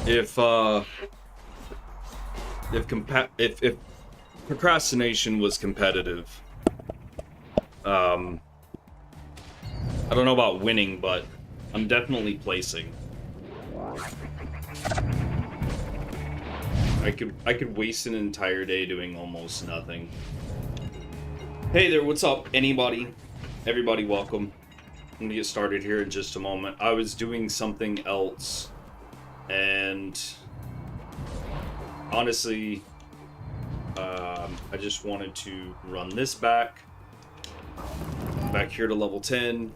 if if procrastination was competitive, I don't know about winning, but I'm definitely placing. I could waste an entire day doing almost nothing. Hey there, what's up, anybody? Everybody, welcome. I'm gonna get started here in just a moment. I was doing something else, and honestly, I just wanted to run this back here to level 10,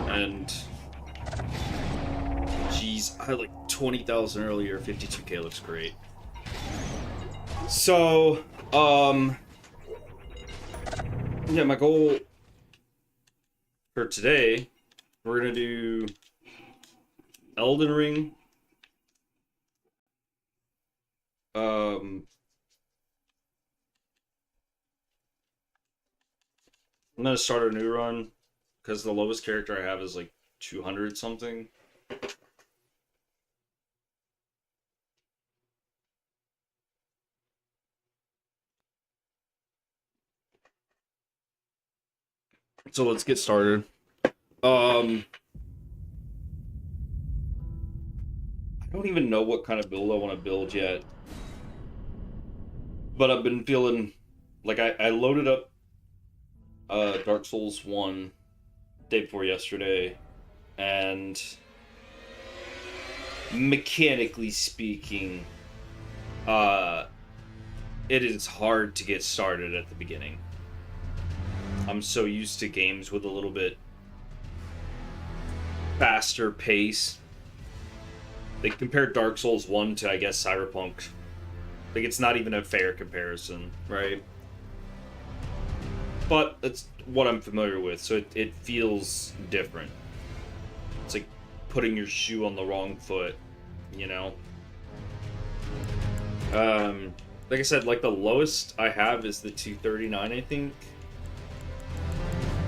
and geez, I had like 20,000 earlier. 52k looks great. So, yeah, my goal for today, we're gonna do Elden Ring. I'm gonna start a new run because the lowest character I have is like 200 something. So let's get started. I don't even know what kind of build I want to build yet, but I've been feeling like I loaded up Dark Souls 1 day before yesterday, and mechanically speaking, it is hard to get started at the beginning. I'm so used to games with a little bit faster pace. They compare Dark Souls 1 to, I guess, Cyberpunk. Like, it's not even a fair comparison, right? But that's what I'm familiar with, so it feels different. It's like putting your shoe on the wrong foot, you know? Like I said, like the lowest I have is the 239, I think.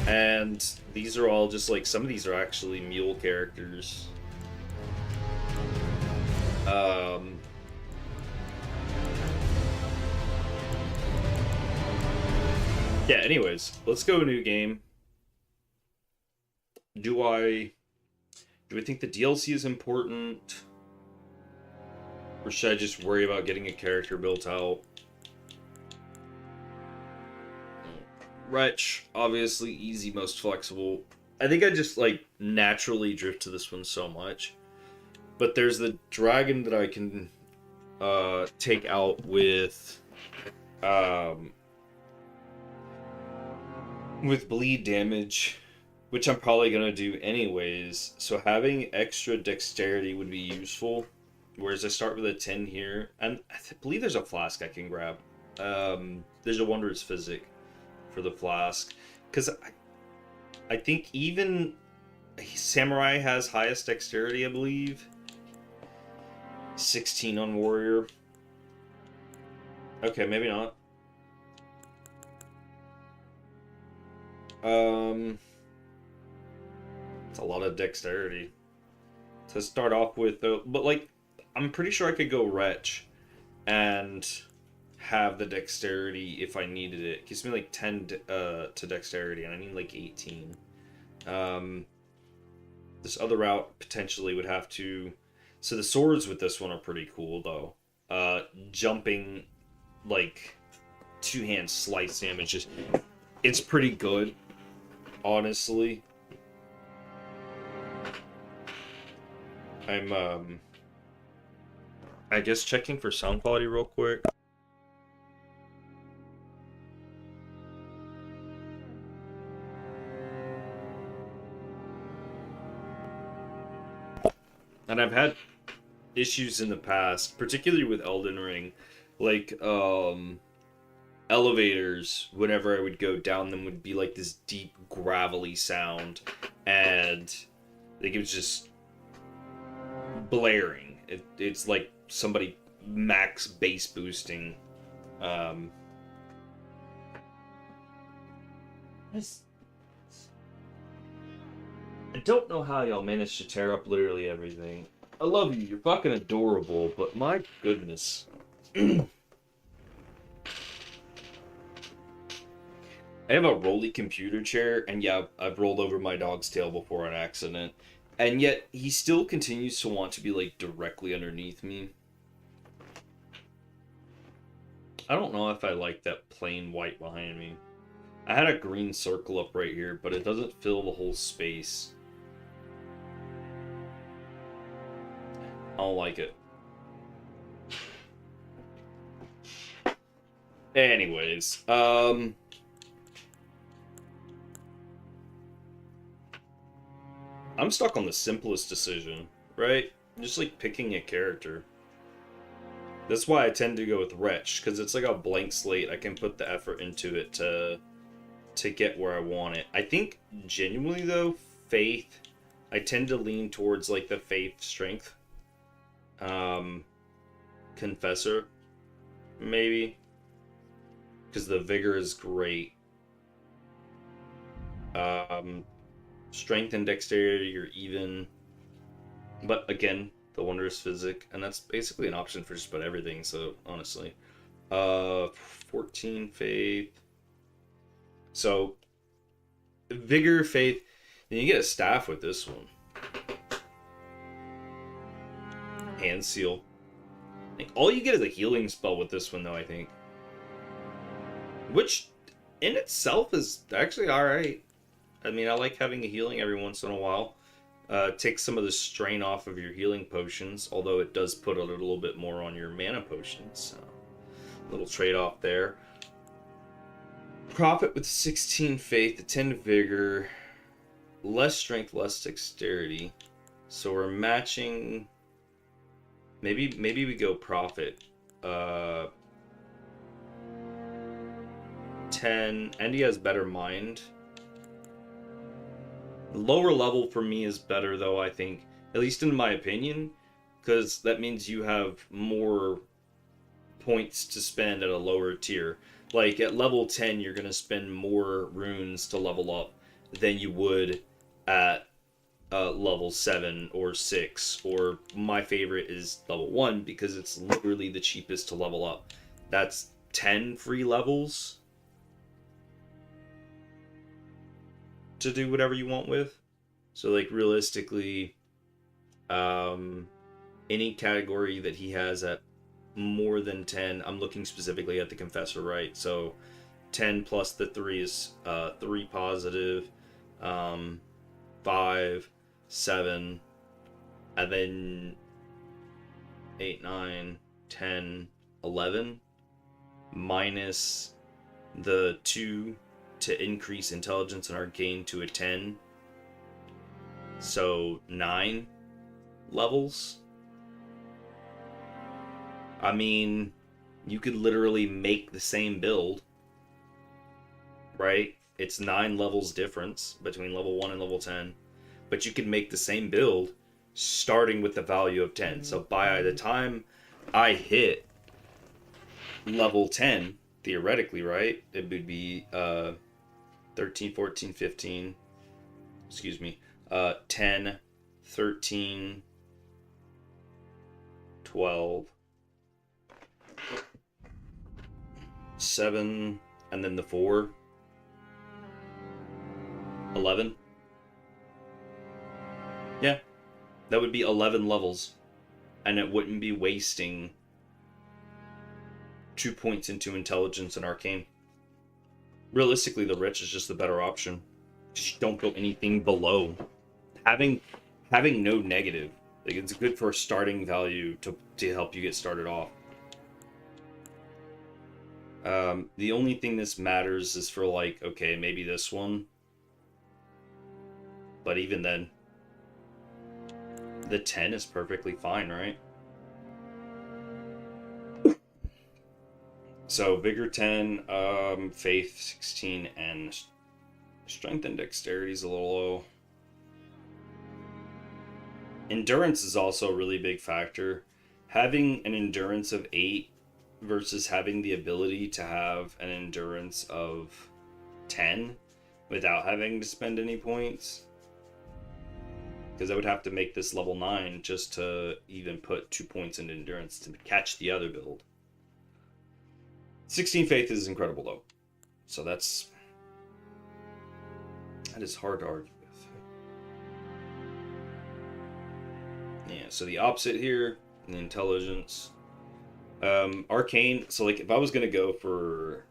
And these are all just like, some of these are actually mule characters. Yeah, anyways, let's go new game. Do I think the DLC is important? Or should I just worry about getting a character built out? Wretch, obviously easy, most flexible. I think I just like naturally drift to this one so much. But there's the dragon that I can take out with bleed damage, which I'm probably gonna do anyways. So having extra dexterity would be useful. Whereas I start with a 10 here, and I believe there's a flask I can grab. There's a wondrous physic for the flask, because I think even samurai has highest dexterity, I believe. 16 on warrior. Okay, maybe not. It's a lot of dexterity to start off with, though. But like, I'm pretty sure I could go wretch and have the dexterity if I needed it. It gives me like 10 to dexterity, and I need like 18. This other route potentially would have to. So the swords with this one are pretty cool, though. Jumping, like, two-hand slice damage, it's pretty good, honestly. I'm, I guess checking for sound quality real quick. And I've had issues in the past, particularly with Elden Ring, like elevators, whenever I would go down them, would be like this deep gravelly sound, and like it was just blaring. It's like somebody max bass boosting. I don't know how y'all managed to tear up literally everything. I love you. You're fucking adorable, but my goodness. I have a rolly computer chair, and yeah, I've rolled over my dog's tail before on accident. And yet, he still continues to want to be, like, directly underneath me. I don't know if I like that plain white behind me. I had a green circle up right here, but it doesn't fill the whole space. I don't like it. Anyways, I'm stuck on the simplest decision, right? Just like picking a character. That's why I tend to go with Wretch, because it's like a blank slate. I can put the effort into it to get where I want it. I think genuinely though, Faith, I tend to lean towards like the Faith Strength. Confessor, maybe. Because the Vigor is great. Strength and Dexterity are even. But again, the Wondrous Physic, and that's basically an option for just about everything, so honestly. 14 Faith. So, Vigor, Faith, then you get a staff with this one. Hand Seal. Like, all you get is a healing spell with this one, though, I think. Which, in itself, is actually alright. I mean, I like having a healing every once in a while. Takes some of the strain off of your healing potions, although it does put a little bit more on your mana potions. So, little trade-off there. Prophet with 16 Faith, 10 Vigor, less Strength, less Dexterity. So we're matching... Maybe we go Prophet. 10, and he has better Mind. Lower level for me is better, though, I think. At least in my opinion. Because that means you have more points to spend at a lower tier. Like, at level 10, you're going to spend more runes to level up than you would at level 7 or 6. Or my favorite is level 1, because it's literally the cheapest to level up. That's 10 free levels to do whatever you want with. So, like, realistically, any category that he has at more than 10, I'm looking specifically at the Confessor, right? So 10 plus the 3 is 3 positive, 5, 7, and then 8, 9, 10, 11, minus the 2 to increase intelligence and arcane to a 10. So 9 levels. I mean, you could literally make the same build, right? It's 9 levels difference between level 1 and level 10. But you could make the same build starting with the value of 10. So by the time I hit level 10, theoretically, right? It would be 13, 14, 15. Excuse me. 10, 13, 12, 7, and then the 4, 11. Yeah, that would be 11 levels, and it wouldn't be wasting 2 points into intelligence and arcane. Realistically, the Wretch is just the better option. Just don't go anything below. Having no negative, like, it's good for a starting value to help you get started off. The only thing this matters is for, like, okay, maybe this one. But even then, the 10 is perfectly fine, right? So, Vigor 10, Faith 16, and Strength and Dexterity is a little low. Endurance is also a really big factor. Having an endurance of 8 versus having the ability to have an endurance of 10 without having to spend any points Because I would have to make this level 9 just to even put 2 points in endurance to catch the other build. 16 faith is incredible though. So that is hard to argue with. Yeah, so the opposite here, the intelligence. Arcane, so like if I was gonna go for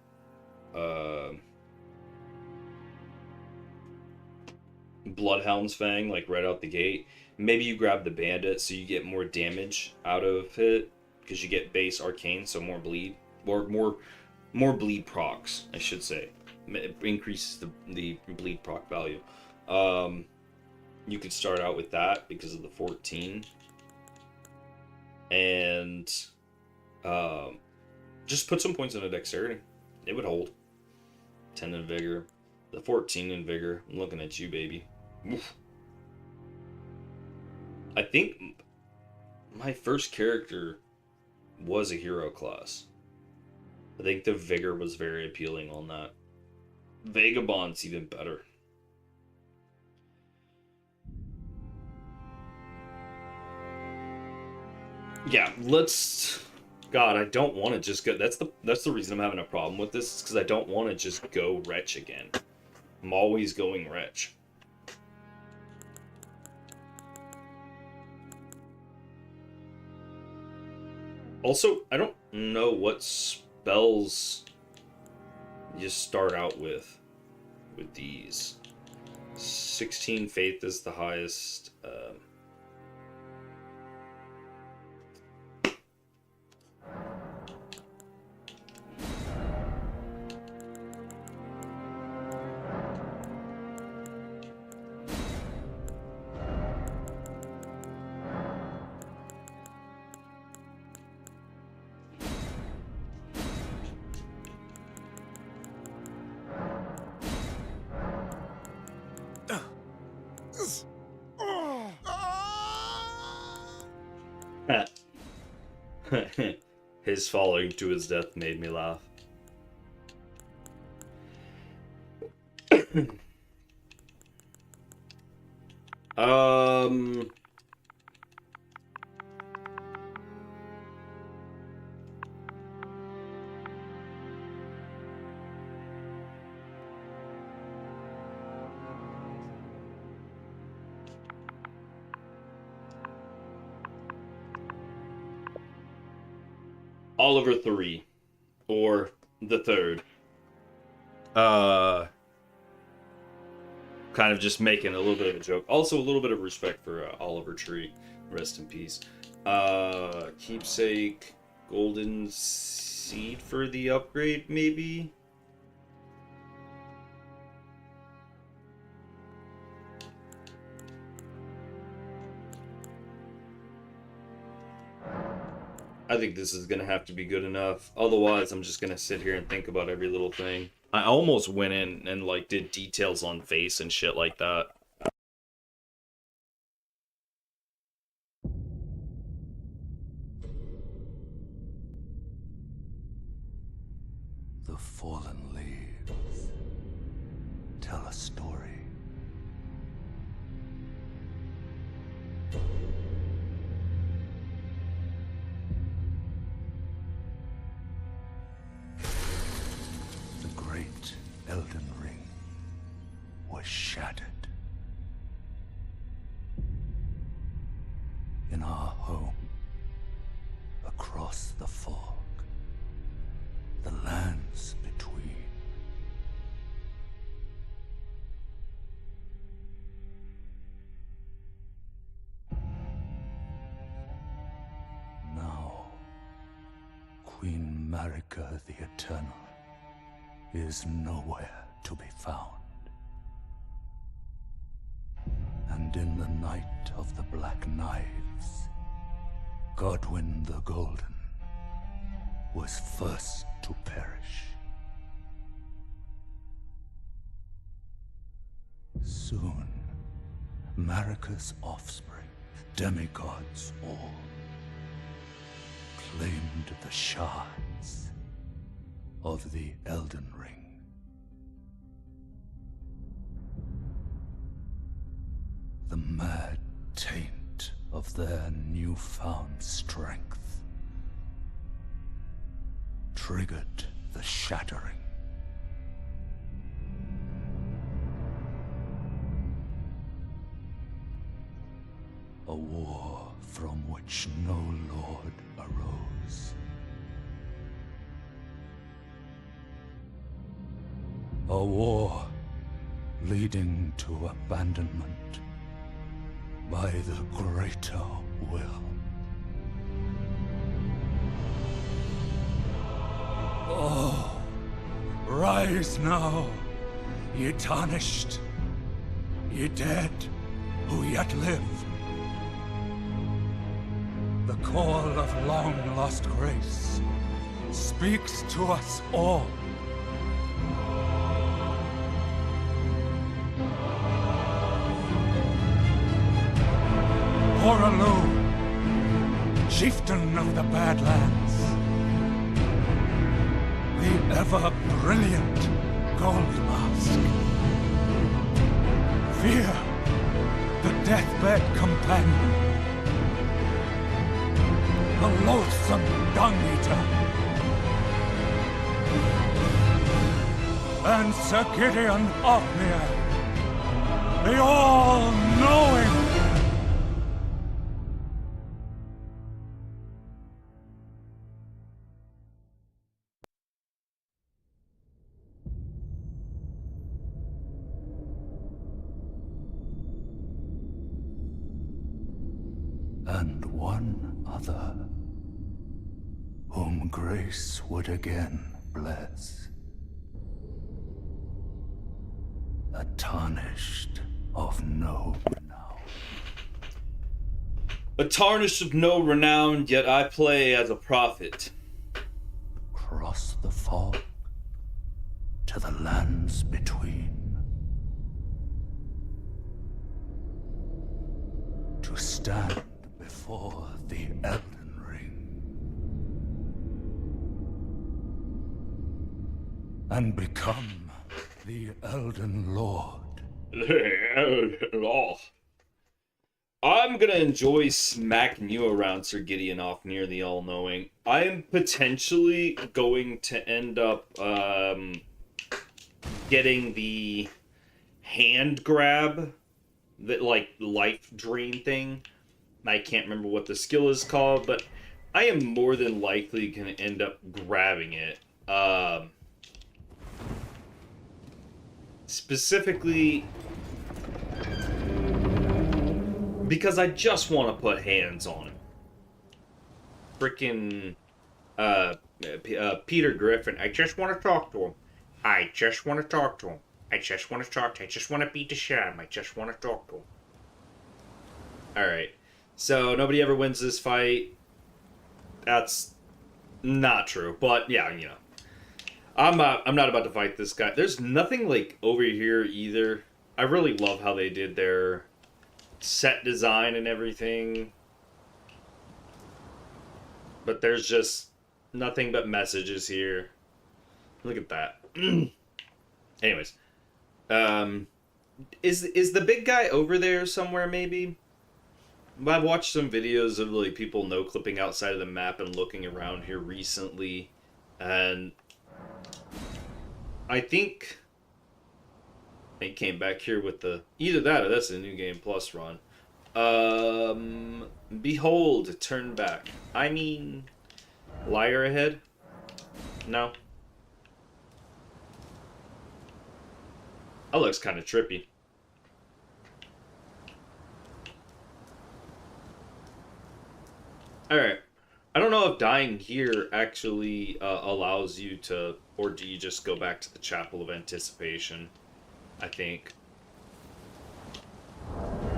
Bloodhound's Fang, like right out the gate, maybe you grab the Bandit so you get more damage out of it, because you get base arcane, so more bleed, or more bleed procs, I should say. It increases the bleed proc value. You could start out with that because of the 14, and just put some points into dexterity. It would hold. 10 in vigor, the 14 in vigor. I'm looking at you, baby. Oof. I think my first character was a hero class. I think the vigor was very appealing on that. Vagabond's even better. Yeah, let's... God, I don't want to just go... That's the reason I'm having a problem with this, because I don't want to just go Wretch again. I'm always going Wretch. Also, I don't know what spells you start out with these. 16 faith is the highest. His falling to his death made me laugh. Oliver 3, or the third. Kind of just making a little bit of a joke. Also, a little bit of respect for Oliver Tree. Rest in peace. Keepsake, golden seed for the upgrade, maybe? I think this is going to have to be good enough. Otherwise, I'm just going to sit here and think about every little thing. I almost went in and like did details on face and shit like that. The fallen leaves tell a story. Elden Ring was shattered. In our home, across the fog, the lands between. Now, Queen Marika the Eternal is nowhere to be found. And in the night of the Black Knives, Godwyn the Golden was first to perish. Soon, Marika's offspring, demigods all, claimed the shards of the Elden Ring. The mad their newfound strength triggered the shattering. A war from which no lord arose. A war leading to abandonment by the greater will. Oh, rise now, ye tarnished, ye dead who yet live. The call of long-lost grace speaks to us all. Oralu, chieftain of the Badlands, the ever-brilliant Gold Mask. Fear, the deathbed companion, the loathsome dung-eater, and Sir Gideon Ofnir, the all-knowing. And one other, whom grace would again bless. A tarnished of no renown. A tarnished of no renown, yet I play as a prophet. Cross the fog to the lands between. To stand before the Elden Ring and become the Elden Lord. I'm gonna enjoy smacking you around, Sir Gideon off near the all-knowing. I am potentially going to end up getting the hand grab, that like life drain thing. I can't remember what the skill is called, but I am more than likely going to end up grabbing it. Specifically, because I just want to put hands on him. Frickin' Peter Griffin. I just want to talk to him. I just want to talk to him. I just want to talk to him. I just want to beat the shit out of him. I just want to talk to him. Alright. So, nobody ever wins this fight. That's not true. But, yeah, you know. I'm not about to fight this guy. There's nothing, like, over here either. I really love how they did their set design and everything. But there's just nothing but messages here. Look at that. Anyways. Is the big guy over there somewhere, maybe? I've watched some videos of like people no-clipping outside of the map and looking around here recently, and I think they came back here with the either that or that's a New Game Plus run. Behold, turn back. I mean, liar ahead? No. That looks kind of trippy. Alright. I don't know if dying here actually allows you to... Or do you just go back to the Chapel of Anticipation? I think.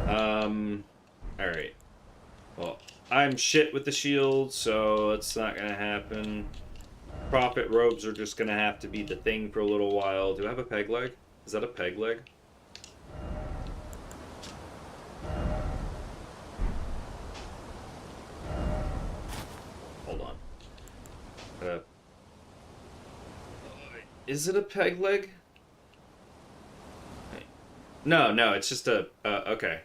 Alright. Well, I'm shit with the shield, so it's not gonna happen. Prophet robes are just gonna have to be the thing for a little while. Do I have a peg leg? Is that a peg leg? Hold on. Is it a peg leg? No, it's just a... okay.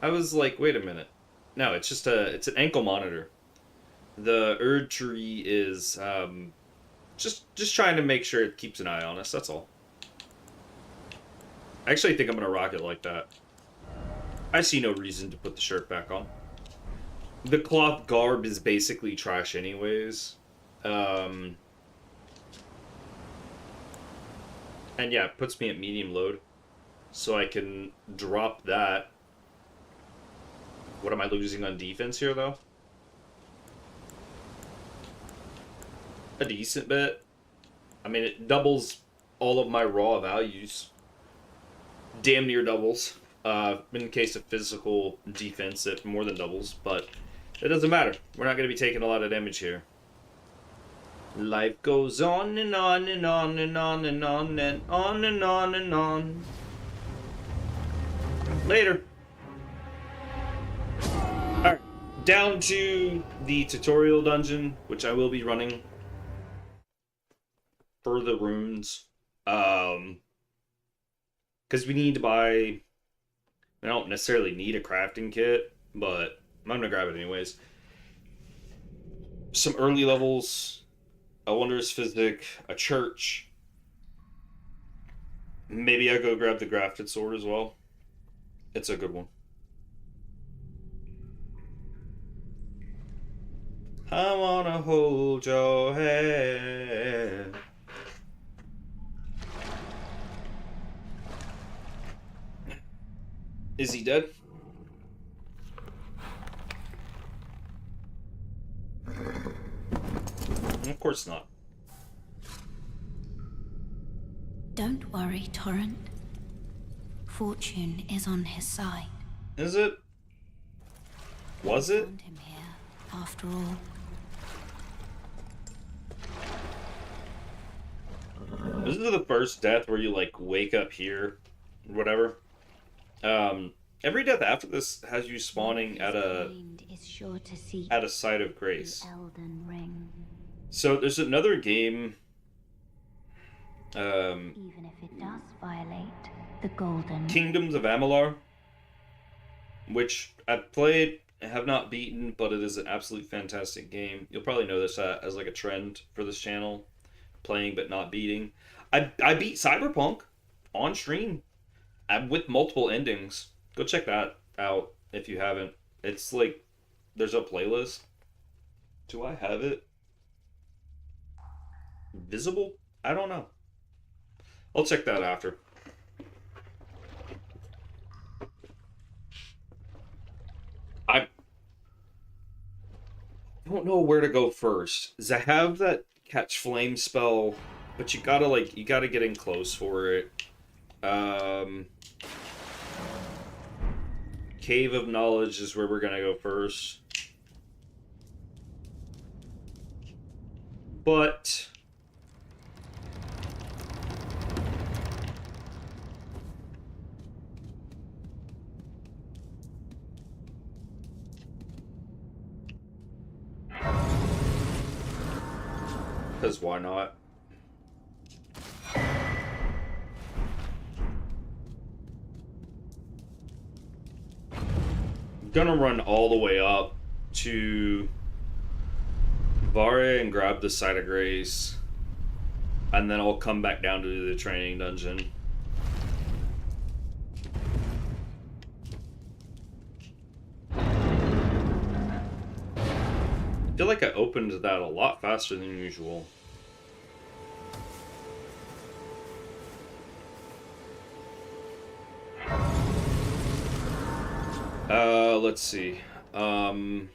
I was like, wait a minute. No, it's an ankle monitor. The Erd tree is just trying to make sure it keeps an eye on us. That's all. I actually think I'm gonna rock it like that. I see no reason to put the shirt back on. The cloth garb is basically trash anyways. And yeah, it puts me at medium load. So I can drop that. What am I losing on defense here, though? A decent bit. I mean, it doubles all of my raw values. Damn near doubles. In case of physical defense, it more than doubles, but it doesn't matter. We're not going to be taking a lot of damage here. Life goes on and on and on and on and on and on and on and on. Later. Alright, down to the tutorial dungeon, which I will be running for the runes. Because we need to buy... I don't necessarily need a crafting kit, but I'm going to grab it anyways. Some early levels, a Wondrous Physic, a Church. Maybe I go grab the Grafted Sword as well. It's a good one. I want to hold your hand. Is he dead? Of course not. Don't worry, Torrent. Fortune is on his side. Is it? Was it? Found him here, after all. This is the first death where you like wake up here, or whatever. Every death after this has you spawning at a site of grace. Elden Ring. So there's another game. Even if it does violate the golden Kingdoms of Amalur, which I've played, have not beaten, but it is an absolute fantastic game. You'll probably know this as like a trend for this channel, playing but not beating. I beat Cyberpunk on stream with multiple endings. Go check that out if you haven't. It's like there's a playlist. Do I have it visible? I don't know. I'll check that after. I don't know where to go first. I have that catch flame spell, but you gotta get in close for it. Cave of Knowledge is where we're gonna go first. But because why not? Gonna run all the way up to Vare and grab the Site of Grace, and then I'll come back down to do the training dungeon. I feel like I opened that a lot faster than usual. Let's see. Right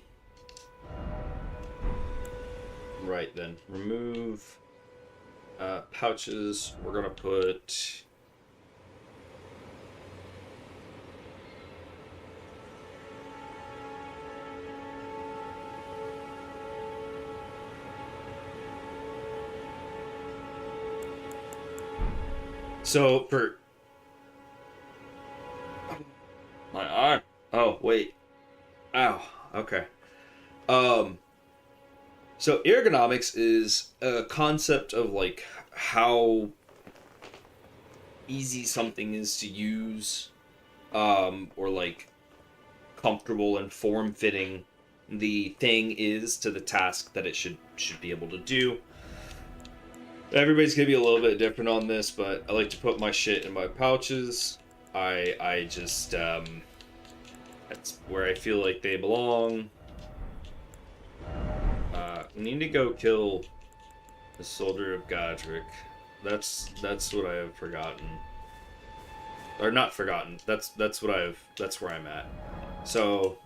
then. Remove pouches. We're gonna put so for my eye. Oh, wait. Ow. Okay. So ergonomics is a concept of like how easy something is to use, or like comfortable and form-fitting the thing is to the task that it should be able to do. Everybody's gonna be a little bit different on this, but I like to put my shit in my pouches. I just that's where I feel like they belong. We need to go kill the Soldier of Godric. That's what I have forgotten. Or not forgotten. That's where I'm at. So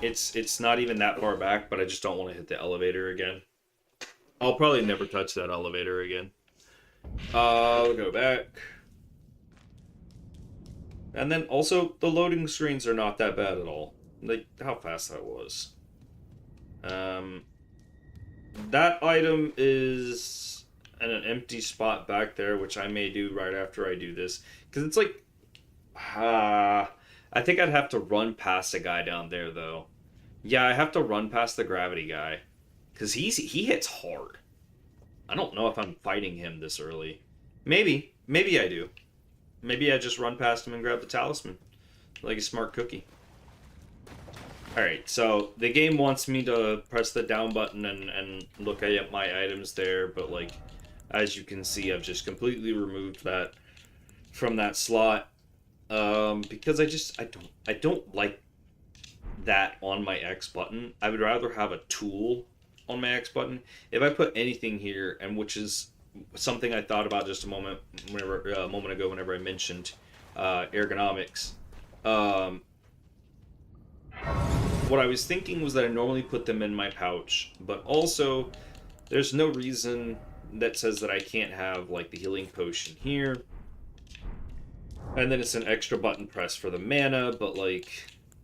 it's not even that far back, but I just don't want to hit the elevator again. I'll probably never touch that elevator again. I'll go back. And then also the loading screens are not that bad at all. Like how fast that was. That item is in an empty spot back there, which I may do right after I do this. Because it's like... I think I'd have to run past a guy down there, though. Yeah, I have to run past the gravity guy. Because he hits hard. I don't know if I'm fighting him this early. Maybe. Maybe I do. Maybe I just run past him and grab the talisman. Like a smart cookie. Alright, so the game wants me to press the down button and look at my items there, but like, as you can see, I've just completely removed that from that slot. Because I don't like that on my X button. I would rather have a tool on my X button. If I put anything here, and which is something I thought about just a moment ago whenever I mentioned ergonomics. What I was thinking was that I normally put them in my pouch, but also there's no reason that says that I can't have like the healing potion here. And then it's an extra button press for the mana, but like,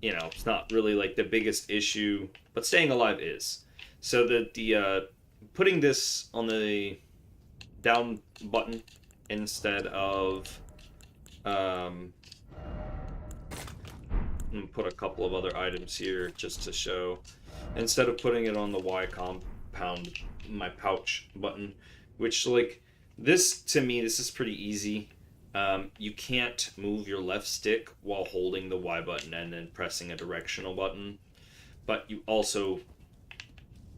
you know, it's not really like the biggest issue, but staying alive is. So that the putting this on the down button instead of put a couple of other items here just to show, instead of putting it on the Y compound, my pouch button, which like this, to me, this is pretty easy. You can't move your left stick while holding the Y button and then pressing a directional button, but you also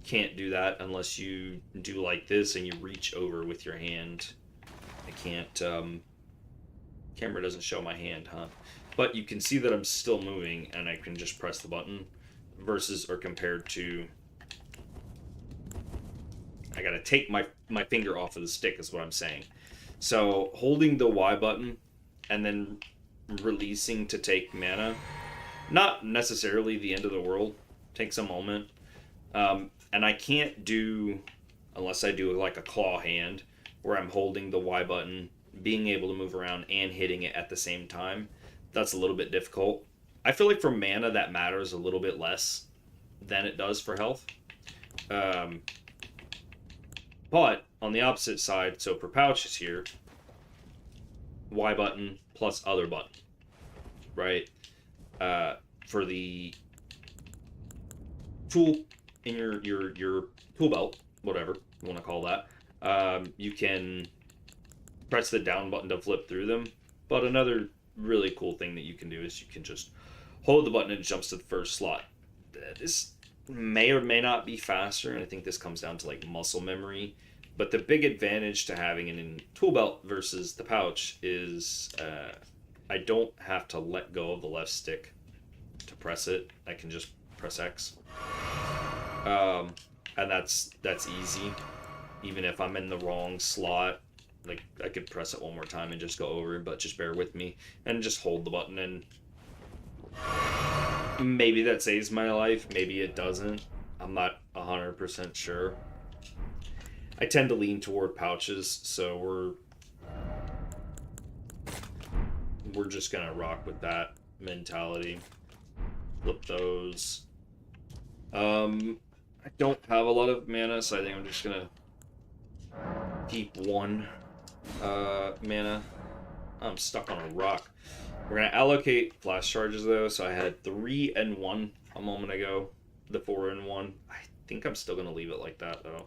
can't do that unless you do like this and you reach over with your hand. I can't, camera doesn't show my hand, huh? But you can see that I'm still moving and I can just press the button versus or compared to I gotta take my finger off of the stick is what I'm saying. So holding the Y button and then releasing to take mana, not necessarily the end of the world, takes a moment. And I can't do, unless I do like a claw hand, where I'm holding the Y button, being able to move around and hitting it at the same time. That's a little bit difficult. I feel like for mana that matters a little bit less than it does for health. But on the opposite side, so for pouches here, Y button plus other button, right? For the tool in your tool belt, whatever you want to call that, you can press the down button to flip through them. But another really cool thing that you can do is you can just hold the button and it jumps to the first slot. This may or may not be faster, and I think this comes down to like muscle memory. But the big advantage to having it in tool belt versus the pouch is I don't have to let go of the left stick to press it. I can just press X. And that's easy. Even if I'm in the wrong slot, like I could press it one more time and just go over, but just bear with me and just hold the button, and maybe that saves my life, maybe it doesn't. I'm not 100% sure. I tend to lean toward pouches, so we're just gonna rock with that mentality. Flip those. I don't have a lot of mana, so I think I'm just gonna keep one mana. I'm stuck on a rock. We're gonna allocate flash charges though, so I had 3 and 1 a moment ago. The 4 and 1. I think I'm still gonna leave it like that though.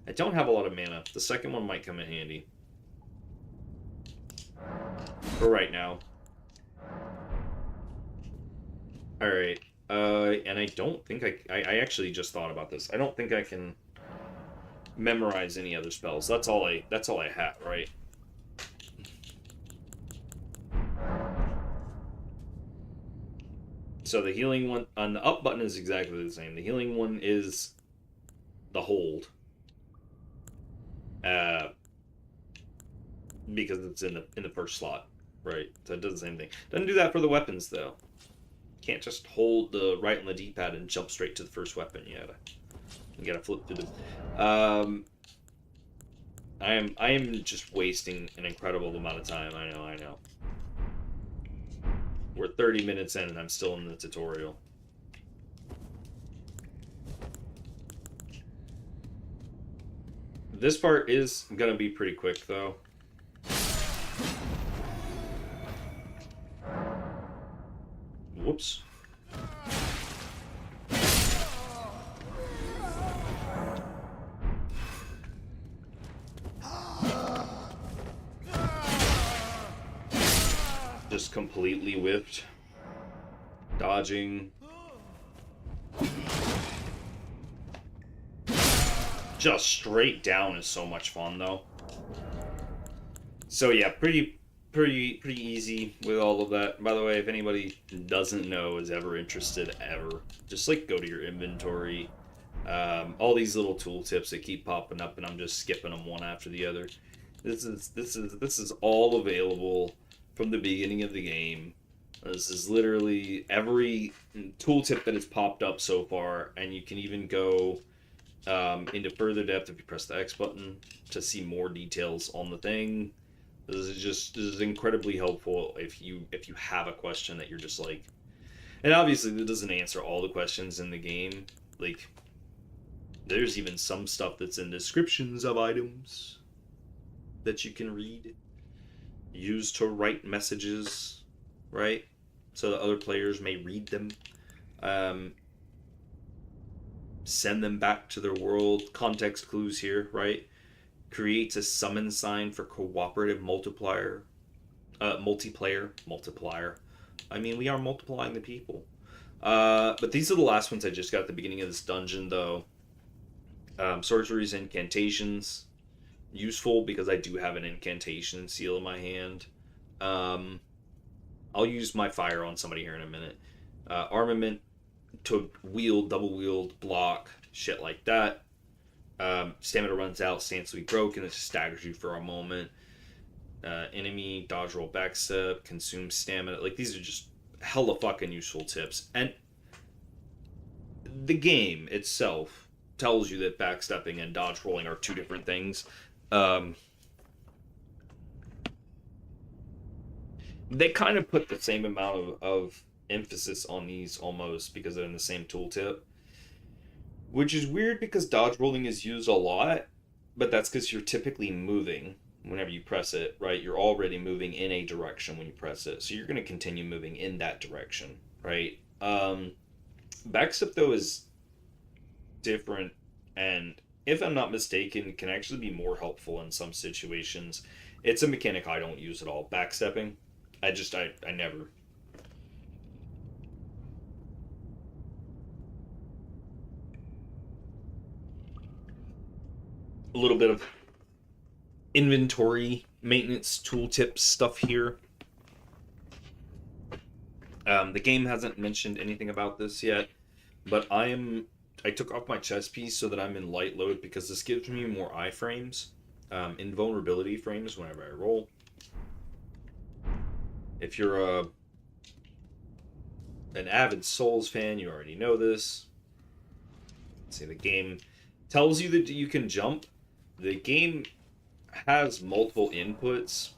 I don't have a lot of mana. The second one might come in handy. For right now. Alright. And I don't think I actually just thought about this. I don't think I can memorize any other spells. That's all I have, right? So the healing one on the up button is exactly the same. The healing one is the hold. Because it's in the first slot, right? So it does the same thing. Doesn't do that for the weapons though. Can't just hold the right on the D-pad and jump straight to the first weapon. You gotta flip through the. I am just wasting an incredible amount of time. I know. We're 30 minutes in and I'm still in the tutorial. This part is gonna be pretty quick though. Whoops. Just completely whipped. Dodging. Just straight down is so much fun though. So yeah, pretty easy with all of that. By the way, if anybody doesn't know, is ever interested ever, just like go to your inventory. All these little tooltips that keep popping up, and I'm just skipping them one after the other. This is all available from the beginning of the game. This is literally every tooltip that has popped up so far, and you can even go into further depth if you press the X button to see more details on the thing. This is incredibly helpful if you have a question that you're just like, and obviously that doesn't answer all the questions in the game. Like, there's even some stuff that's in descriptions of items that you can read, use to write messages, right? So that other players may read them, send them back to their world. Context clues here, right? Creates a summon sign for cooperative multiplayer. I mean, we are multiplying the people. But these are the last ones I just got at the beginning of this dungeon, though. Sorceries, incantations. Useful because I do have an incantation seal in my hand. I'll use my fire on somebody here in a minute. Armament to wield, double wield, block, shit like that. Stamina runs out, stance will be broken, it staggers you for a moment. Enemy, dodge roll, backstep, consume stamina. Like, these are just hella fucking useful tips. And the game itself tells you that backstepping and dodge rolling are two different things. They kind of put the same amount of emphasis on these almost because they're in the same tooltip. Which is weird because dodge rolling is used a lot, but that's because you're typically moving whenever you press it, right? You're already moving in a direction when you press it, so you're going to continue moving in that direction, right? Backstep, though, is different, and if I'm not mistaken, can actually be more helpful in some situations. It's a mechanic I don't use at all. Backstepping, I never. A little bit of inventory maintenance tooltip stuff here. The game hasn't mentioned anything about this yet, but I took off my chest piece so that I'm in light load because this gives me more iframes, invulnerability frames whenever I roll. If you're an avid Souls fan, you already know this. Let's see, the game tells you that you can jump. The game has multiple inputs,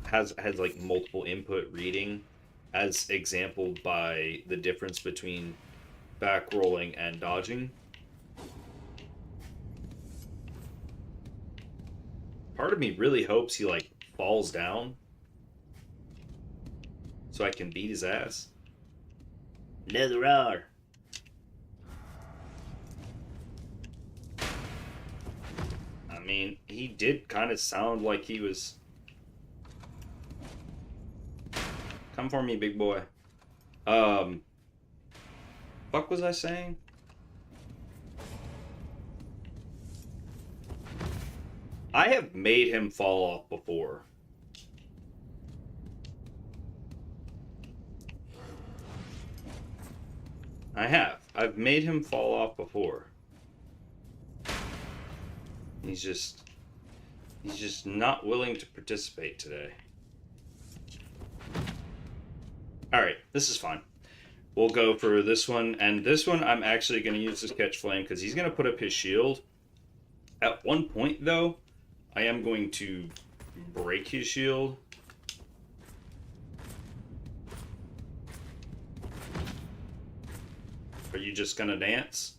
has like multiple input reading, as exampled by the difference between back rolling and dodging. Part of me really hopes he like falls down so I can beat his ass. Another hour. I mean, he did kind of sound like he was... Come for me, big boy. Fuck was I saying? I have made him fall off before. I have. I've made him fall off before. He's just not willing to participate today. Alright, this is fine. We'll go for this one, and this one I'm actually going to use to catch flame because he's going to put up his shield. At one point, though, I am going to break his shield. Are you just going to dance?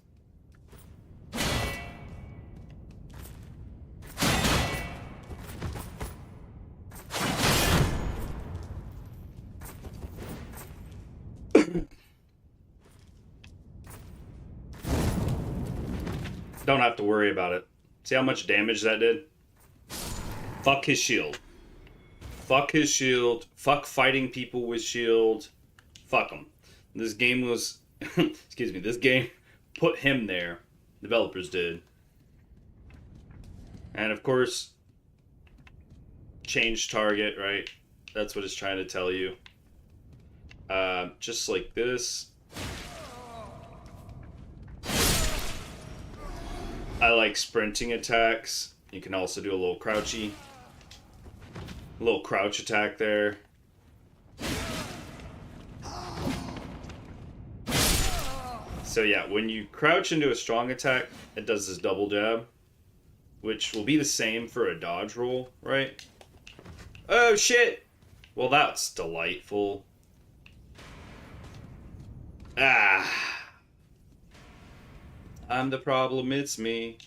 Don't have to worry about it. See how much damage that did? Fuck his shield. Fuck his shield. Fuck fighting people with shield. Fuck him. This game was... excuse me. This game put him there. Developers did. And of course... change target, right? That's what it's trying to tell you. Just like this. I like sprinting attacks. You can also do a little crouchy. A little crouch attack there. So yeah, when you crouch into a strong attack, it does this double jab. Which will be the same for a dodge roll, right? Oh shit! Well, that's delightful. Ah. I'm the problem, it's me.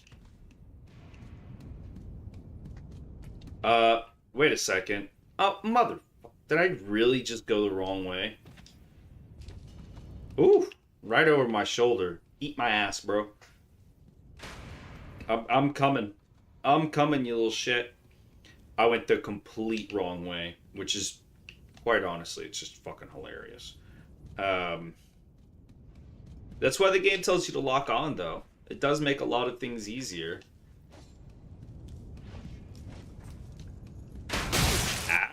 Wait a second. Oh, mother... Did I really just go the wrong way? Ooh, right over my shoulder. Eat my ass, bro. I'm coming. I'm coming, you little shit. I went the complete wrong way, which is, quite honestly, it's just fucking hilarious. That's why the game tells you to lock on, though. It does make a lot of things easier.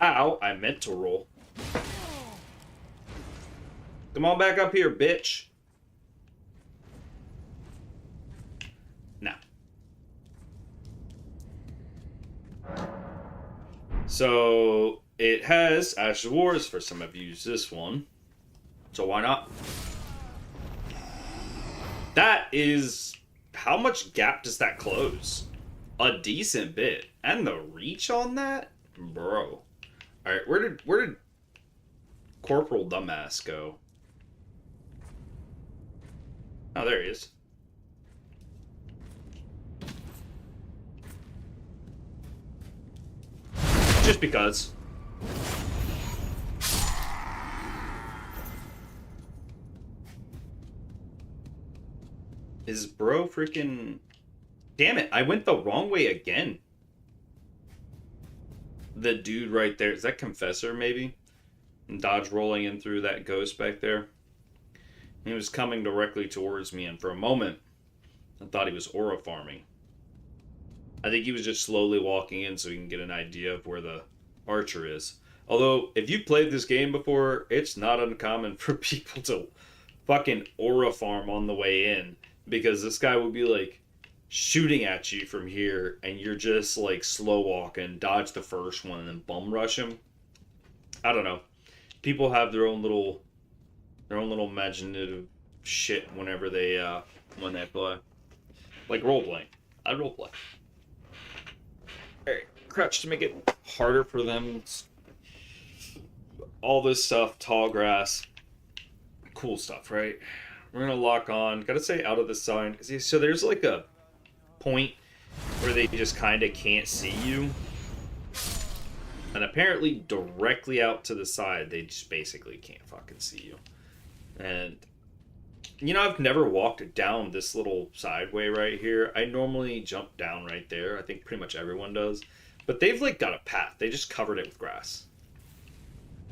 Ow, I meant to roll. Come on back up here, bitch. Now. So, it has Ash of Wars, for some of you use this one. So why not? That is... How much gap does that close? A decent bit. And the reach on that? Bro. Alright, where did Corporal Dumbass go? Oh, there he is. Just because. Is bro freaking... Damn it, I went the wrong way again. The dude right there, is that Confessor maybe? And dodge rolling in through that ghost back there. He was coming directly towards me, and for a moment, I thought he was aura farming. I think he was just slowly walking in so he can get an idea of where the archer is. Although, if you played this game before, it's not uncommon for people to fucking aura farm on the way in. Because this guy would be like shooting at you from here, and you're just like slow walking, dodge the first one, and then bum rush him. I don't know. People have their own little imaginative shit whenever they when they play. Like role playing. I role play. Alright, crouch to make it harder for them. All this stuff, tall grass, cool stuff, right? We're gonna lock on. Gotta say out of the sign. So there's like a point where they just kind of can't see you. And apparently directly out to the side, they just basically can't fucking see you. And, you know, I've never walked down this little sideway right here. I normally jump down right there. I think pretty much everyone does. But they've, like, got a path. They just covered it with grass.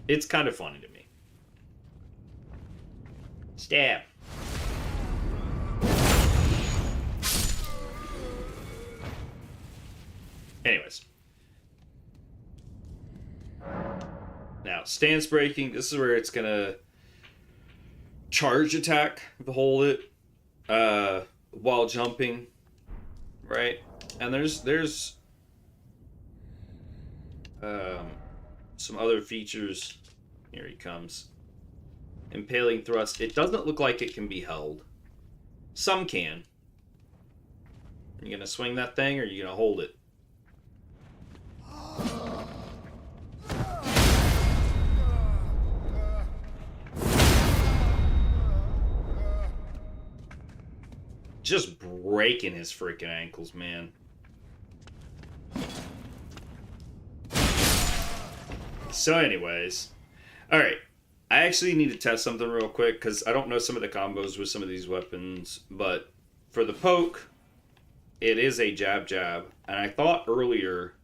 It's kind of funny to me. Stab. Anyways. Now, stance breaking, this is where it's gonna charge attack to hold it while jumping, right? And there's some other features. Here he comes. Impaling thrust. It doesn't look like it can be held. Some can. Are you gonna swing that thing, or are you gonna hold it? Just breaking his freaking ankles, man. So anyways, alright. I actually need to test something real quick, because I don't know some of the combos with some of these weapons, but for the poke, it is a jab jab, and I thought earlier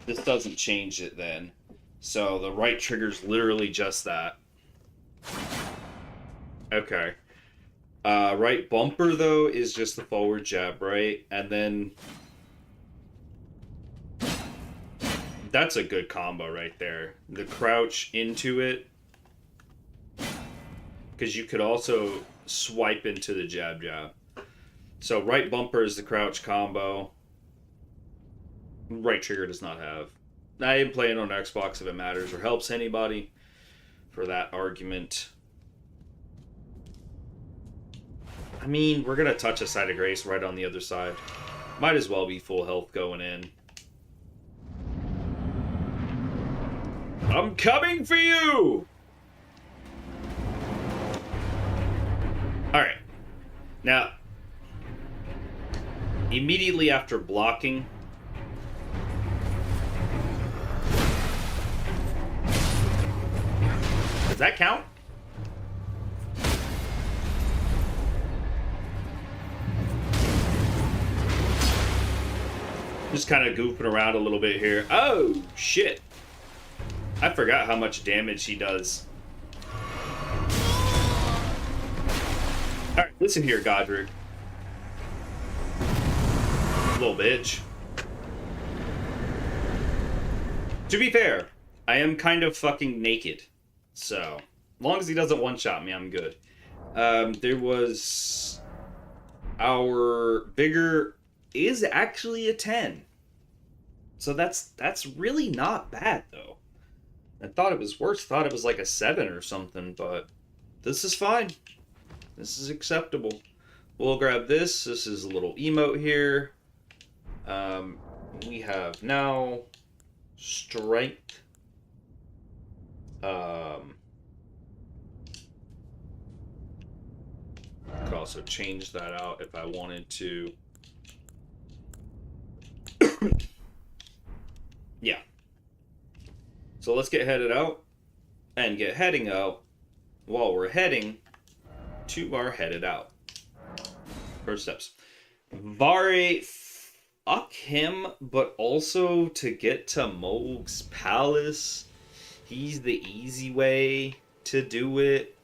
this doesn't change it then. So the right trigger's literally just that. Okay. Right bumper, though, is just the forward jab, right? And then... that's a good combo right there. The crouch into it. Because you could also swipe into the jab jab. So right bumper is the crouch combo. Right trigger does not have. I am playing on Xbox if it matters or helps anybody for that argument. I mean, we're going to touch a side of grace right on the other side. Might as well be full health going in. I'm coming for you! Alright. Now, immediately after blocking, does that count? Just kind of goofing around a little bit here. Oh, shit. I forgot how much damage he does. Alright, listen here, Godric. Little bitch. To be fair, I am kind of fucking naked. So, as long as he doesn't one-shot me, I'm good. There was... our bigger is actually a 10. So that's really not bad, though. I thought it was worse. Thought it was like a 7 or something, but this is fine. This is acceptable. We'll grab this. This is a little emote here. We have now strength. Could also change that out if I wanted to. Yeah. So let's get headed out and get heading out while we're heading to our headed out. First steps. Vare, fuck him, but also to get to Mog's Palace, he's the easy way to do it.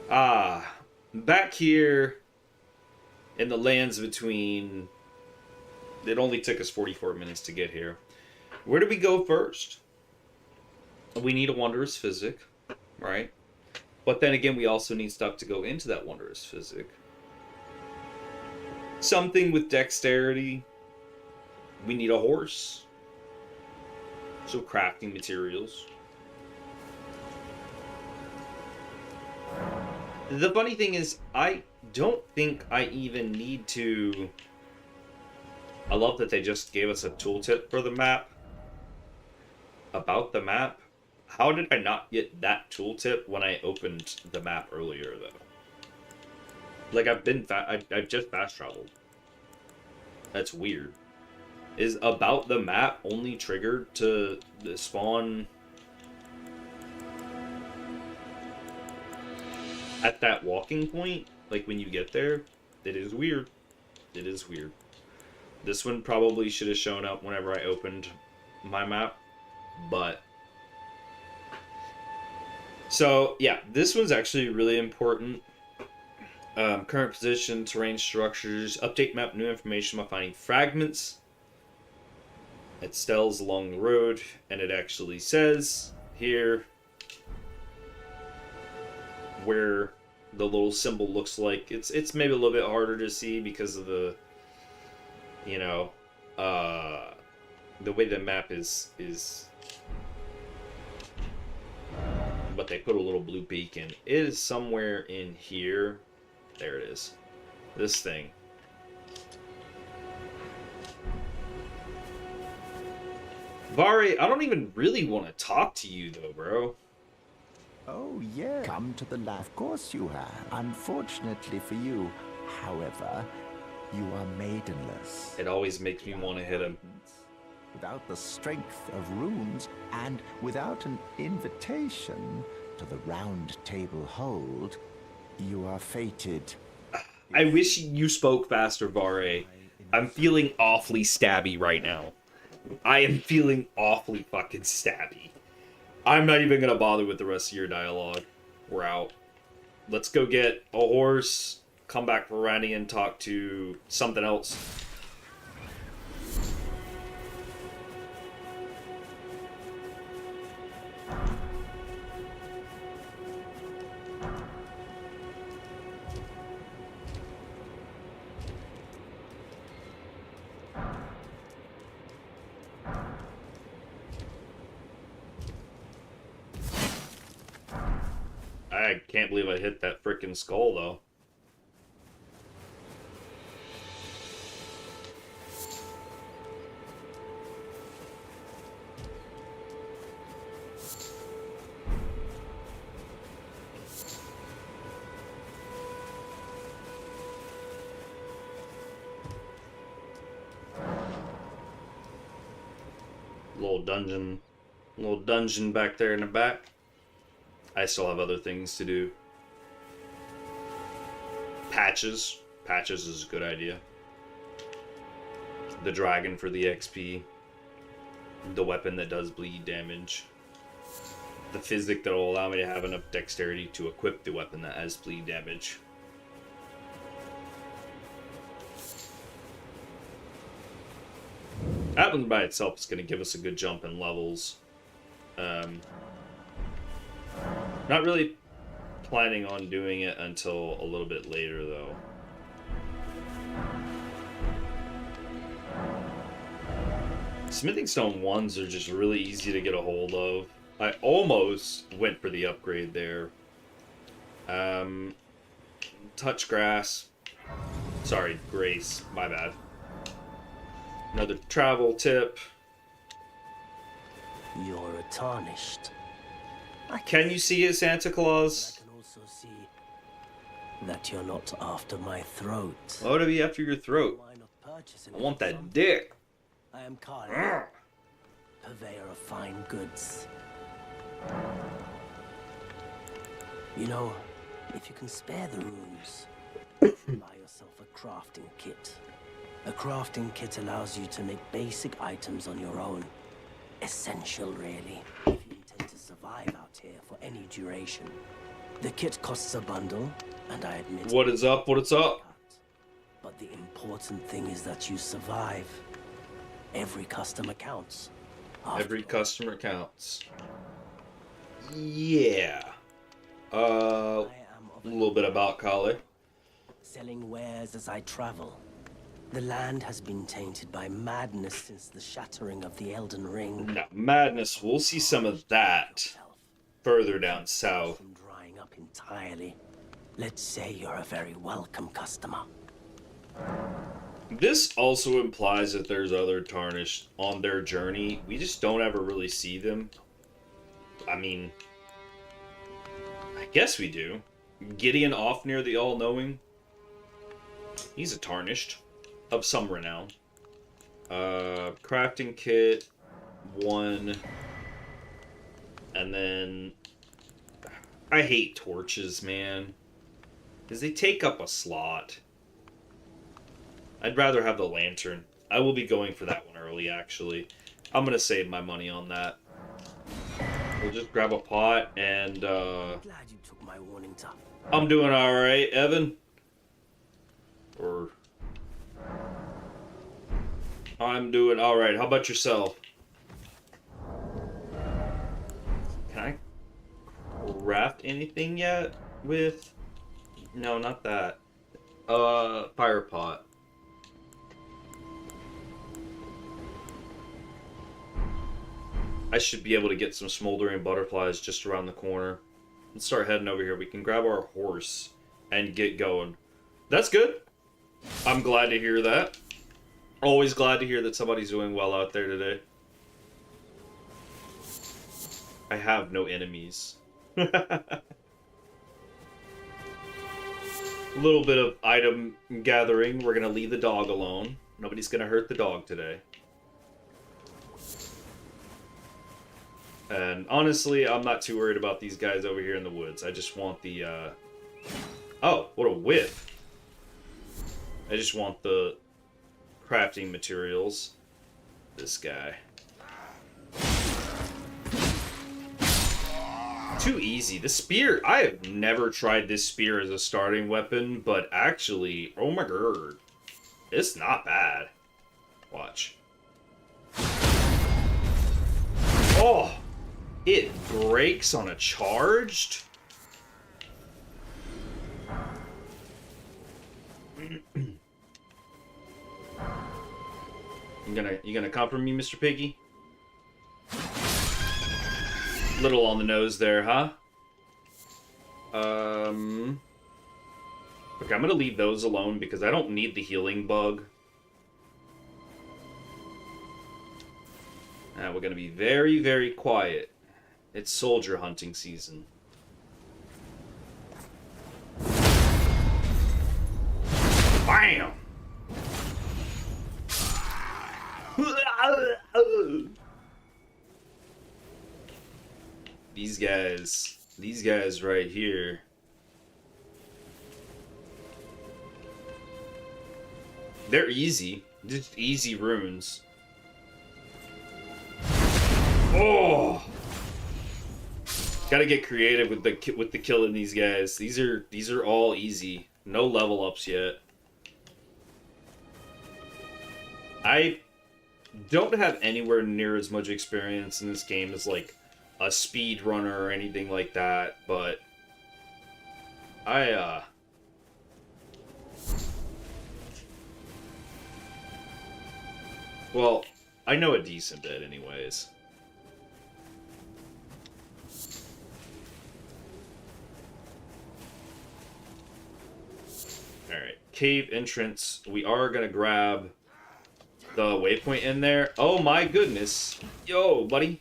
Back here in the lands between, it only took us 44 minutes to get here. Where do we go first? We need a Wondrous Physic, right? But then again, we also need stuff to go into that Wondrous Physic. Something with dexterity. We need a horse. So crafting materials. The funny thing is, I don't think I even need to... I love that they just gave us a tooltip for the map. About the map. How did I not get that tooltip when I opened the map earlier, though? Like, I've just fast traveled. That's weird. Is about the map only triggered to the spawn at that walking point? Like, when you get there? It is weird. It is weird. This one probably should have shown up whenever I opened my map, but So, yeah, this one's actually really important. Current position, terrain structures, update map, new information by finding fragments at steles along the road, and it actually says here where the little symbol looks like. It's maybe a little bit harder to see because of the, you know, the way the map is but they put a little blue beacon. It is somewhere in here. There it is. This thing. Vari, I don't even really want to talk to you though, bro. Oh, yeah. Come to the lab. Of course you have. Unfortunately for you, however, you are maidenless. It always makes me want to hit him. Without the strength of runes, and without an invitation to the round table hold, you are fated. I wish you spoke faster, Vare. I'm feeling awfully stabby right now. I am feeling awfully fucking stabby. I'm not even gonna bother with the rest of your dialogue. We're out. Let's go get a horse, come back for Randy and talk to something else. I can't believe I hit that frickin' skull, though. Little dungeon back there in the back. I still have other things to do. Patches. Patches is a good idea. The dragon for the XP. The weapon that does bleed damage. The physic that will allow me to have enough dexterity to equip the weapon that has bleed damage. That one by itself is going to give us a good jump in levels. Not really planning on doing it until a little bit later, though. Smithing stone 1s are just really easy to get a hold of. I almost went for the upgrade there. Touch grass. Sorry, grace. My bad. Another travel tip. You're a Tarnished. Can you see it, Santa Claus? I can also see that you're not after my throat. Why would I be after your throat? Why not purchase I want that dick. I am Carl, Ugh. purveyor of fine goods. You know, if you can spare the runes, buy yourself a crafting kit. A crafting kit allows you to make basic items on your own. Essential, really, if you intend to survive out here for any duration. The kit costs a bundle, and I admit... What is up? What is up? But the important thing is that you survive. Every customer counts. Every customer counts. Yeah. A little bit about Kale. Selling wares as I travel. The land has been tainted by madness since the shattering of the Elden Ring. No, madness. We'll see some of that further down south. From drying up entirely. Let's say you're a very welcome customer. This also implies that there's other Tarnished on their journey. We just don't ever really see them. I mean, I guess we do. Gideon off near the All-Knowing. He's a Tarnished of some renown. Crafting kit, 1. And then... I hate torches, man. Because they take up a slot. I'd rather have the lantern. I will be going for that one early, actually. I'm going to save my money on that. We'll just grab a pot and Glad you took my warning tough. I'm doing alright, Evan. Or I'm doing alright. How about yourself? Can I craft anything yet with... No, not that. Fire pot. I should be able to get some smoldering butterflies just around the corner. Let's start heading over here. We can grab our horse and get going. That's good. I'm glad to hear that. Always glad to hear that somebody's doing well out there today. I have no enemies. A little bit of item gathering. We're gonna leave the dog alone. Nobody's gonna hurt the dog today. And honestly, I'm not too worried about these guys over here in the woods. I just want the, Oh, what a whip. I just want the crafting materials. This guy. Too easy. The spear, I have never tried this spear as a starting weapon, but actually, oh my god. It's not bad. Watch. Oh! It breaks on a charged? You gonna come for me, Mr. Piggy? Little on the nose there, huh? Okay, I'm gonna leave those alone because I don't need the healing bug. And we're gonna be very, very quiet. It's soldier hunting season. Bam! These guys right here. They're easy. Just easy runes. Oh! Gotta get creative with the killing these guys. These are all easy. No level ups yet. I don't have anywhere near as much experience in this game as like a speed runner or anything like that, but well, I know a decent bit anyways. Alright, cave entrance. We are gonna grab the waypoint in there. Oh my goodness. Yo, buddy.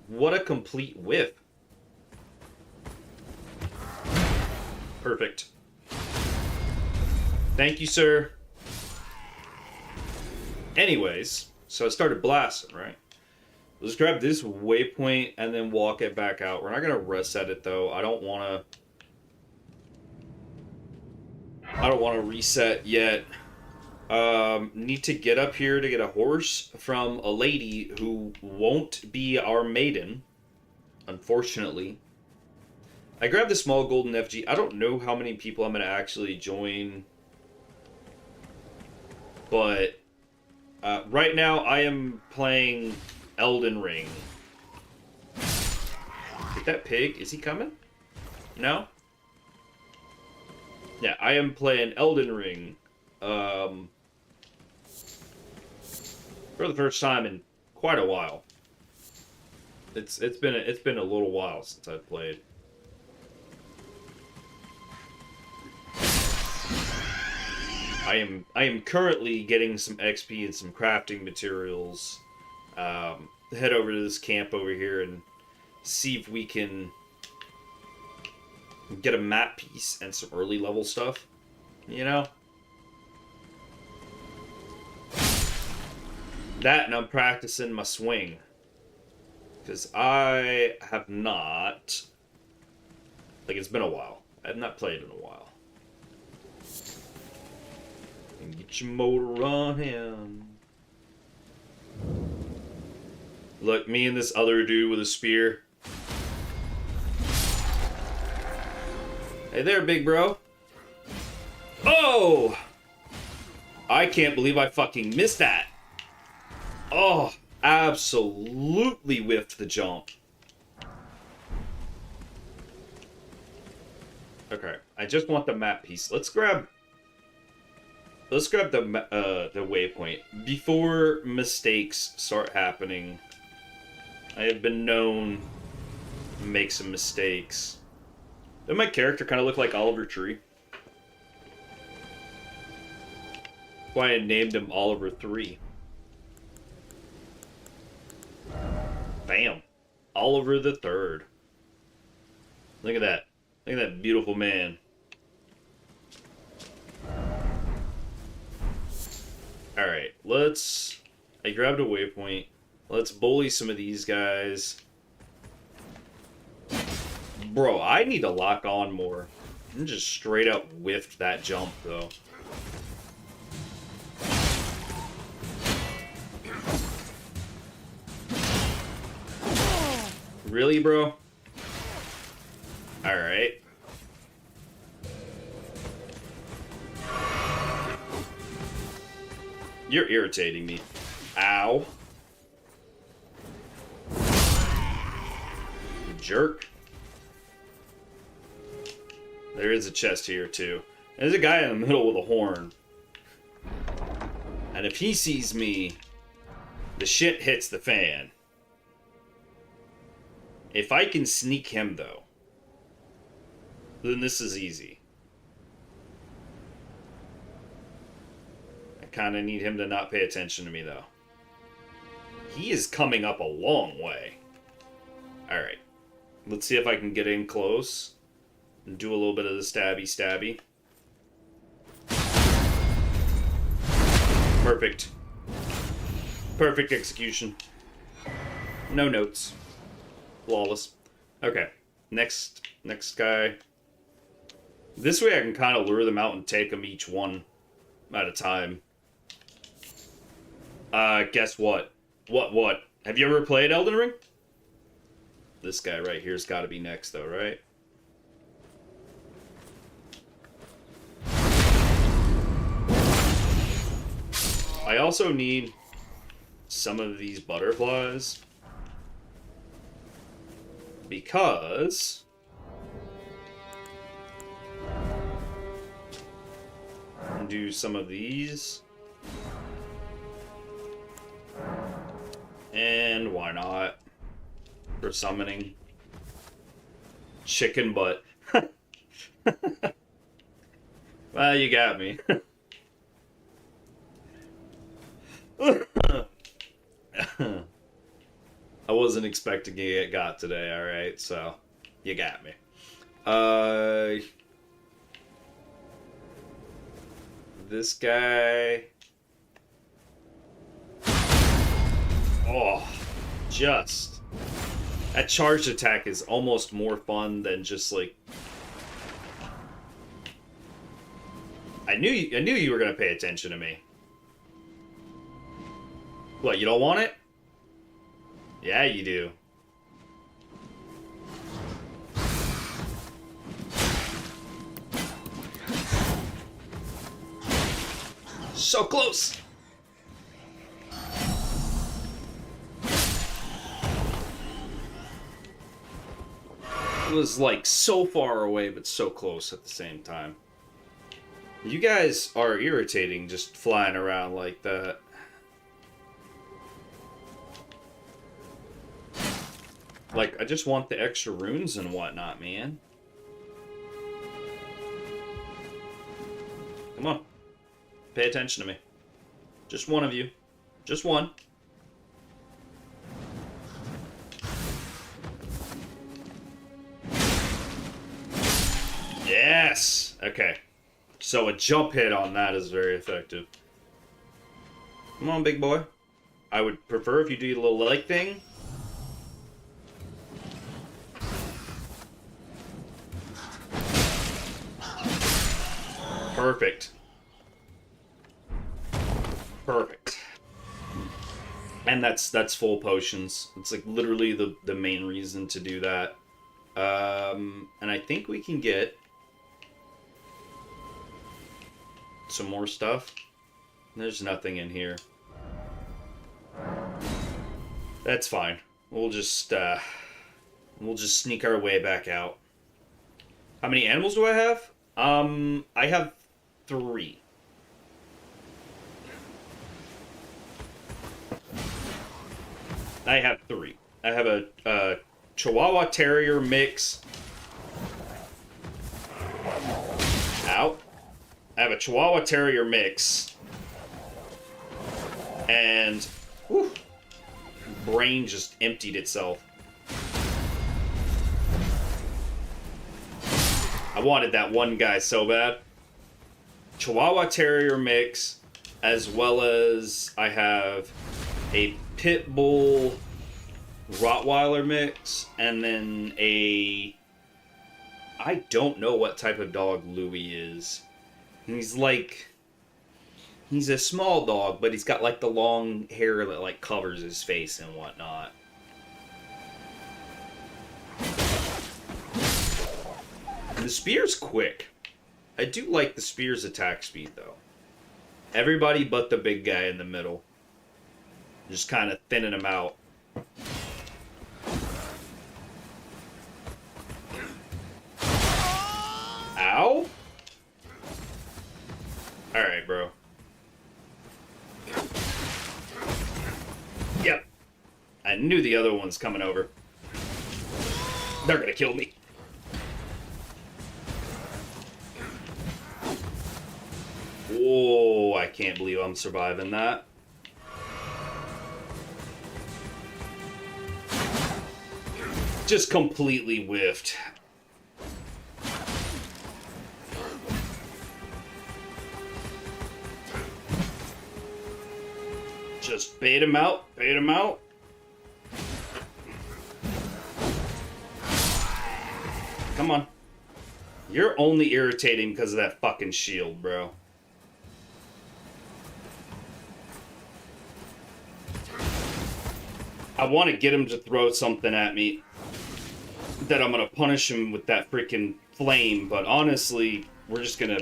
What a complete whiff. Perfect. Thank you, sir. Anyways, so I started blasting, right? Let's grab this waypoint and then walk it back out. We're not gonna reset it though. I don't wanna reset yet. Need to get up here to get a horse from a lady who won't be our maiden, unfortunately. I grabbed the small golden FG. I don't know how many people I'm going to actually join, but right now I am playing Elden Ring. Get that pig. Is he coming? No? Yeah, I am playing Elden Ring. For the first time in quite a while. It's been a little while since I've played. I am currently getting some XP and some crafting materials. Head over to this camp over here and see if we can get a map piece and some early level stuff. You know? That, and I'm practicing my swing. Because I have not... Like, it's been a while. I have not played in a while. And get your motor running. Look, me and this other dude with a spear. Hey there, big bro. Oh! I can't believe I fucking missed that. Oh, absolutely whiffed the jump. Okay, I just want the map piece. Let's grab the waypoint before mistakes start happening. I have been known to make some mistakes. Doesn't my character kind of look like Oliver Tree? That's why I named him Oliver 3. Bam. Oliver the Third. Look at that. Look at that beautiful man. Alright, I grabbed a waypoint. Let's bully some of these guys. Bro, I need to lock on more. I'm just straight up whiffed that jump, though. Really, bro? Alright. You're irritating me. Ow. Jerk. There is a chest here, too. There's a guy in the middle with a horn. And if he sees me, the shit hits the fan. If I can sneak him, though, then this is easy. I kind of need him to not pay attention to me, though. He is coming up a long way. Alright. Let's see if I can get in close and do a little bit of the stabby. Perfect. Perfect execution. No notes. Flawless. Okay. Next guy. This way I can kind of lure them out and take them each one at a time. Guess what? What? Have you ever played Elden Ring? This guy right here's got to be next, though, right? I also need some of these butterflies. Because do some of these. And why not? For summoning. Chicken butt. Well, you got me. I wasn't expecting to get got today, alright? So, you got me. This guy... Oh, just... That charged attack is almost more fun than just, like... I knew you were gonna pay attention to me. What, you don't want it? Yeah, you do. So close! It was like so far away, but so close at the same time. You guys are irritating just flying around like that. Like, I just want the extra runes and whatnot, man. Come on. Pay attention to me. Just one of you. Just one. Yes! Okay. So a jump hit on that is very effective. Come on, big boy. I would prefer if you do the little leg thing. Perfect. Perfect. And that's full potions. It's like literally the main reason to do that. And I think we can get some more stuff. There's nothing in here. That's fine. We'll just sneak our way back out. How many animals do I have? I have 3. I have 3. I have a Chihuahua Terrier mix. Ow. I have a Chihuahua Terrier mix. And whew, brain just emptied itself. I wanted that one guy so bad. Chihuahua Terrier mix, as well as I have a Pit Bull Rottweiler mix, and then I don't know what type of dog Louis is. He's a small dog, but he's got like the long hair that like covers his face and whatnot. The spear's quick. I do like the spear's attack speed though. Everybody but the big guy in the middle. Just kind of thinning him out. Ow! Alright, bro. Yep. I knew the other one's coming over. They're gonna kill me. Whoa, I can't believe I'm surviving that. Just completely whiffed. Just bait him out, bait him out. Come on. You're only irritating because of that fucking shield, bro. I want to get him to throw something at me that I'm gonna punish him with that freaking flame, but honestly, we're just gonna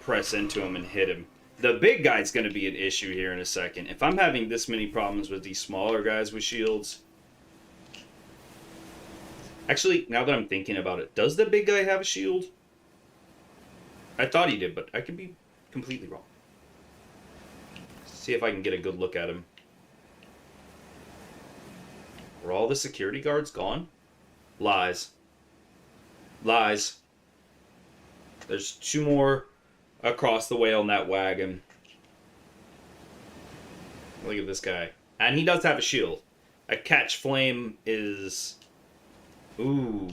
press into him and hit him. The big guy's gonna be an issue here in a second. If I'm having this many problems with these smaller guys with shields. Actually, now that I'm thinking about it, does the big guy have a shield? I thought he did, but I could be completely wrong. See if I can get a good look at him. Were all the security guards gone? Lies. Lies. There's 2 more across the way on that wagon. Look at this guy. And he does have a shield. A catch flame is... Ooh.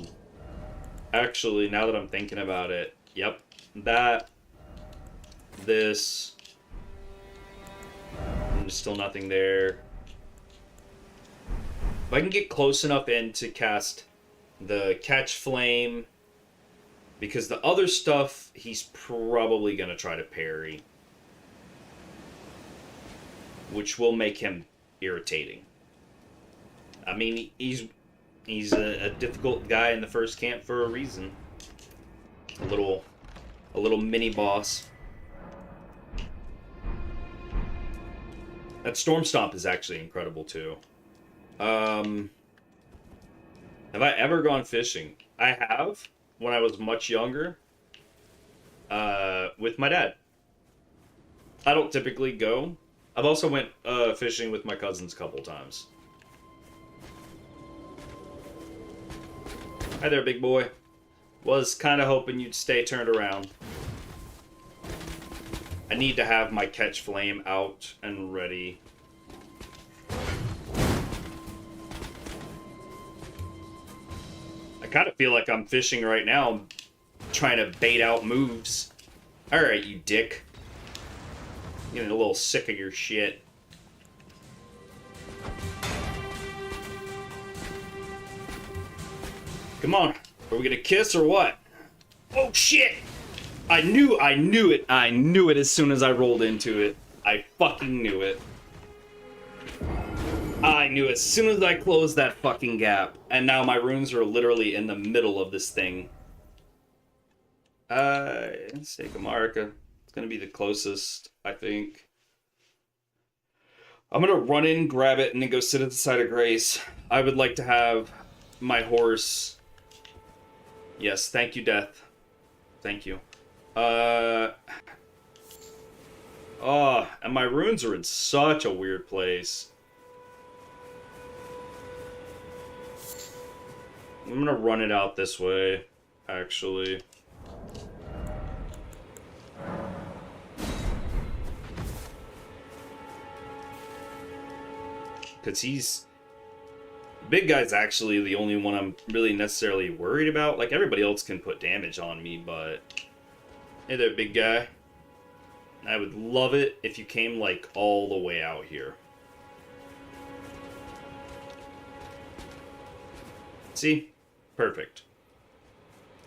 Actually, now that I'm thinking about it, yep. That. This. And there's still nothing there. If I can get close enough in to cast the catch flame, because the other stuff he's probably going to try to parry, which will make him irritating. I mean, he's a difficult guy in the first camp for a reason. A little mini boss. That Storm Stomp is actually incredible too. Have I ever gone fishing? I have, when I was much younger, with my dad. I don't typically go. I've also went fishing with my cousins a couple times. Hi there, big boy. Was kind of hoping you'd stay turned around. I need to have my catch flame out and ready. I kind of feel like I'm fishing right now, trying to bait out moves. Alright, you dick. I'm getting a little sick of your shit. Come on. Are we gonna kiss or what? Oh shit! I knew it. I knew it as soon as I rolled into it. I fucking knew it. I knew as soon as I closed that fucking gap. And now my runes are literally in the middle of this thing. Let's take Amarika. It's gonna be the closest, I think. I'm gonna run in, grab it, and then go sit at the side of Grace. I would like to have my horse... Yes, thank you, Death. Thank you. Oh, and my runes are in such a weird place. I'm gonna run it out this way, actually. Because he's... Big guy's actually the only one I'm really necessarily worried about. Like, everybody else can put damage on me, but... Hey there, big guy. I would love it if you came, like, all the way out here. See? Perfect.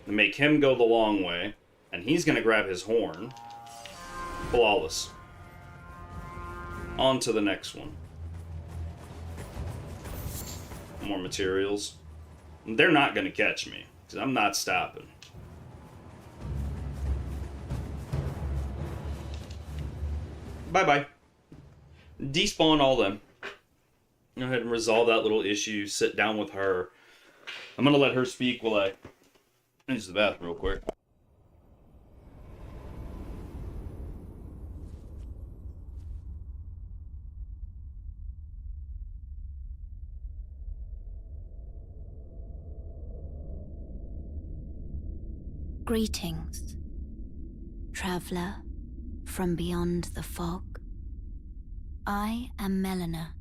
Make him go the long way, and he's gonna grab his horn. Flawless. On to the next one. More materials. They're not gonna catch me, because I'm not stopping. Bye-bye. Despawn all them. Go ahead and resolve that little issue. Sit down with her. I'm gonna let her speak while I use the bathroom real quick. Greetings, traveler from beyond the fog. I am Melina.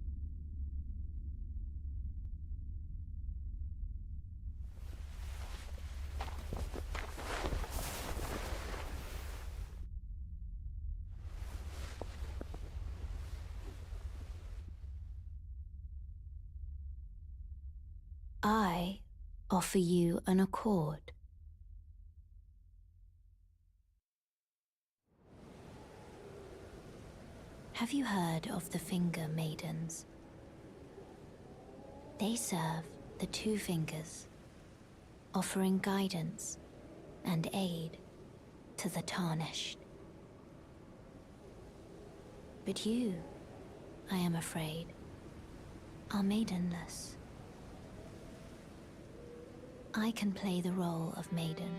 I offer you an accord. Have you heard of the Finger Maidens? They serve the Two Fingers, offering guidance and aid to the Tarnished. But you, I am afraid, are maidenless. I can play the role of maiden,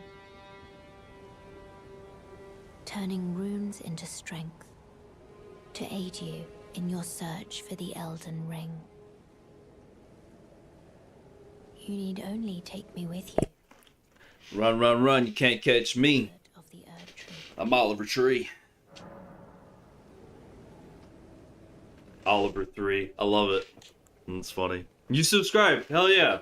turning runes into strength to aid you in your search for the Elden Ring. You need only take me with you. Run, run, run. You can't catch me. Of the Erd Tree. I'm Oliver Tree. Oliver 3. I love it. That's funny. You subscribed. Hell yeah.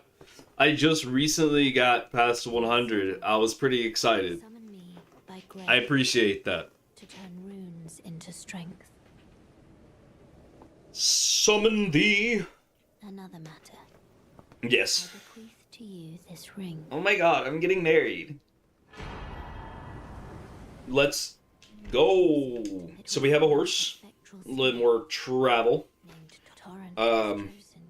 I just recently got past 100. I was pretty excited. Summon me by grace I appreciate that. to turn runes into strength. Summon thee. Another matter. Yes. I bequeath to you this ring. Oh my god, I'm getting married. Let's go. So we have a horse. A little more travel. Named Torrent Um, has chosen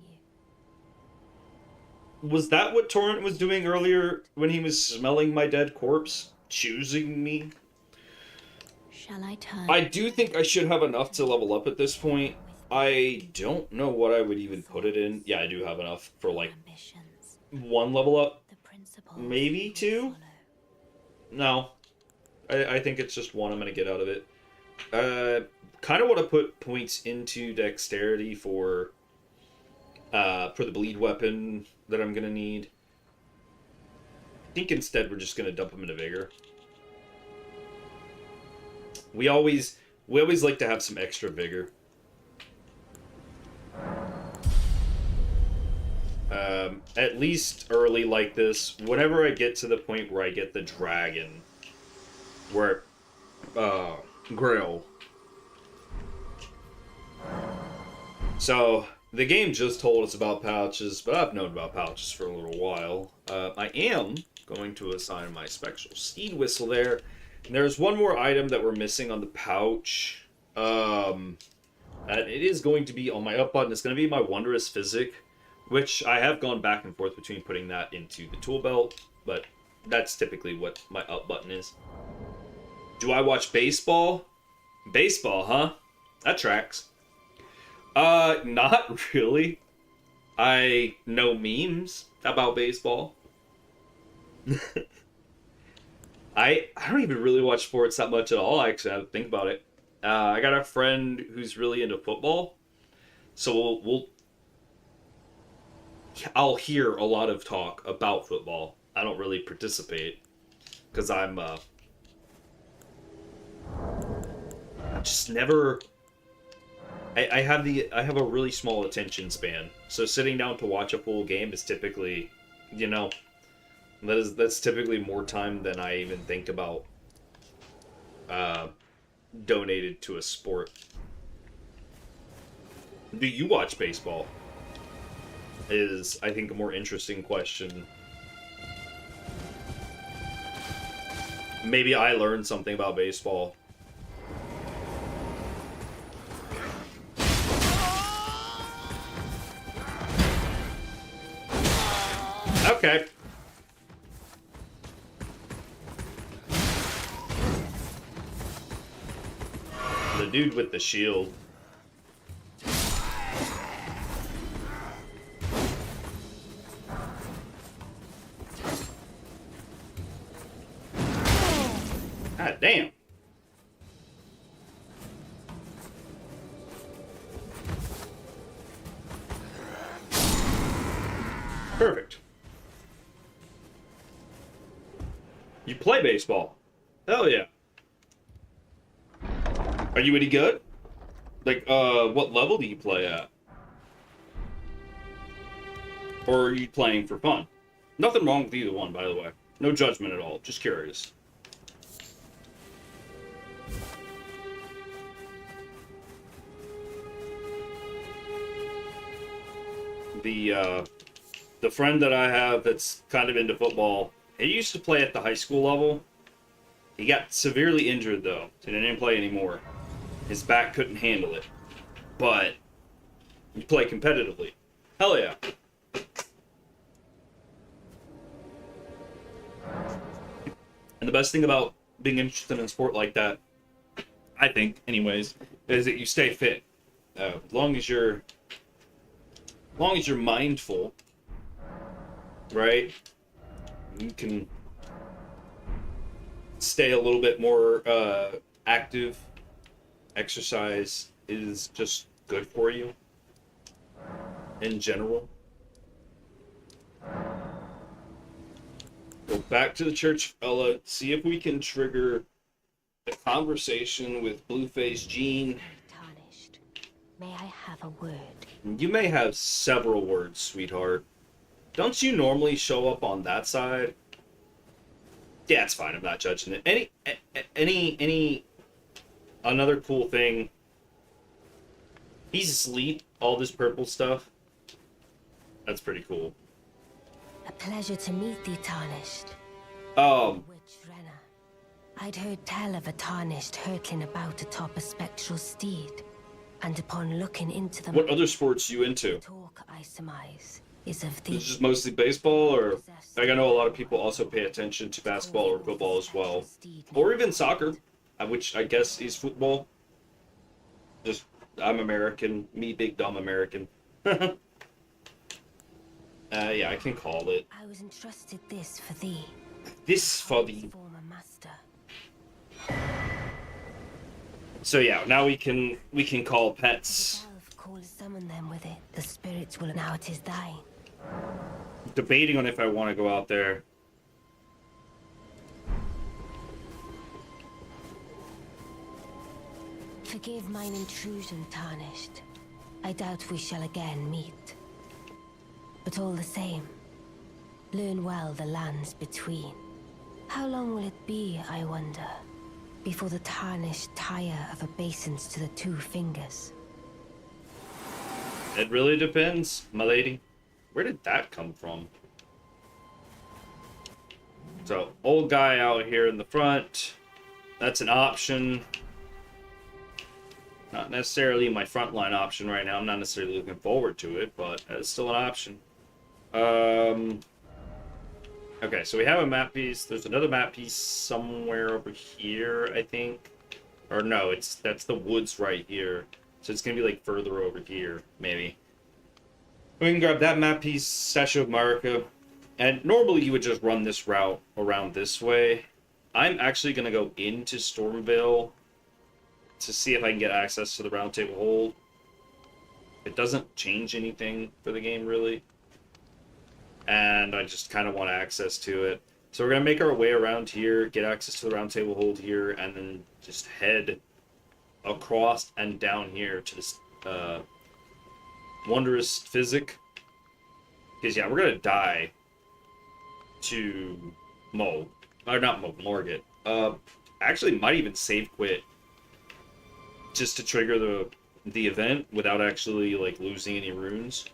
you. Was that what Torrent was doing earlier when he was smelling my dead corpse? Choosing me? Shall I turn? I do think I should have enough to level up at this point. I don't know what I would even put it in. Yeah, I do have enough for like ambitions. 1 level up. The principles Maybe you 2? follow. No. I think it's just 1 I'm going to get out of it. Kind of want to put points into dexterity for the bleed weapon that I'm going to need. I think instead we're just going to dump them into vigor. We always like to have some extra vigor. At least early like this, whenever I get to the point where I get the dragon, where, Grail. So, the game just told us about pouches, but I've known about pouches for a little while. I am going to assign my spectral steed whistle there. And there's one more item that we're missing on the pouch. It is going to be on my up button. It's going to be my Wondrous Physic, which I have gone back and forth between putting that into the tool belt, but that's typically what my up button is. Do I watch baseball? Baseball, huh? That tracks. Not really. I know memes about baseball. I don't even really watch sports that much at all, actually. I have to think about it. I got a friend who's really into football, so I'll hear a lot of talk about football. I don't really participate because I'm just never. I have a really small attention span, so sitting down to watch a full game is typically, that's typically more time than I even think about donated to a sport. Do you watch baseball? Is, I think, a more interesting question. Maybe I learned something about baseball. Okay. The dude with the shield. God damn. Perfect. You play baseball? Hell yeah. Are you any good? Like, what level do you play at? Or are you playing for fun? Nothing wrong with either one, by the way. No judgment at all. Just curious. The friend that I have that's kind of into football, he used to play at the high school level. He got severely injured, though, so he didn't play anymore. His back couldn't handle it. But you play competitively. Hell yeah. And the best thing about being interested in a sport like that, I think, anyways, is that you stay fit. As long as you're mindful, right? You can stay a little bit more active. Exercise is just good for you in general. Go back to the Church of Elleh, see if we can trigger a conversation with Blueface Jean. Tarnished. May I have a word? You may have several words, sweetheart. Don't you normally show up on that side? Yeah, it's fine. I'm not judging it. Any another cool thing. He's asleep. All this purple stuff. That's pretty cool. A pleasure to meet thee, Tarnished. Um, Witch Renna. I'd heard tell of a Tarnished hurtling about atop a spectral steed, and upon looking into them, what other sports you into? talk I surmise is of Is the it just mostly baseball, or like I know a lot of people also pay attention to basketball or football as well, or even soccer, which I guess is football. Just I'm American, me big dumb American. Yeah, I can call it. I was entrusted this for thee. This for the. Former master. So yeah, now we can call pets. Elf call summon them with it. The spirits will now it is thine. Debating on if I want to go out there. Forgive mine intrusion, Tarnished. I doubt we shall again meet. But all the same, learn well the lands between. How long will it be, I wonder, before the Tarnished tire of obeisance to the two fingers? It really depends, my lady. Where did that come from? So, old guy out here in the front. That's an option. Not necessarily my frontline option right now. I'm not necessarily looking forward to it, but it's still an option. Okay, so we have a map piece. There's another map piece somewhere over here, I think. Or no, that's the woods right here. So it's gonna be like further over here, maybe. We can grab that map piece, Statue of Marika. And normally you would just run this route around this way. I'm actually gonna go into Stormveil to see if I can get access to the Round Table Hold. It doesn't change anything for the game, really. And I just kind of want access to it. So we're going to make our way around here, get access to the Round Table Hold here, and then just head across and down here to this wondrous physic. Because, yeah, we're going to die to Mo. Or not Mo, Morget. Actually, might even save quit just to trigger the event without actually, like, losing any runes.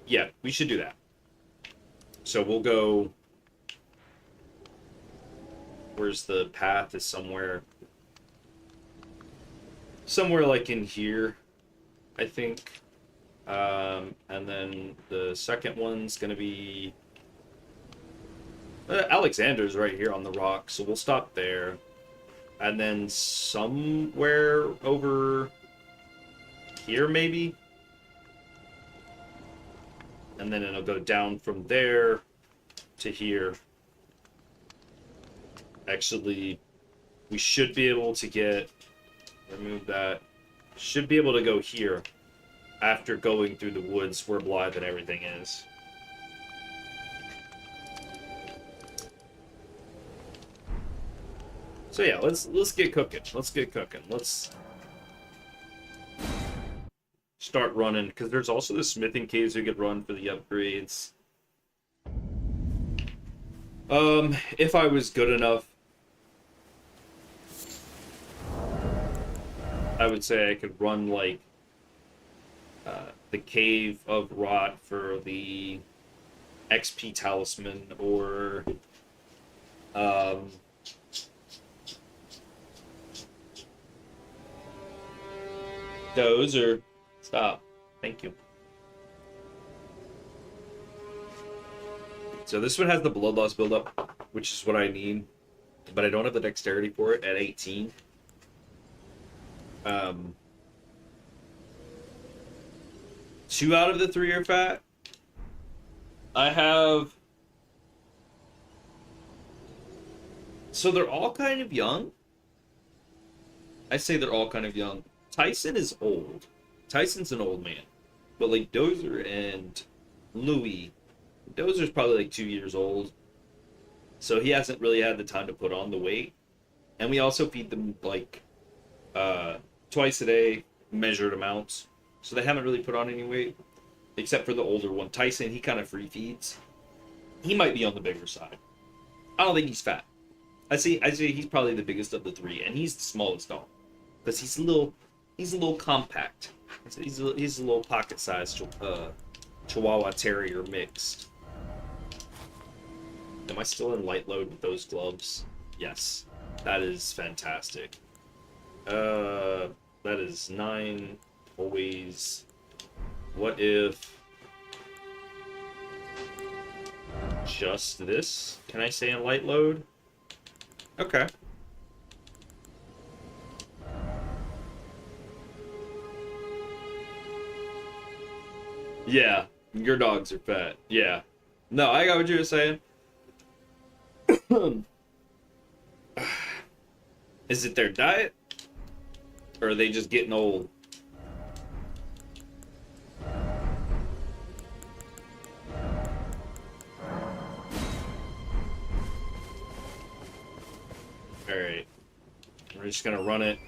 Yeah, we should do that. So we'll go... Where's the path? Is somewhere... Somewhere like in here, I think. And then the second one's gonna be... Alexander's right here on the rock, so we'll stop there. And then somewhere over here, maybe? And then it'll go down from there to here. Actually, we should be able to get... Remove that. Should be able to go here after going through the woods where Blythe and everything is. So yeah, let's get cooking. Let's get cooking. Let's start running, because there's also the smithing caves we could run for the upgrades. If I was good enough, I would say I could run like the Cave of Rot for the XP talisman, or those, or stop. Thank you. So this one has the blood loss buildup, which is what I need, but I don't have the dexterity for it at 18. 2 out of the 3 are fat. I have... So they're all kind of young. I say they're all kind of young. Tyson is old. Tyson's an old man. But like Dozer and Louis, Dozer's probably like 2 years old. So he hasn't really had the time to put on the weight. And we also feed them like twice a day, measured amounts. So they haven't really put on any weight. Except for the older one. Tyson, he kind of free feeds. He might be on the bigger side. I don't think he's fat. I say he's probably the biggest of the 3, and he's the smallest dog. Because he's a little compact. He's a little pocket-sized Chihuahua Terrier mixed. Am I still in light load with those gloves? Yes. That is fantastic. That is 9 always. What if just this? Can I say in light load? Okay. Yeah, your dogs are fat. Yeah. No, I got what you were saying. Is it their diet? Or are they just getting old? Alright. We're just gonna run it.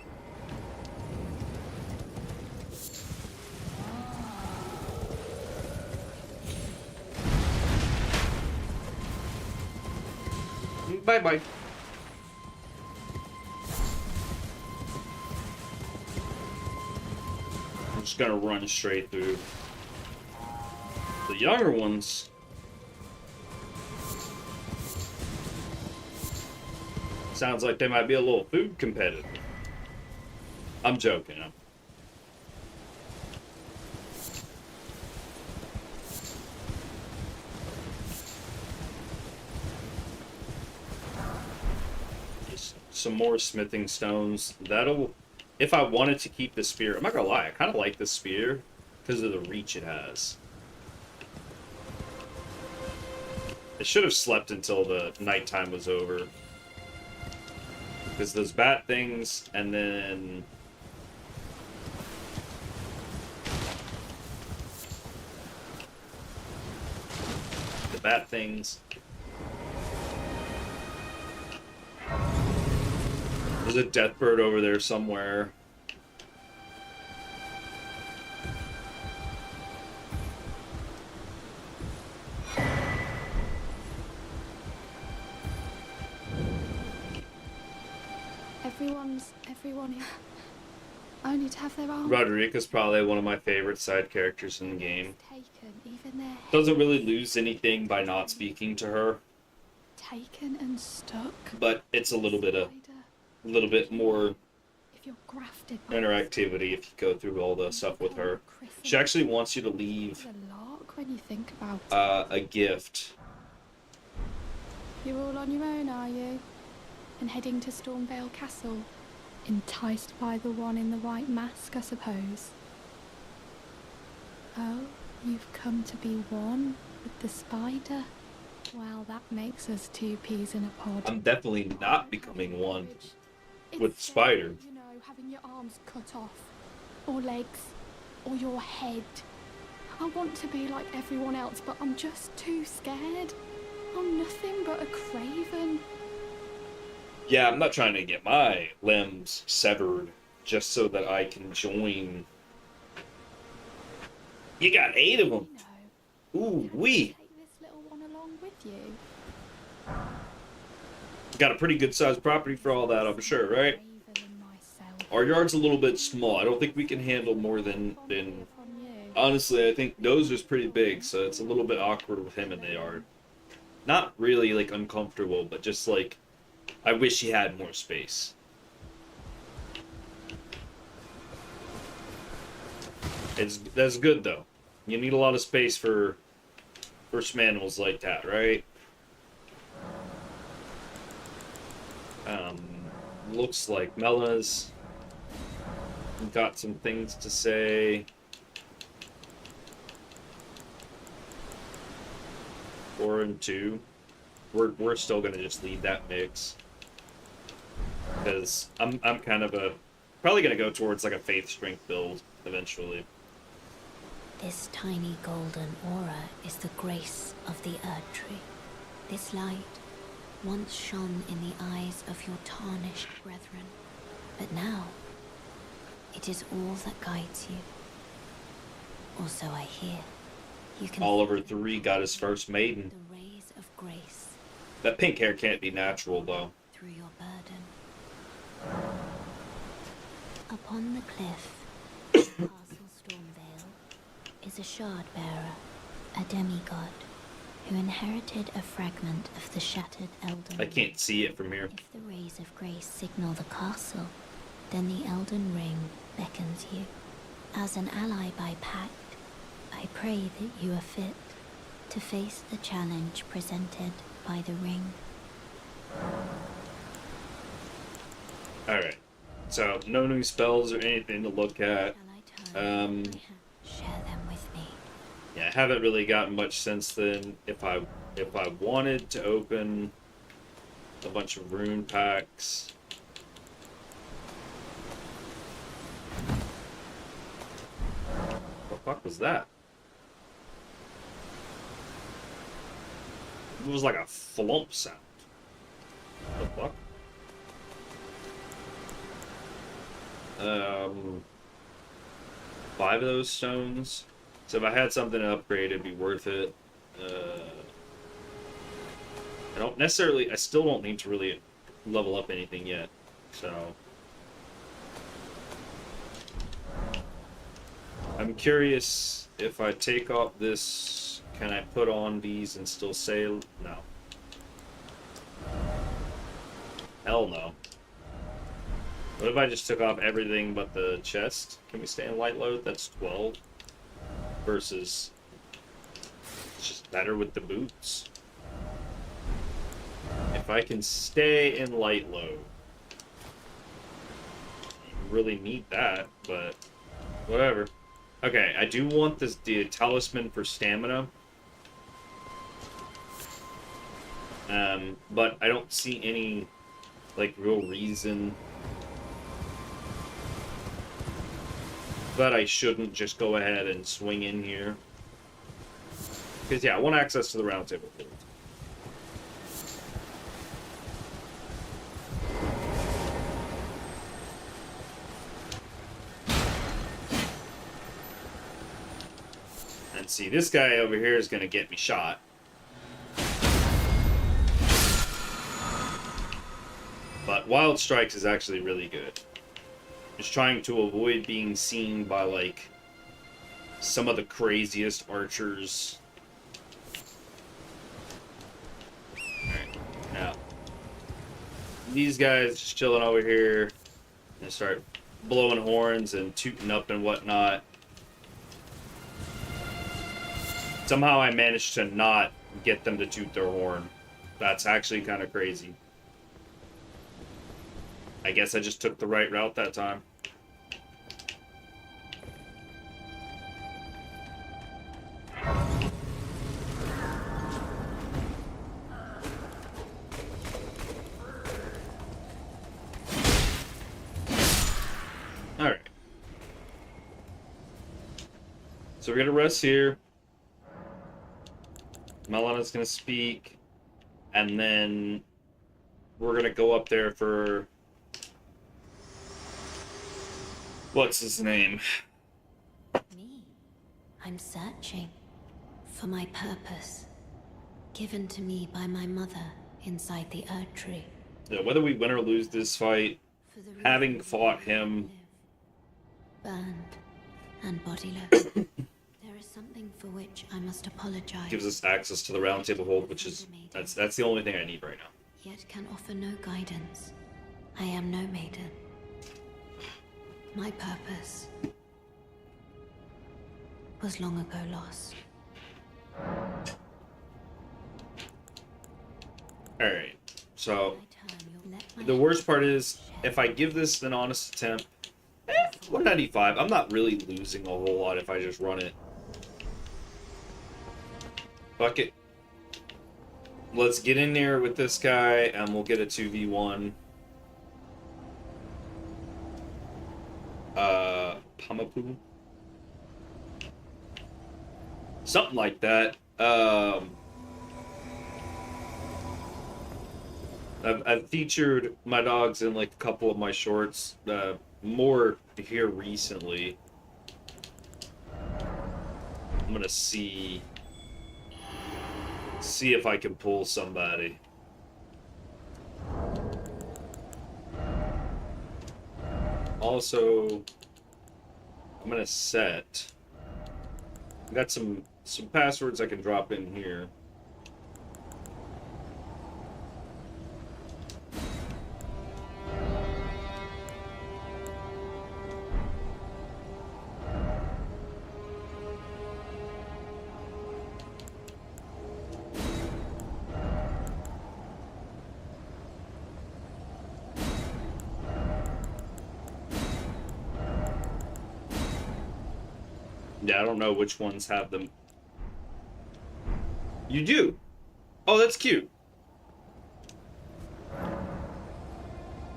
Bye-bye. I'm just gonna run straight through. The younger ones... Sounds like they might be a little food competitive. I'm joking. Just some more smithing stones. That'll... If I wanted to keep the spear... I'm not gonna lie, I kind of like the spear because of the reach it has. I should have slept until the nighttime was over. Because those bat things, and then... the bat things. There's a death bird over there somewhere. Everyone here. Only to have their arms Roderica's probably one of my favorite side characters in the game. taken, even their heads Doesn't really lose anything by not speaking to her, taken and stuck. but it's a little bit Spider, more if you're grafted by interactivity if you go through all the stuff with her. She actually wants you to leave It's a lark when you think about it. a gift. You're all on your own, are you? And heading to Stormveil Castle? Enticed by the one in the white mask, I suppose. Oh, you've come to be one with the spider? Well, that makes us two peas in a pod. I'm definitely not becoming one It's with sad, Spider. You know, having your arms cut off, or legs, or your head. I want to be like everyone else, but I'm just too scared. I'm nothing but a craven. Yeah, I'm not trying to get my limbs severed just so that I can join. You got 8 of them. You know, Ooh, wee. take this little one along with you. Got a pretty good sized property for all that, I'm sure, right? Craven in myself. Our yard's a little bit small. I don't think we can handle more than... On you. Honestly, I think Dozer's pretty big, so it's a little bit awkward with him in the yard. Not really, like, uncomfortable, but just, like, I wish he had more space. That's good, though. You need a lot of space for some animals like that, right? Looks like Mela's got some things to say. 4 and 2. We're still gonna just leave that mix because I'm kind of probably gonna go towards like a faith strength build eventually. This tiny golden aura is the grace of the Earth Tree. This light once shone in the eyes of your tarnished brethren, but now it is all that guides you. Or so I hear. You can Oliver 3 got his first maiden. the rays of grace That pink hair can't be natural though. through your burden. Upon the cliff, Castle Stormveil, is a shard bearer, a demigod, who inherited a fragment of the shattered Elden I Ring. can't see it from here. If the rays of grace signal the castle, then the Elden Ring beckons you. As an ally by pact, I pray that you are fit to face the challenge presented by the ring. Alright. So no new spells or anything to look at. Shall I turn my hand? Share them with me. Yeah, I haven't really gotten much since then. If I wanted to open a bunch of rune packs. What the fuck was that? It was like a flump sound. What the fuck? 5 of those stones. So if I had something to upgrade, it'd be worth it. I don't necessarily... I still don't need to really level up anything yet. So... I'm curious if I take off this, can I put on these and still sail? No. Hell no. What if I just took off everything but the chest? Can we stay in light load? That's 12. Versus... It's just better with the boots. If I can stay in light load. Really need that, but... Whatever. Okay, I do want the talisman for stamina. But I don't see any, like, real reason that I shouldn't just go ahead and swing in here. Because, yeah, I want access to the round table. And see, this guy over here is going to get me shot. But Wild Strikes is actually really good. Just trying to avoid being seen by, like, some of the craziest archers. Alright, now. These guys just chilling over here. And start blowing horns and tooting up and whatnot. Somehow I managed to not get them to toot their horn. That's actually kind of crazy. I guess I just took the right route that time. Alright. So we're gonna rest here. Melana's gonna speak. And then we're gonna go up there for... What's his name? Me. I'm searching for my purpose, given to me by my mother inside the Erd Tree. Yeah, whether we win or lose this fight, having fought him... Burned and bodiless. There is something for which I must apologize. Gives us access to the round table hold, which is... That's the only thing I need right now. Yet can offer no guidance. I am no maiden. My purpose was long ago lost. Alright, so the worst part is, if I give this an honest attempt, 195, I'm not really losing a whole lot if I just run it. Fuck it. Let's get in there with this guy, and we'll get a 2v1. Pamapu? Something like that. I've featured my dogs in like a couple of my shorts, more here recently. I'm gonna see if I can pull somebody. Also, I'm gonna set. I got some passwords I can drop in here. Yeah, I don't know which ones have them. You do? Oh, that's cute.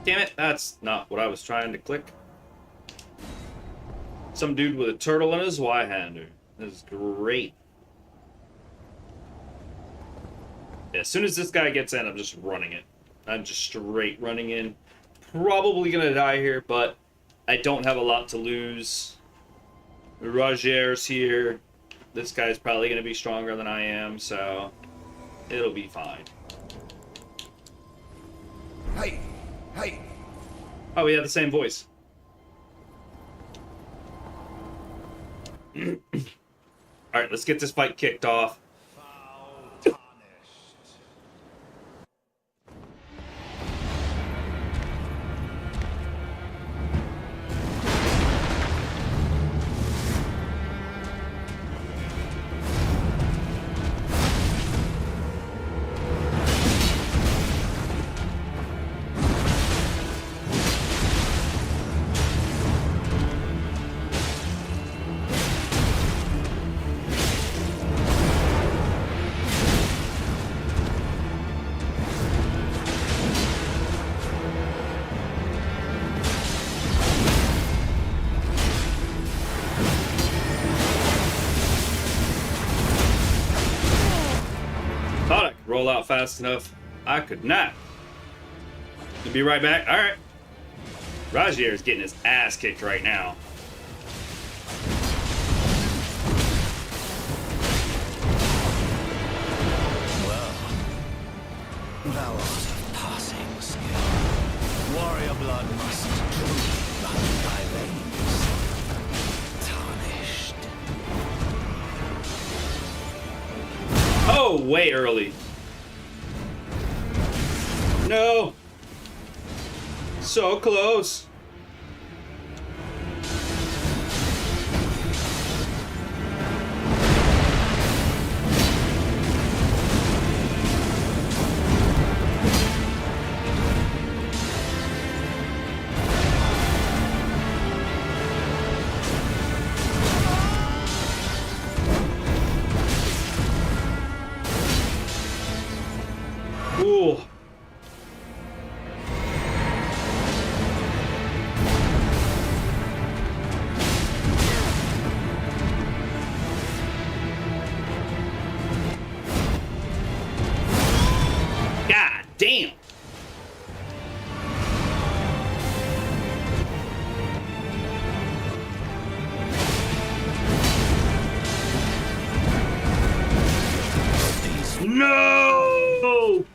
Damn it, that's not what I was trying to click. Some dude with a turtle in his Y-hander. This is great. Yeah, as soon as this guy gets in, I'm just running it. I'm just straight running in. Probably gonna die here, but I don't have a lot to lose. Roger's here. This guy's probably going to be stronger than I am, so it'll be fine. Hey! Hey! Oh, we have the same voice. Alright, let's get this fight kicked off. Tarnished. roll out fast enough. I could not. I'll be right back. All right. Rajier is getting his ass kicked right now. Well, thou art of passing skill. Warrior blood must truly run in thy veins. Tarnished. Oh, way early. No. So close. Ooh. God damn. No!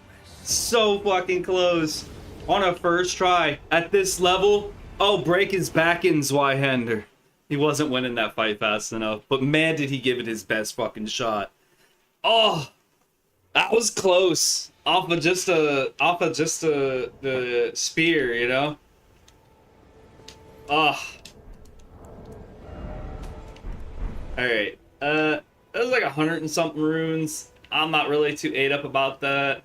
So fucking close. On a first try. At this level, oh, break his back in Zweihander. He wasn't winning that fight fast enough, but man, did he give it his best fucking shot. Oh, that was close. Off of just the spear, you know? Oh. Alright. That was like 100 and something runes. I'm not really too ate up about that.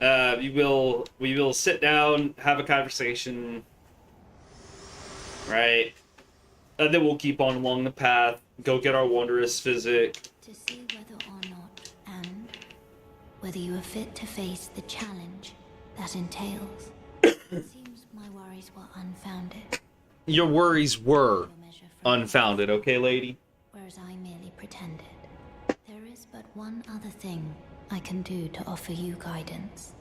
We will sit down, have a conversation, right? And then we'll keep on along the path, go get our wondrous physic. To see whether or not, and whether you are fit to face the challenge that entails. It seems my worries were unfounded. Your worries were unfounded, okay, lady? Whereas I merely pretended. There is but one other thing I can do to offer you guidance.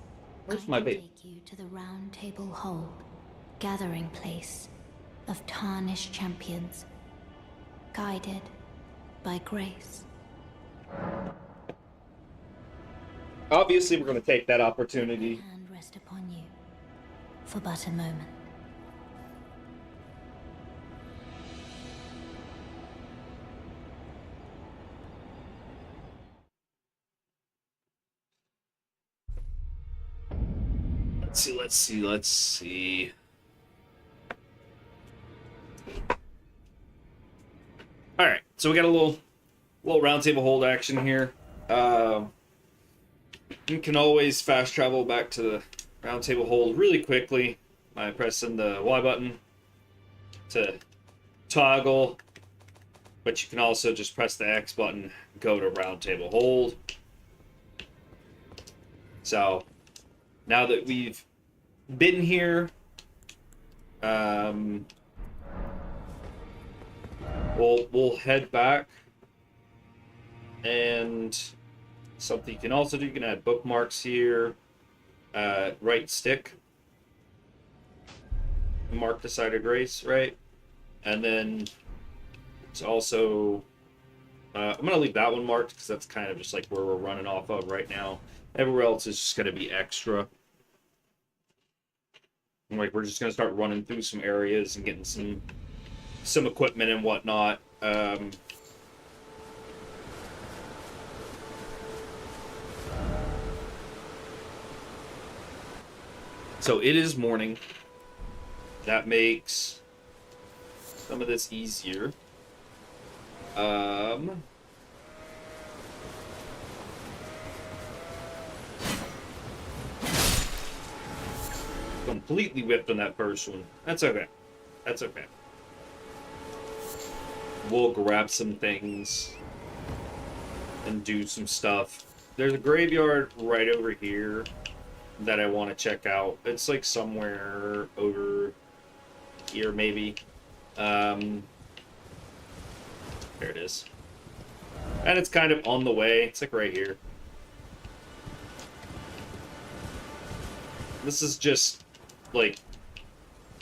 Where's my babe? I can take you to the Round Table Hold, gathering place of tarnished champions, guided by grace. Obviously, we're going to take that opportunity. Hand rest upon you for but a moment. Let's see. Alright, so we got a little round table hold action here. You can always fast travel back to the round table hold really quickly by pressing the Y button to toggle, but you can also just press the X button, go to round table hold. So now that we've been here, we'll head back, and something you can also do, you can add bookmarks here, right stick, mark the site of grace, right? And then it's also, I'm going to leave that one marked because that's kind of just like where we're running off of right now. Everywhere else is just going to be extra. Like, we're just going to start running through some areas and getting some equipment and whatnot. So it is morning. That makes some of this easier. Completely whipped on that first one. That's okay. That's okay. We'll grab some things and do some stuff. There's a graveyard right over here that I want to check out. It's like somewhere over here, maybe. There it is. And it's kind of on the way. It's like right here. This is just, like,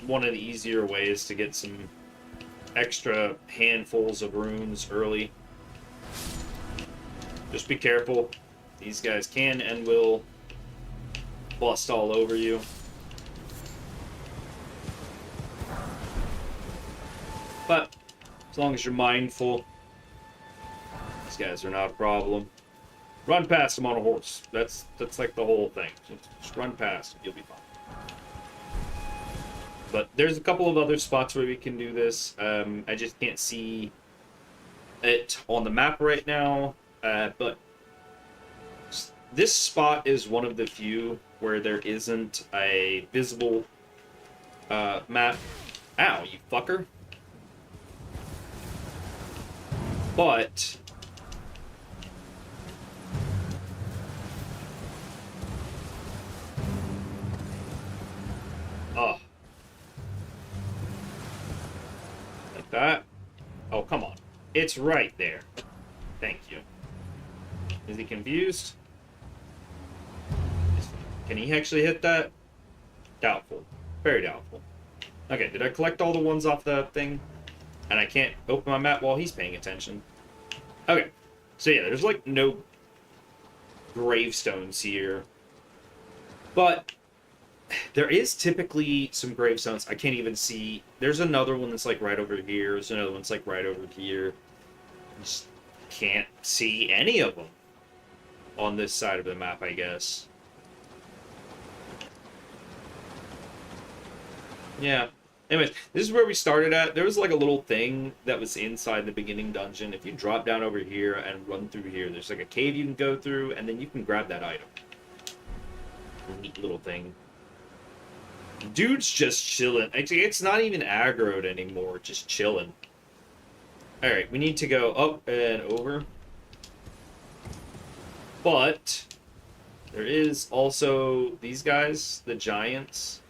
one of the easier ways to get some extra handfuls of runes early. Just be careful. These guys can and will bust all over you. But as long as you're mindful, these guys are not a problem. Run past them on a horse. That's like the whole thing. Just run past them, you'll be fine. But there's a couple of other spots where we can do this. I just can't see it on the map right now. But this spot is one of the few where there isn't a visible map. Ow, you fucker. But oh, like that. Oh, come on. It's right there. Thank you. Is he confused? Can he actually hit that? Doubtful. Very doubtful. Okay, did I collect all the ones off the thing? And I can't open my map while he's paying attention. Okay. So yeah, there's like no gravestones here. But there is typically some gravestones. I can't even see. There's another one that's like right over here. There's another one that's like right over here. Just can't see any of them on this side of the map, I guess. Yeah. Anyways, this is where we started at. There was like a little thing that was inside the beginning dungeon. If you drop down over here and run through here, there's like a cave you can go through, and then you can grab that item. Neat little thing. Dude's just chilling. It's not even aggroed anymore, just chilling. Alright, we need to go up and over. But there is also these guys, the giants,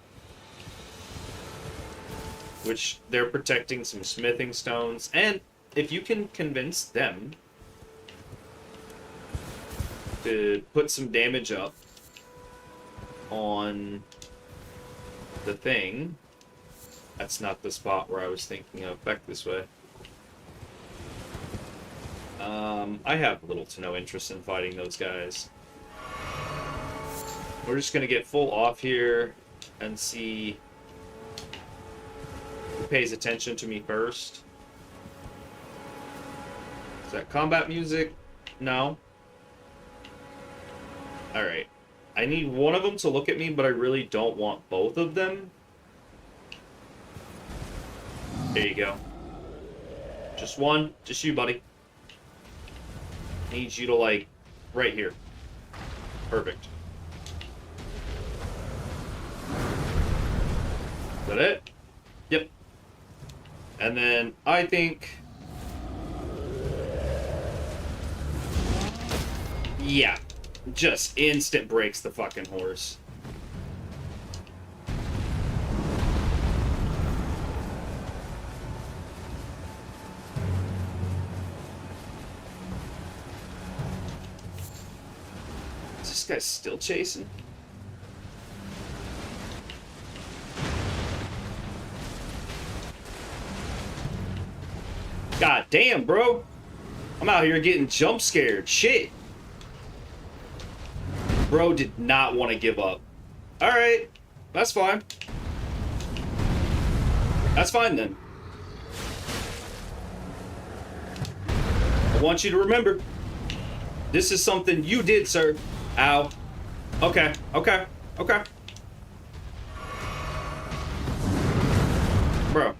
which they're protecting some smithing stones. And if you can convince them to put some damage up on the thing, that's not the spot where I was thinking of. Back this way. I have little to no interest in fighting those guys. We're just gonna get full off here and see who pays attention to me first. Is that combat music? No. Alright. I need one of them to look at me, but I really don't want both of them. There you go. Just one. Just you, buddy. Need you to, like, right here. Perfect. Is that it? Yep. And then I think... yeah. Just instant breaks the fucking horse. Is this guy still chasing? God damn, bro. I'm out here getting jump scared. Shit. Bro did not want to give up. Alright. That's fine. That's fine then. I want you to remember, this is something you did, sir. Ow. Okay. Okay. Okay. Bro.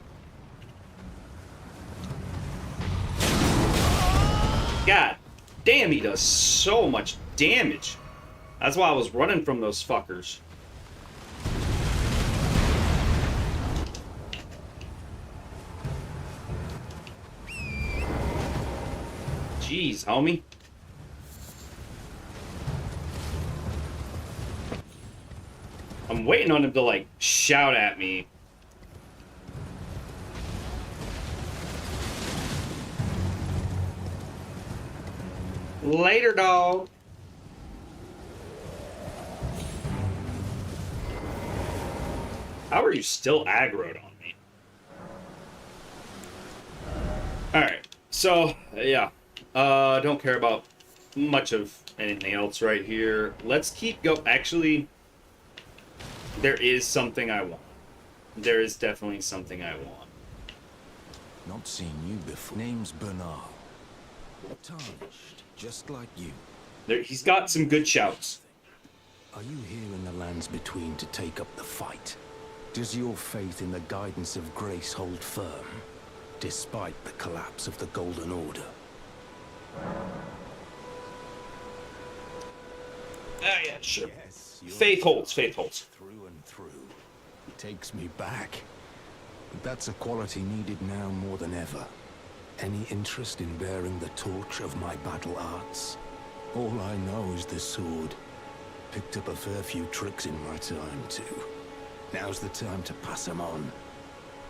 God damn, he does so much damage. That's why I was running from those fuckers. Jeez, homie. I'm waiting on him to, like, shout at me. Later, dog. are you still aggroed on me? Alright, so, yeah. Don't care about much of anything else right here. Let's keep go. Actually, there is something I want. There is definitely something I want. Not seen you before. Name's Bernard. Tarnished, just like you. He's got some good shouts. Are you here in the lands between to take up the fight? Does your faith in the guidance of grace hold firm, despite the collapse of the Golden Order? Yeah, sure. Yes, Faith holds, faith holds. Through and through. Takes me back. But that's a quality needed now more than ever. Any interest in bearing the torch of my battle arts? All I know is the sword. Picked up a fair few tricks in my time, too. Now's the time to pass them on.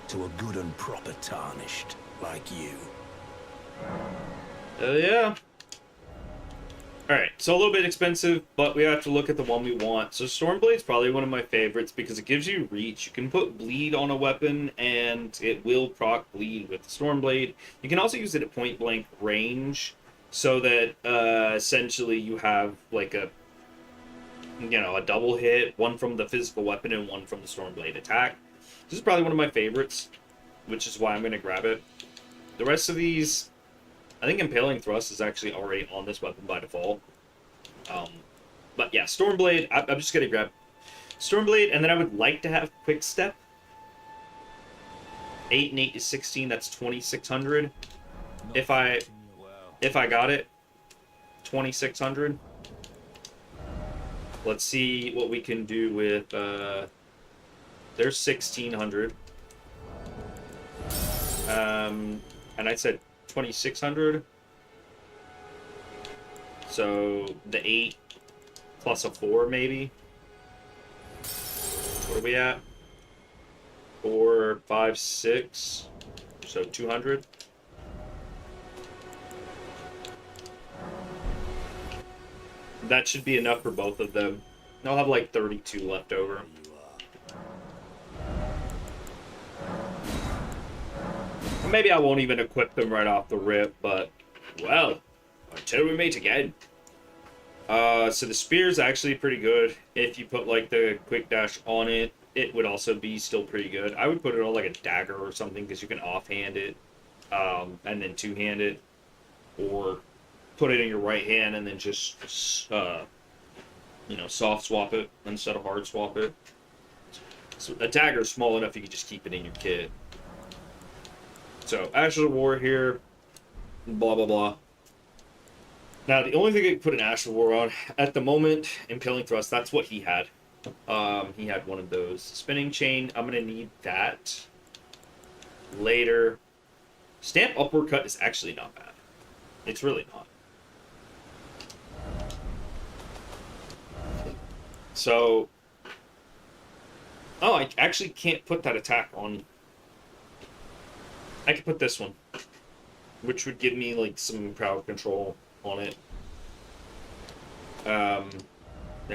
To a good and proper Tarnished, like you. Yeah. Alright, so a little bit expensive, but we have to look at the one we want. So Stormblade's probably one of my favorites because it gives you reach. You can put bleed on a weapon, and it will proc bleed with the Stormblade. You can also use it at point-blank range, so that essentially you have like a double hit, one from the physical weapon and one from the Stormblade attack. This is probably one of my favorites, which is why I'm going to grab it. The rest of these, I think Impaling Thrust is actually already on this weapon by default. But yeah, Stormblade, I'm just going to grab Stormblade, and then I would like to have Quick Step. 8 and 8 is 16, that's 2,600. If I got it, 2,600. Let's see what we can do with, there's 1,600. And I said 2,600. So the 8 plus a 4 maybe. What are we at? 4, 5, 6. So 200. That should be enough for both of them. I'll have like 32 left over. Or maybe I won't even equip them right off the rip, but, well, until we meet again. So the spear is actually pretty good. If you put like the quick dash on it, it would also be still pretty good. I would put it on like a dagger or something because you can offhand it, and then two-hand it, or put it in your right hand and then just, soft swap it instead of hard swap it. So a dagger is small enough you can just keep it in your kit. So Ashes of War here, blah blah blah. Now the only thing I can put an Ashes of War on at the moment, Impaling Thrust, that's what he had. He had one of those. Spinning Chain, I'm gonna need that later. Stamp Uppercut is actually not bad. It's really not. So, I actually can't put that attack on. I could put this one, which would give me like some crowd control on it. I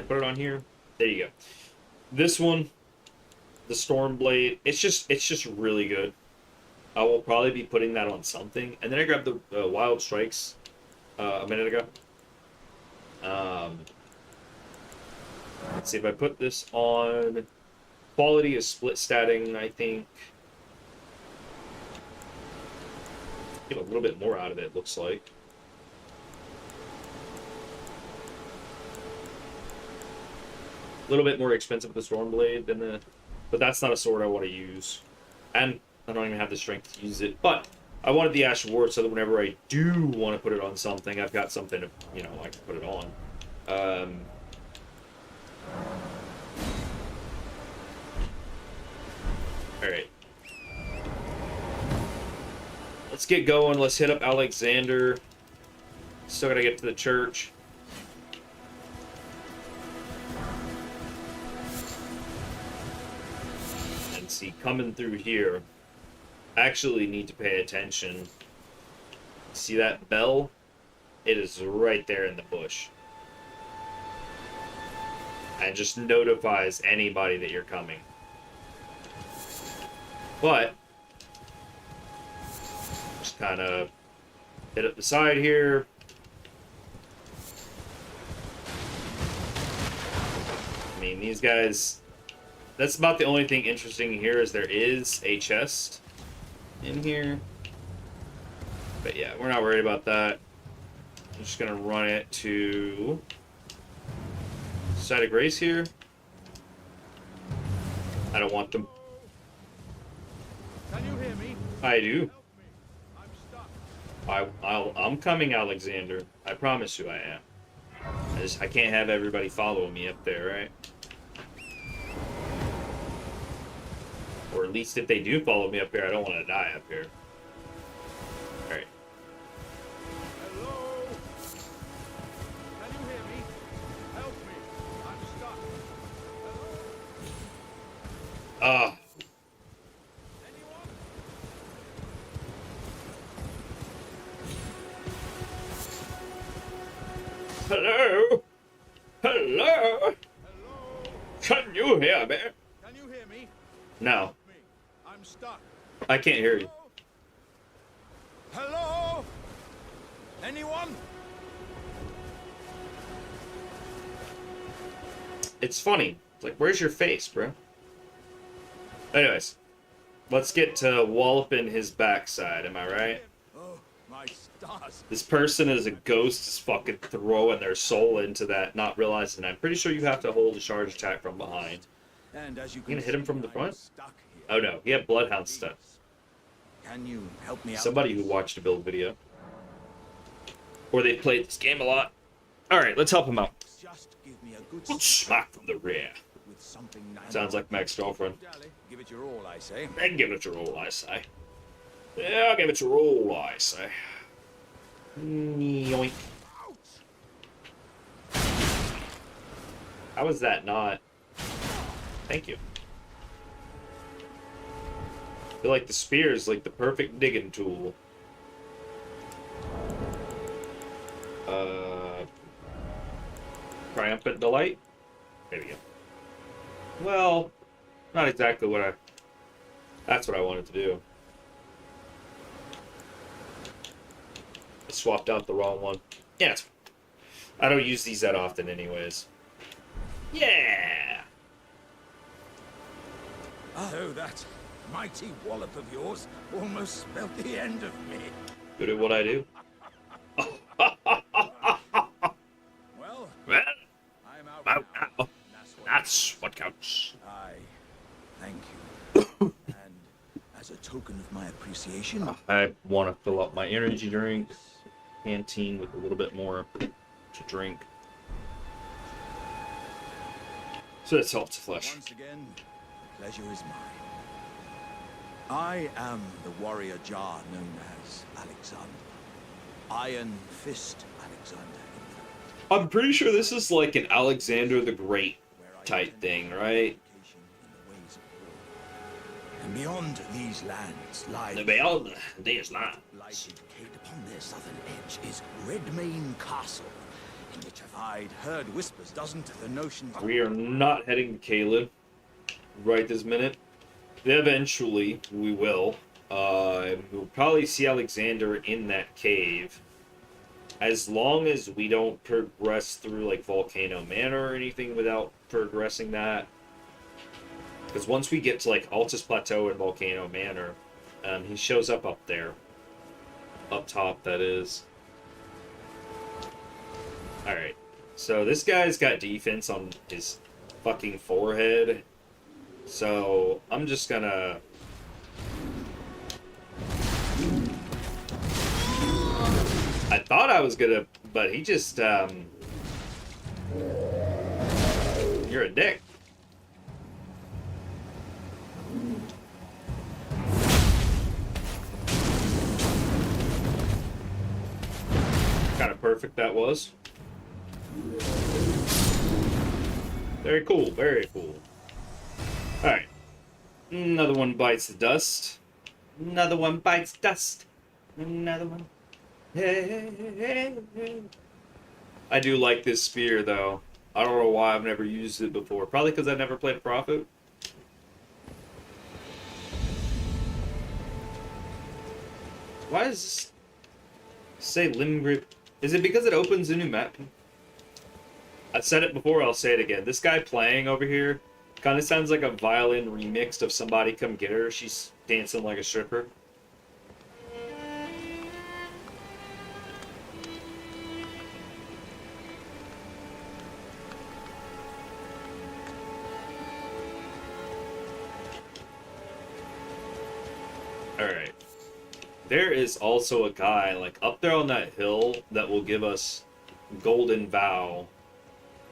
put it on here. There you go. This one, the Stormblade. It's just really good. I will probably be putting that on something, and then I grabbed the Wild Strikes a minute ago. Let's see if I put this on. Quality is split statting, I think. Get a little bit more out of it, looks like. A little bit more expensive with the Stormblade than the... But that's not a sword I want to use. And I don't even have the strength to use it. But I wanted the Ash of War so that whenever I do want to put it on something, I've got something to, I can put it on. Alright. Let's get going. Let's hit up Alexander. Still gotta get to the church. And see, coming through here, actually need to pay attention. See that bell? It is right there in the bush. And just notifies anybody that you're coming. But just kind of hit up the side here. I mean, these guys, that's about the only thing interesting here is there is a chest in here. But yeah, we're not worried about that. I'm just going to run it to Side of Grace here. I don't want them. Can you hear me? I do. I'm stuck. I'm coming, Alexander. I promise you I am. I can't have everybody following me up there, right? Or at least if they do follow me up here, I don't want to die up here. Alright. Hello? Can you hear me? Help me. I'm stuck. Hello? Ah. Anyone? Hello? Hello? Hello? Can you hear me? Can you hear me? No, Help me. I'm stuck. I can't hear you. Hello? Anyone? It's funny. It's like, where's your face, bro? Anyways, let's get to walloping his backside, am I right? Oh, my stars. This person is a ghost is fucking throwing their soul into that, not realizing. I'm pretty sure you have to hold a charge attack from behind. And as you You gonna hit him from the I'm front? stuck here. Oh no, he had Bloodhound stuff. Can you help me out? Somebody who watched a build video. Or they played this game a lot. Alright, let's help him out. Just give me a good Good smack from the rear. with something nice. Sounds like my ex-girlfriend. Give it your all, I say. Then give it your all, I say. Yeah, I'll give it your all, I say. Yoink. How is that not? Thank you. I feel like the spear is like the perfect digging tool. Triumphant Delight? There we go. Well, not exactly what I... That's what I wanted to do. I swapped out the wrong one. Yeah, it's... I don't use these that often anyways. Yeah! Oh, that mighty wallop of yours almost spelled the end of me. Good at what I do. Well, Well, I'm out out now. now. That's what That's what counts. I thank you. And as a token of my appreciation, I want to fill up my energy drink canteen with a little bit more to drink. So that's Salt to Flesh. once again, the pleasure is mine. I am the warrior Jar known as Alexander. Iron Fist Alexander, in fact. I'm pretty sure this is like an Alexander the Great Where I type attended thing, my right? education in the ways of war. And beyond these lands lies The beyond these lands. lighted cape upon their southern edge is Redmane Castle, in which I've heard whispers, doesn't the notion We are not heading to Caleb right this minute. Eventually, we will. We'll probably see Alexander in that cave. As long as we don't progress through, like, Volcano Manor or anything without progressing that. Because once we get to, like, Altus Plateau and Volcano Manor, he shows up there. Up top, that is. Alright. So this guy's got defense on his fucking forehead. So I'm just gonna... I thought I was gonna, but he just, You're a dick. Kind of perfect that was. Very cool, very cool. Alright. Another one bites the dust. Another one bites dust. Another one. Hey, hey, hey. I do like this spear, though. I don't know why I've never used it before. Probably because I never played a Prophet. Why does this say Limgrave? Is it because it opens a new map? I've said it before, I'll say it again. This guy playing over here kind of sounds like a violin remixed of Somebody Come Get Her. She's dancing like a stripper. Alright. There is also a guy, like, up there on that hill that will give us Golden Vow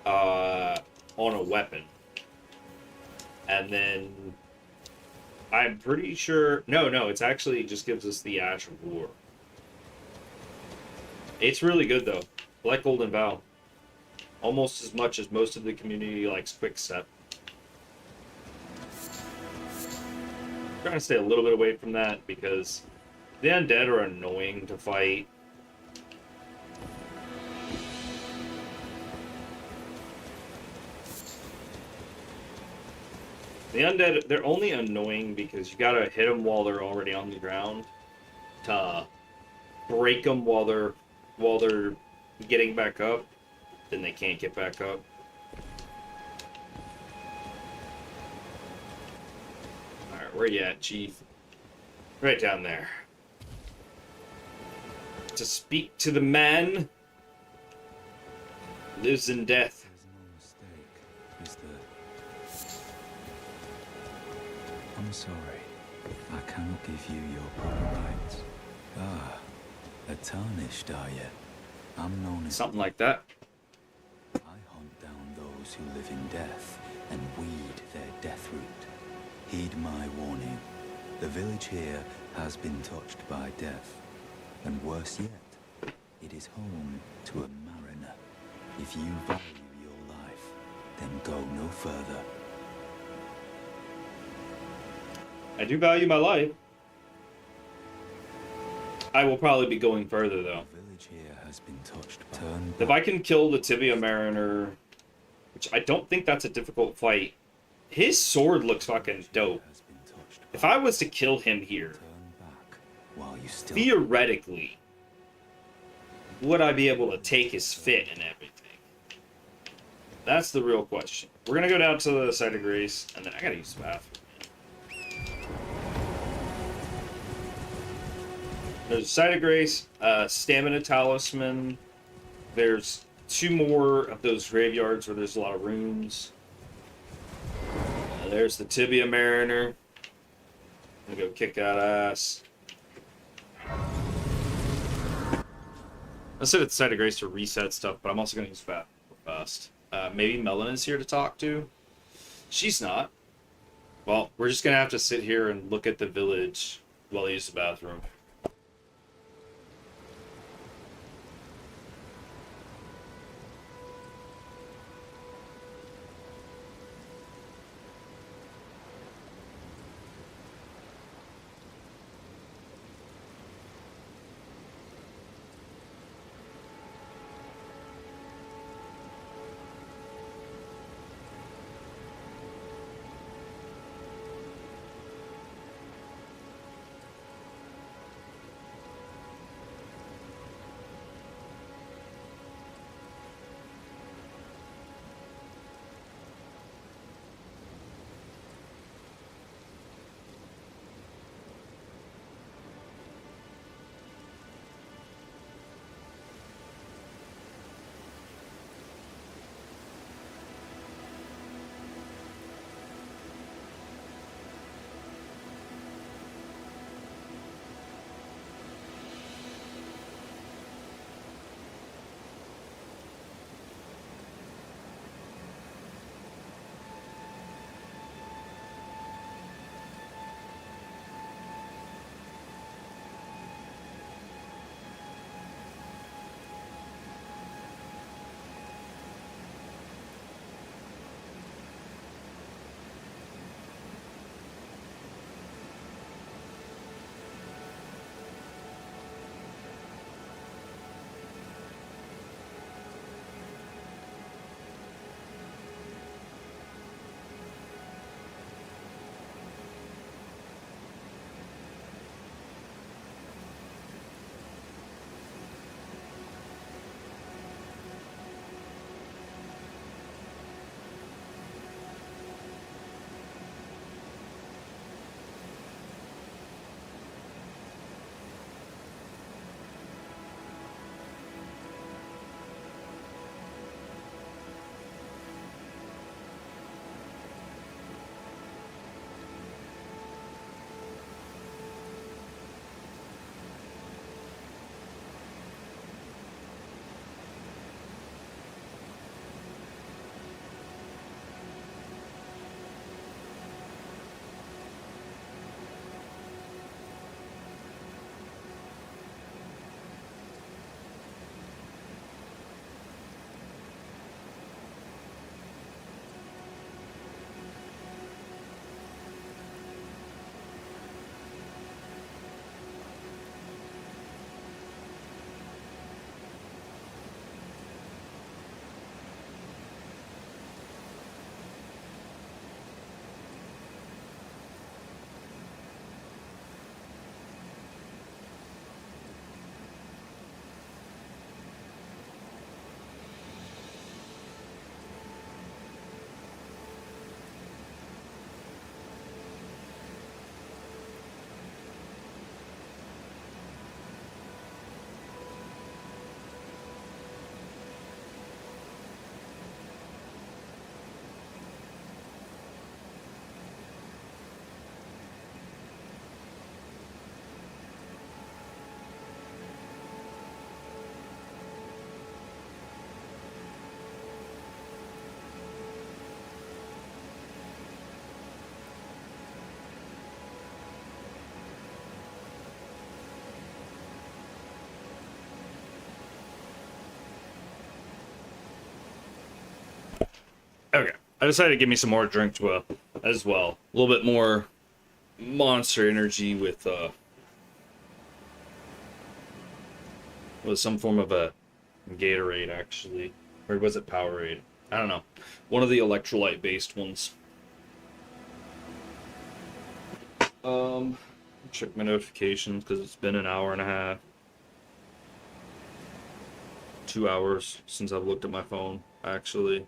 on a weapon. And then I'm pretty sure... No, it's actually just gives us the Ash of War. It's really good, though. I like Golden Vow. Almost as much as most of the community likes Quick Step. I'm trying to stay a little bit away from that because the undead are annoying to fight. The undead, they're only annoying because you gotta hit them while they're already on the ground to break them while they're getting back up. Then they can't get back up. Alright, where you at, Chief? Right down there. To speak to the man lives in death. There's no mistake, is there? I'm sorry. I cannot give you your proper rights. Ah, a Tarnished, are you? I'm known as... Something like that. I hunt down those who live in death and weed their death root. Heed my warning. The village here has been touched by death. And worse yet, it is home to a mariner. If you value your life, then go no further. I do value my life. I will probably be going further, though. The village here has been touched by... Turn If I can kill the Tibia Mariner, which I don't think that's a difficult fight, his sword looks fucking dope. If I was to kill him here, theoretically, would I be able to take his fit and everything? That's the real question. We're gonna go down to the site of grace, and then I gotta use the bathroom. There's a site of grace, stamina talisman. There's 2 more of those graveyards where there's a lot of runes. There's the Tibia Mariner. I'm gonna go kick that ass. I said it's site of grace to reset stuff, but I'm also gonna use that fast. Maybe Melana's here to talk to. She's not. Well, we're just gonna have to sit here and look at the village while I use the bathroom. I decided to give me some more drink to, as well. A little bit more monster energy with some form of a Gatorade, actually. Or was it Powerade? I don't know. One of the electrolyte-based ones. Check my notifications because it's been an hour and a half. 2 hours since I've looked at my phone, actually.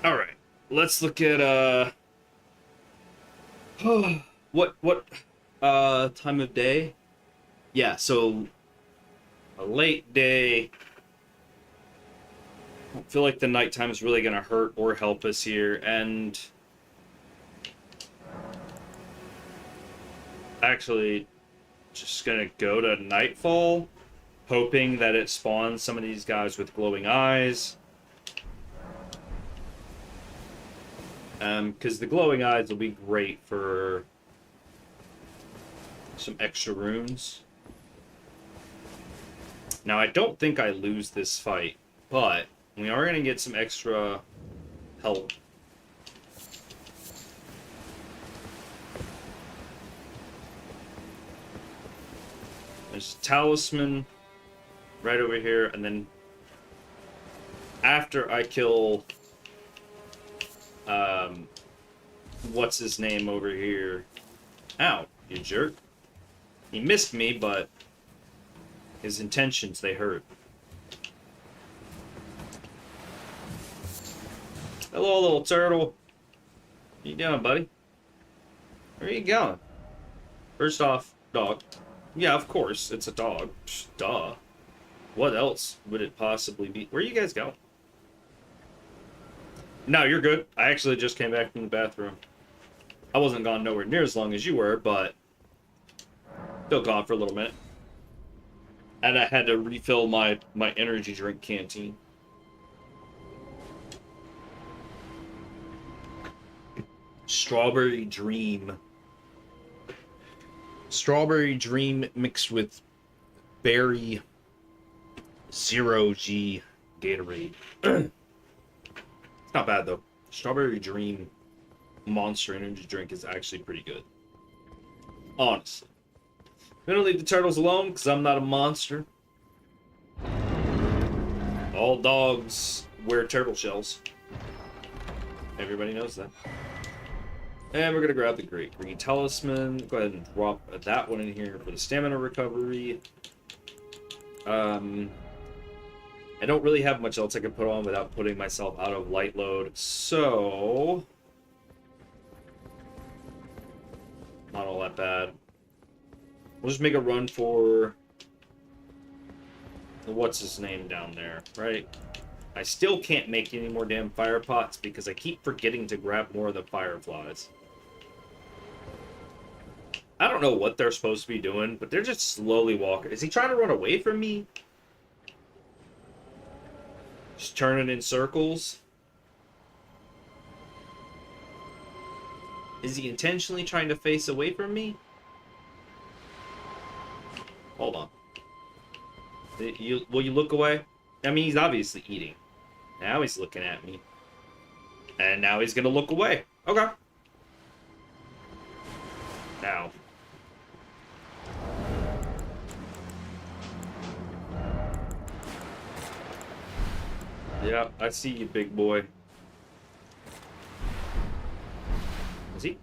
All right, let's look at what time of day? Yeah, so a late day. I don't feel like the nighttime is really gonna hurt or help us here, and actually just gonna go to nightfall, hoping that it spawns some of these guys with glowing eyes. Because the glowing eyes will be great for some extra runes. Now, I don't think I lose this fight, but we are going to get some extra help. There's a talisman right over here, and then after I kill what's his name over here? Ow, you jerk. He missed me, but his intentions, they hurt. Hello, little turtle. What you doing, buddy? Where are you going? First off, dog. Yeah, of course, it's a dog. Psh, duh. What else would it possibly be? Where you guys going? No, you're good. I actually just came back from the bathroom. I wasn't gone nowhere near as long as you were, but still gone for a little minute. And I had to refill my energy drink canteen. Strawberry Dream. Strawberry Dream mixed with berry 0G Gatorade. It's not bad though. Strawberry Dream Monster Energy drink is actually pretty good. Honestly. I'm gonna leave the turtles alone because I'm not a monster. All dogs wear turtle shells. Everybody knows that. And we're gonna grab the Great Green Talisman. Go ahead and drop that one in here for the stamina recovery. I don't really have much else I can put on without putting myself out of light load, so not all that bad. We'll just make a run for the what's his name down there, right? I still can't make any more damn fire pots because I keep forgetting to grab more of the fireflies. I don't know what they're supposed to be doing, but they're just slowly walking. Is he trying to run away from me? Just turning in circles? Is he intentionally trying to face away from me? Hold on. Will you look away? I mean, he's obviously eating. Now he's looking at me. And now he's gonna look away. Okay. Now. Yeah, I see you, big boy. Is he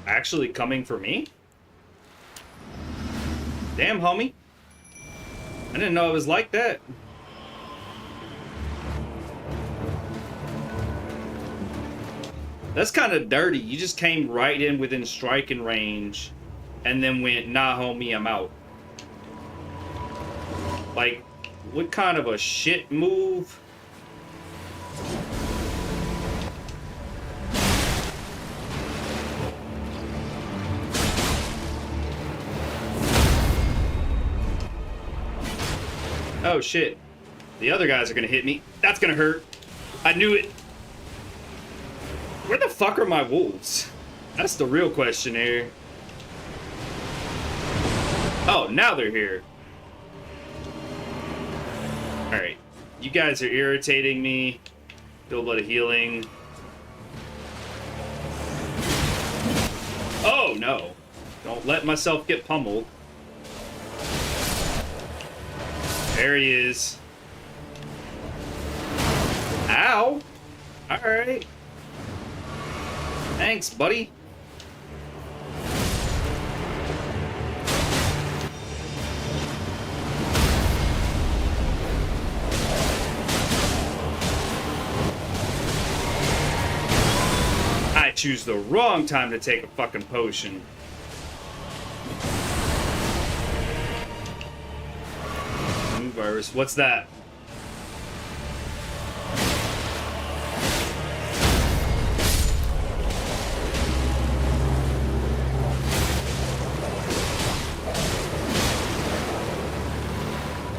actually coming for me? Damn, homie. I didn't know it was like that. That's kind of dirty. You just came right in within striking range and then went, nah, homie, I'm out. Like, what kind of a shit move? Oh, shit. The other guys are gonna hit me. That's gonna hurt. I knew it. Where the fuck are my wolves? That's the real question here. Oh, now they're here. Alright. You guys are irritating me. Do a little bit of healing. Oh, no. Don't let myself get pummeled. There he is. Ow! Alright. Thanks, buddy. I choose the wrong time to take a fucking potion. Virus, what's that?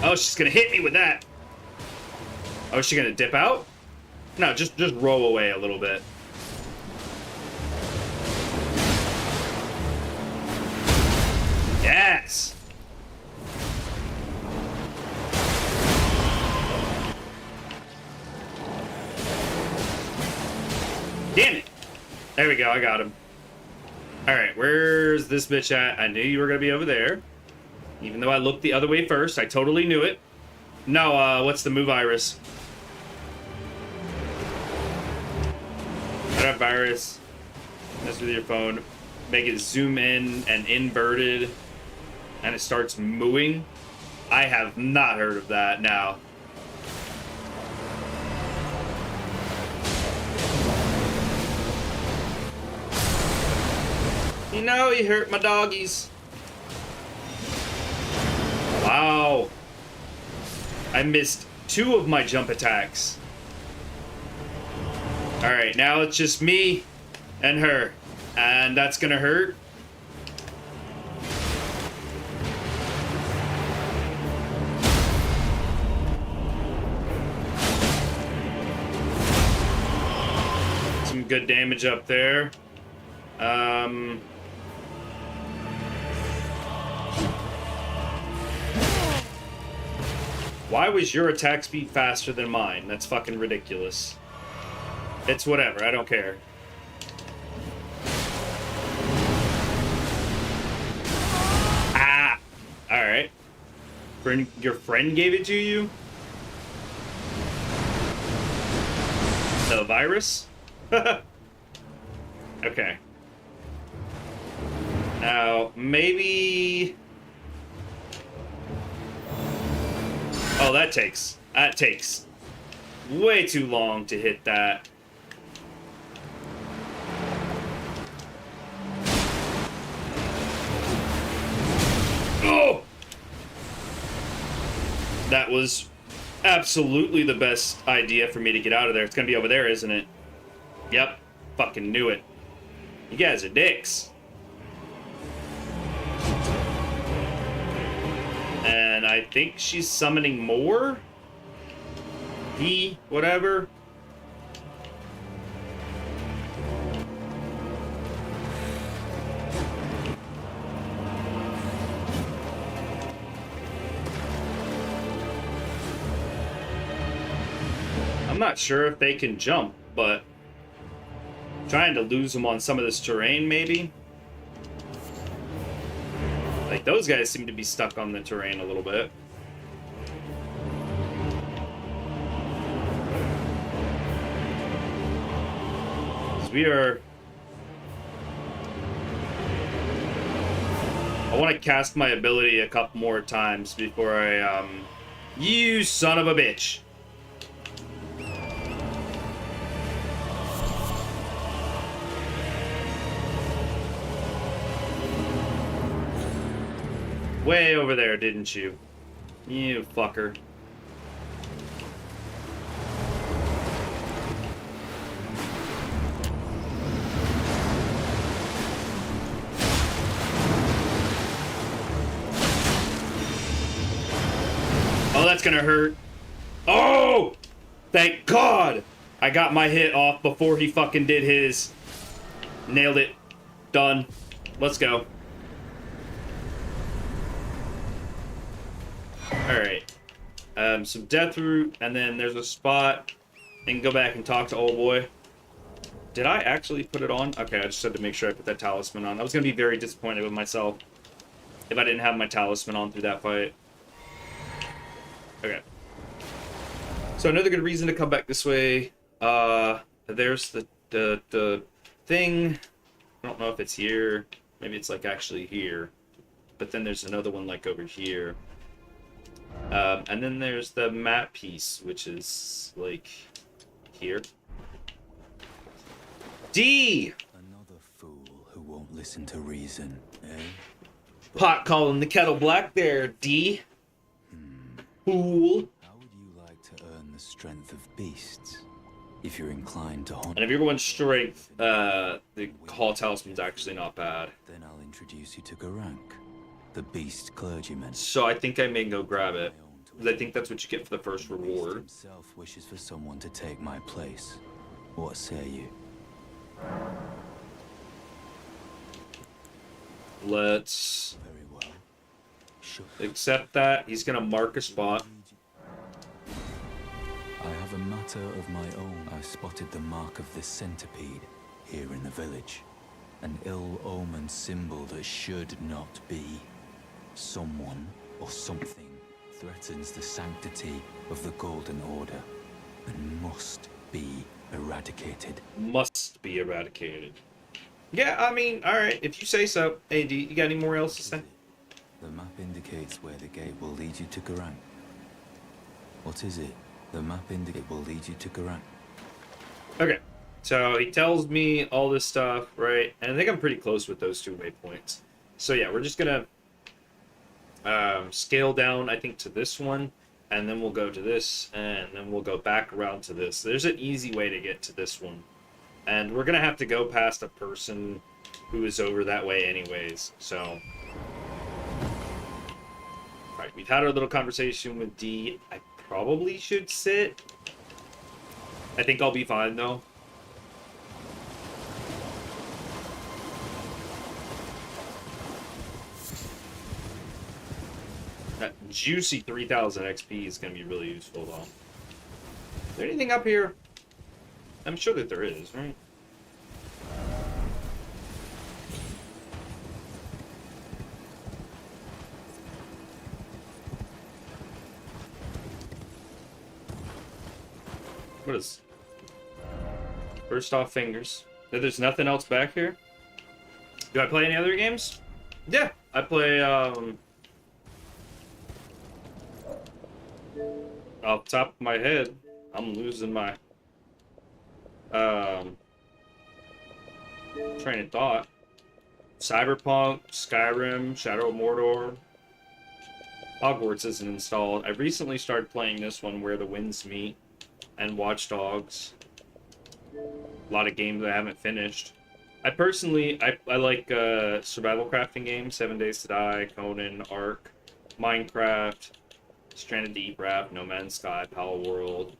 Oh, she's gonna hit me with that. Oh, is she gonna dip out? No, just roll away a little bit. Yes. Damn it. There we go, I got him. Alright, where's this bitch at? I knew you were gonna be over there. Even though I looked the other way first, I totally knew it. No, what's the move, Iris? That virus. Mess with your phone. Make it zoom in and inverted. And it starts mooing. I have not heard of that now. You know, you hurt my doggies. Wow. I missed 2 of my jump attacks. Alright, now it's just me and her. And that's gonna hurt. Some good damage up there. Why was your attack speed faster than mine? That's fucking ridiculous. It's whatever, I don't care. Ah! Alright. Your friend gave it to you? The virus? Okay. Now, maybe... Oh, that takes way too long to hit that. Oh! That was absolutely the best idea for me to get out of there. It's gonna be over there, isn't it? Yep. Fucking knew it. You guys are dicks. And I think she's summoning more? Whatever. I'm not sure if they can jump, but trying to lose them on some of this terrain, maybe? Like, those guys seem to be stuck on the terrain a little bit. We are... I want to cast my ability a couple more times before I, You son of a bitch! Way over there, didn't you? You fucker. Oh, that's gonna hurt. Oh! Thank God! I got my hit off before he fucking did his. Nailed it. Done. Let's go. Alright. Some death root, and then there's a spot. And go back and talk to old boy. Did I actually put it on? Okay, I just had to make sure I put that talisman on. I was going to be very disappointed with myself if I didn't have my talisman on through that fight. Okay. So another good reason to come back this way. There's the thing. I don't know if it's here. Maybe it's like actually here. But then there's another one like over here. And then there's the map piece, which is like here. D! Another fool who won't listen to reason, eh? Pot calling the kettle black there, D. Fool. How would you like to earn the strength of beasts? If you're inclined to hunt... And if you're going strength, the Hall Talisman's actually not bad. Then I'll introduce you to Garank, the beast clergyman. So I think I may go grab it. Because I think that's what you get for the first reward. Himself wishes for someone to take my place. What say you? Let's Very well. Sure. accept that. He's going to mark a spot. I have a matter of my own. I spotted the mark of this centipede here in the village. An ill-omened symbol that should not be. Someone or something threatens the sanctity of the Golden Order and must be eradicated. Must be eradicated. Yeah, I mean, alright, if you say so. Hey, D, you got any more else to say? The map indicates where the gate will lead you to Garank. What is it? The map indicates will lead you to Garank. Okay, so he tells me all this stuff, right? And I think I'm pretty close with those two waypoints. So yeah, we're just gonna scale down, I think, to this one, and then we'll go to this, and then we'll go back around to this. There's an easy way to get to this one. And we're gonna have to go past a person who is over that way anyways, so... Alright, we've had our little conversation with D. I probably should sit. I think I'll be fine, though. That juicy 3000 XP is going to be really useful, though. Is there anything up here? I'm sure that there is, right? What is... First off, fingers. There's nothing else back here? Do I play any other games? Yeah, I play, off the top of my head, I'm losing my, train of thought. Cyberpunk, Skyrim, Shadow of Mordor. Hogwarts isn't installed. I recently started playing this one, Where the Winds Meet, and Watch Dogs. A lot of games I haven't finished. I personally, I like survival crafting games, 7 Days to Die, Conan, Ark, Minecraft, Stranded Deep Wrap, No Man's Sky, Pal World.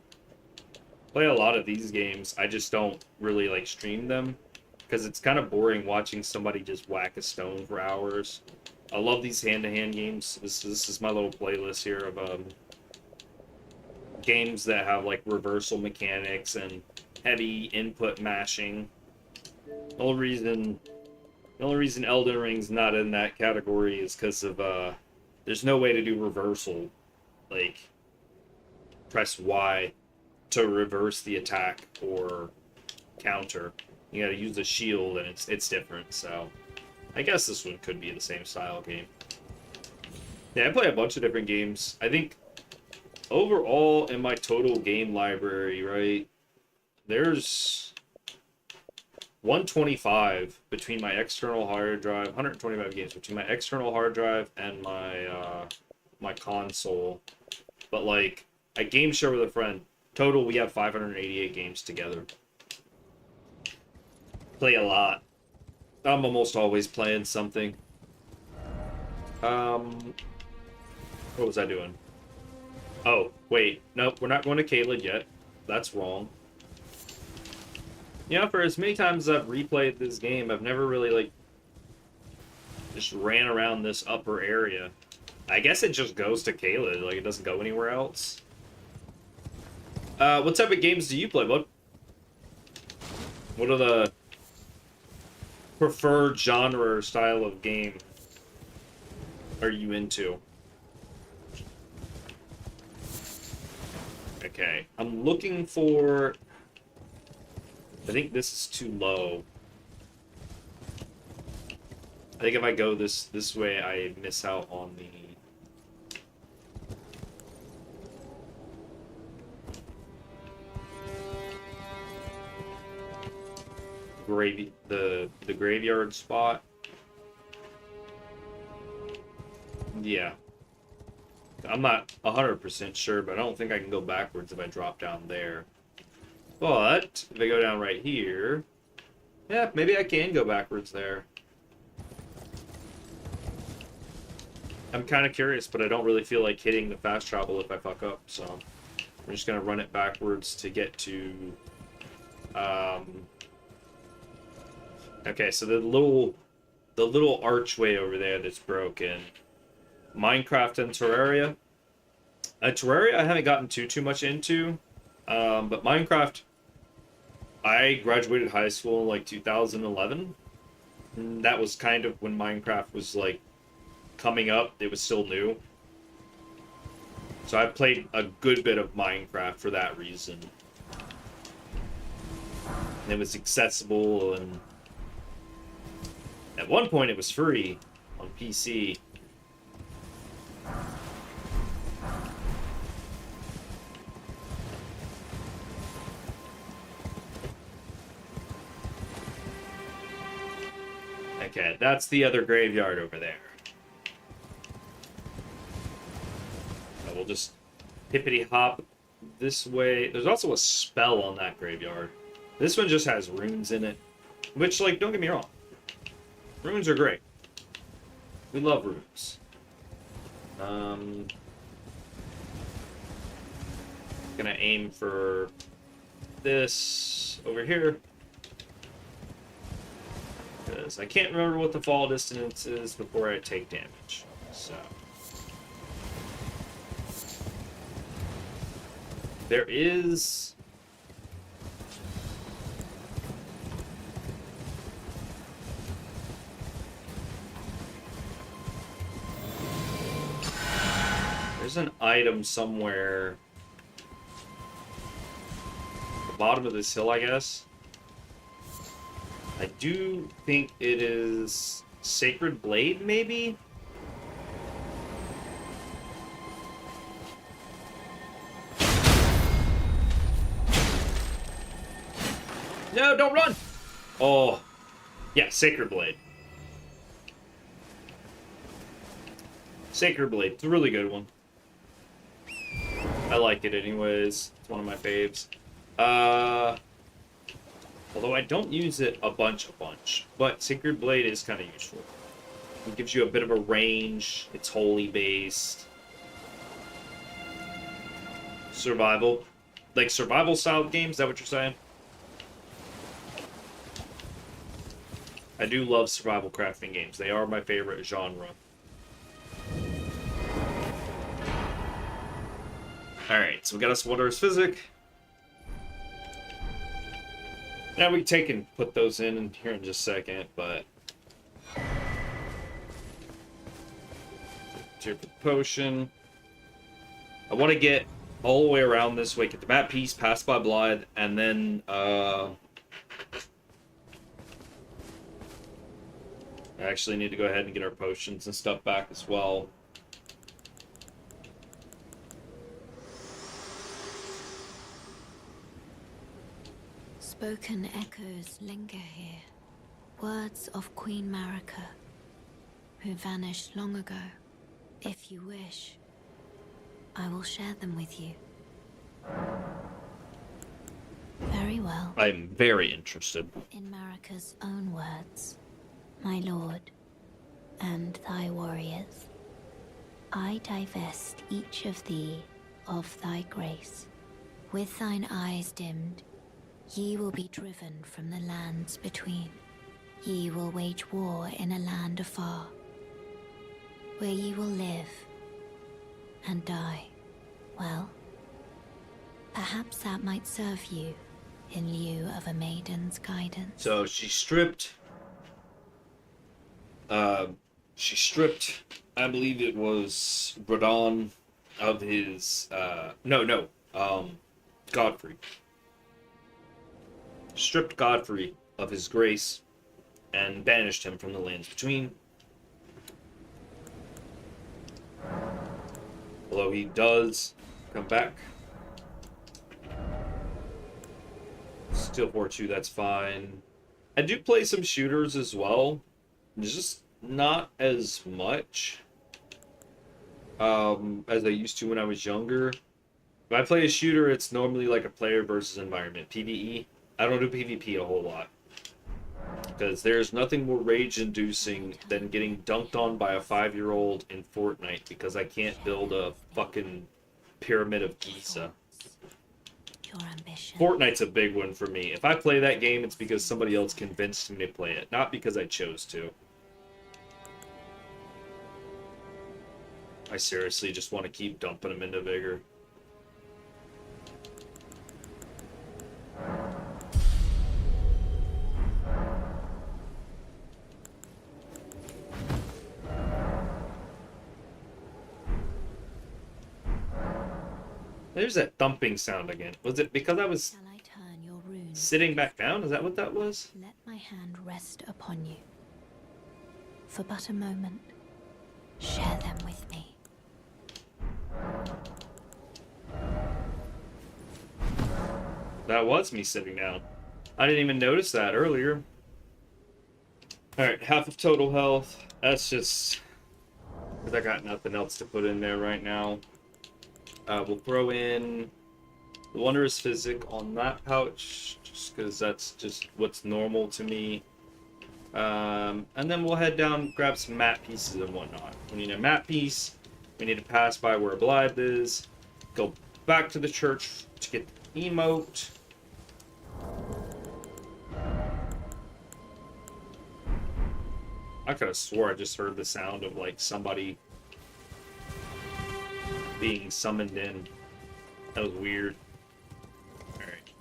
Play a lot of these games. I just don't really like stream them because it's kind of boring watching somebody just whack a stone for hours. I love these hand-to-hand games. This is my little playlist here of games that have like reversal mechanics and heavy input mashing. The only reason Elden Ring's not in that category is because of there's no way to do reversal. Like press Y to reverse the attack or counter. You gotta use the shield and it's different, so I guess this one could be the same style game. Yeah, I play a bunch of different games. I think overall in my total game library, right, there's 125 between my external hard drive, 125 games between my external hard drive and my my console. But like, I game share with a friend. Total, we have 588 games together. Play a lot. I'm almost always playing something. What was I doing? Oh, wait. Nope, we're not going to Caelid yet. That's wrong. You know, for as many times as I've replayed this game, I've never really, like, just ran around this upper area. I guess it just goes to Caelid, like, it doesn't go anywhere else. What type of games do you play, bud? What are the preferred genre or style of game are you into? Okay, I'm looking for... I think this is too low. I think if I go this way, I miss out on the... the graveyard spot. Yeah. I'm not 100% sure, but I don't think I can go backwards if I drop down there. But if I go down right here, yeah, maybe I can go backwards there. I'm kind of curious, but I don't really feel like hitting the fast travel if I fuck up, so I'm just gonna run it backwards to get to okay, so the little archway over there that's broken. Minecraft and Terraria. Terraria I haven't gotten too much into, but Minecraft, I graduated high school in like 2011. And that was kind of when Minecraft was like coming up. It was still new. So I played a good bit of Minecraft for that reason. And it was accessible, and at one point it was free on PC. Okay, that's the other graveyard over there. So we'll just hippity hop this way. There's also a spell on that graveyard. This one just has runes in it, which, like, don't get me wrong. Runes are great. We love runes. Gonna aim for this over here. Because I can't remember what the fall distance is before I take damage. So there is... there's an item somewhere at the bottom of this hill, I guess. I do think it is Sacred Blade, maybe? No, don't run! Oh, yeah, Sacred Blade. Sacred Blade, it's a really good one. I like it anyways. It's one of my faves. Although I don't use it a bunch, but Sacred Blade is kind of useful. It gives you a bit of a range. It's holy based. Survival. Like survival style games, is that what you're saying? I do love survival crafting games. They are my favorite genre. Alright, so we got us Wondrous Physic. Now we take and put those in here in just a second, but... Here for the potion. I want to get all the way around this way, get the map piece, pass by Blood, and then, I actually need to go ahead and get our potions and stuff back as well. Spoken echoes linger here. Words of Queen Marika, who vanished long ago. If you wish, I will share them with you. Very well. I'm very interested. In Marika's own words, my lord, and thy warriors, I divest each of thee of thy grace. With thine eyes dimmed, ye will be driven from the lands between. Ye will wage war in a land afar, where ye will live and die. Well, perhaps that might serve you in lieu of a maiden's guidance. So she stripped, I believe it was Radon of his, Godfrey. Stripped Godfrey of his grace and banished him from the lands between. Although he does come back. Still 4-2, that's fine. I do play some shooters as well. Just not as much as I used to when I was younger. If I play a shooter, it's normally like a player versus environment, PvE. I don't do PvP a whole lot. Because there's nothing more rage-inducing than getting dunked on by a 5-year-old in Fortnite because I can't build a fucking pyramid of Giza. Your ambition. Fortnite's a big one for me. If I play that game, it's because somebody else convinced me to play it, not because I chose to. I seriously just want to keep dumping them into Vigor. There's that thumping sound again. Was it because I was Shall I turn your runes? sitting back down? Is that what that was? Let my hand rest upon you. For but a moment, share them with me. That was me sitting down. I didn't even notice that earlier. Alright, half of total health. That's just... because I got nothing else to put in there right now. We'll throw in the Wondrous Physic on that pouch, just because that's just what's normal to me. And then we'll head down, grab some map pieces and whatnot. We need a map piece. We need to pass by where Blythe is. Go back to the church to get the emote. I could have swore I just heard the sound of like somebody being summoned in. That was weird. Alright.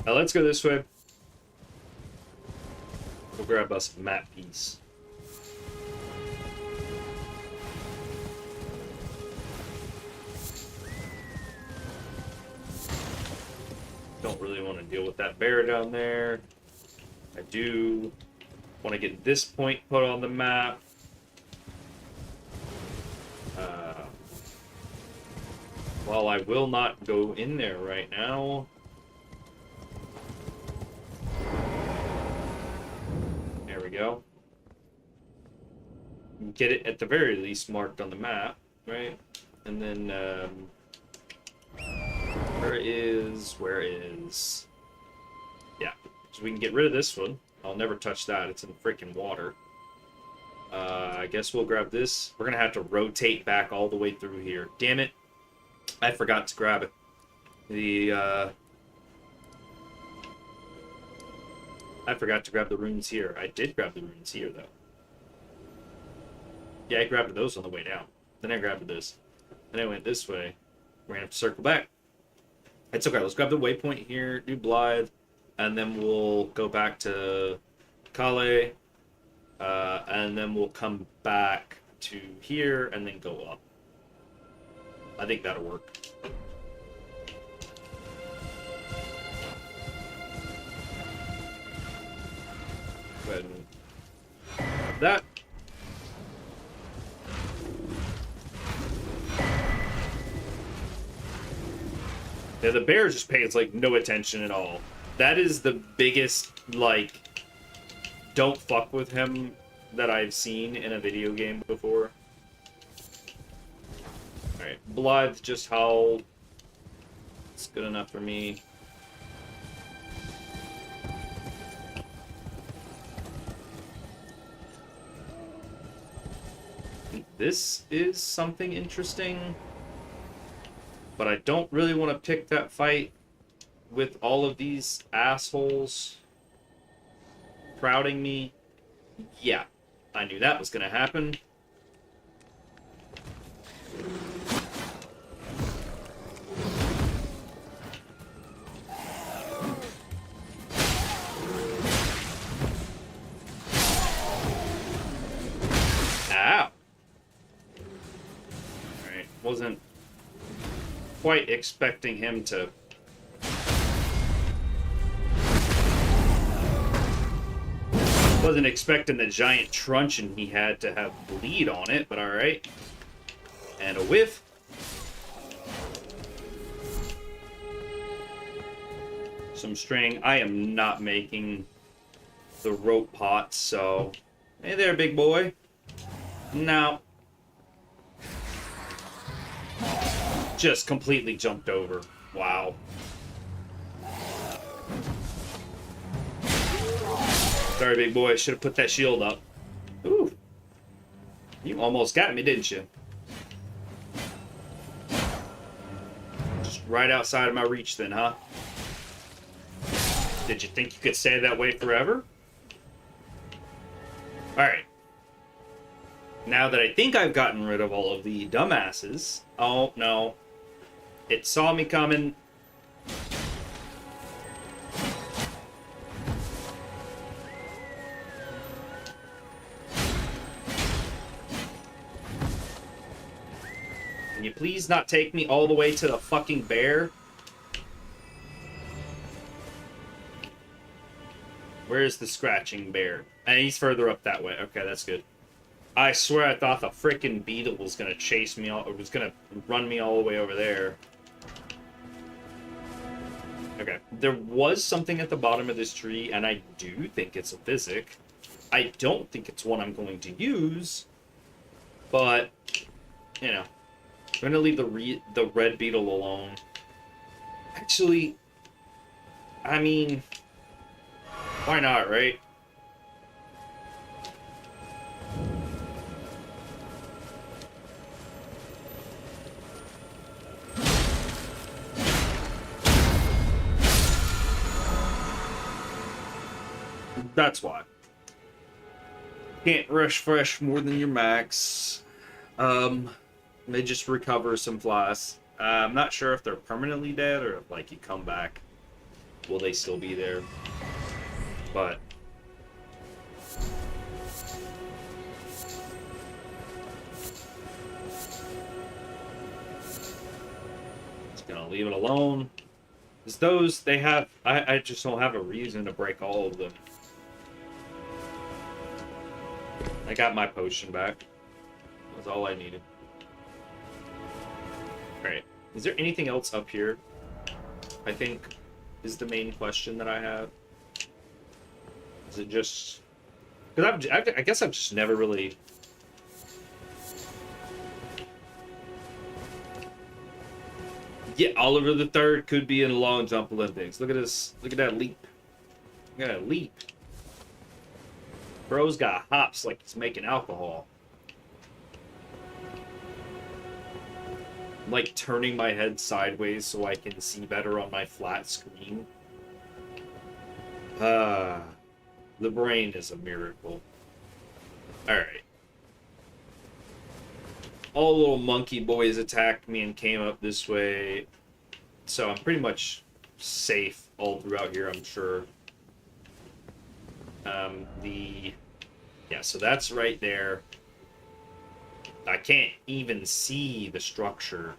Now let's go this way. We'll grab us a map piece. Don't really want to deal with that bear down there. I do want to get this point put on the map. While I will not go in there right now. There we go. Get it at the very least marked on the map, right? And then, where is... yeah, so we can get rid of this one. I'll never touch that, it's in freaking water. I guess we'll grab this. We're gonna have to rotate back all the way through here. Damn it. I forgot to grab it. I forgot to grab the runes here. I did grab the runes here, though. Yeah, I grabbed those on the way down. Then I grabbed this. Then I went this way. We're gonna have to circle back. It's okay. Let's grab the waypoint here, do Blythe, and then we'll go back to Calais, and then we'll come back to here and then go up. I think that'll work. Go ahead and grab that. Yeah, the bear just pays like no attention at all. That is the biggest like don't fuck with him that I've seen in a video game before. Alright, Blythe just howled. It's good enough for me. This is something interesting. But I don't really want to pick that fight with all of these assholes crowding me. Yeah, I knew that was going to happen. Ow. Alright, wasn't quite expecting him to... Wasn't expecting the giant truncheon he had to have bleed on it, but alright. And a whiff. Some string. I am not making the rope pots, so... Hey there, big boy. No. Just completely jumped over. Wow. Sorry, big boy. Should have put that shield up. Ooh. You almost got me, didn't you? Just right outside of my reach then, huh? Did you think you could stay that way forever? Alright. Now that I think I've gotten rid of all of the dumbasses... Oh, no. It saw me coming. Can you please not take me all the way to the fucking bear? Where's the scratching bear? And he's further up that way. Okay, that's good. I swear I thought the freaking beetle was gonna chase me all, or was gonna run me all the way over there. Okay, there was something at the bottom of this tree, and I do think it's a physic. I don't think it's one I'm going to use, but, you know, I'm gonna leave the red beetle alone. Actually, I mean, why not, right? That's why. Can't rush fresh more than your max. They just recover some flies. I'm not sure if they're permanently dead or if, like, you come back, will they still be there? But just gonna leave it alone. Because those, they have, I just don't have a reason to break all of them. I got my potion back. That's all I needed. Alright. Is there anything else up here? I think is the main question that I have. Is it just... Because I guess I've just never really... Yeah, Oliver the Third could be in a long jump Olympics. Look at this. Look at that leap. Look at that leap. Bro's got hops like he's making alcohol. I'm like turning my head sideways so I can see better on my flat screen. The brain is a miracle. Alright. All little monkey boys attacked me and came up this way. So I'm pretty much safe all throughout here, I'm sure. Yeah, so that's right there. I can't even see the structure.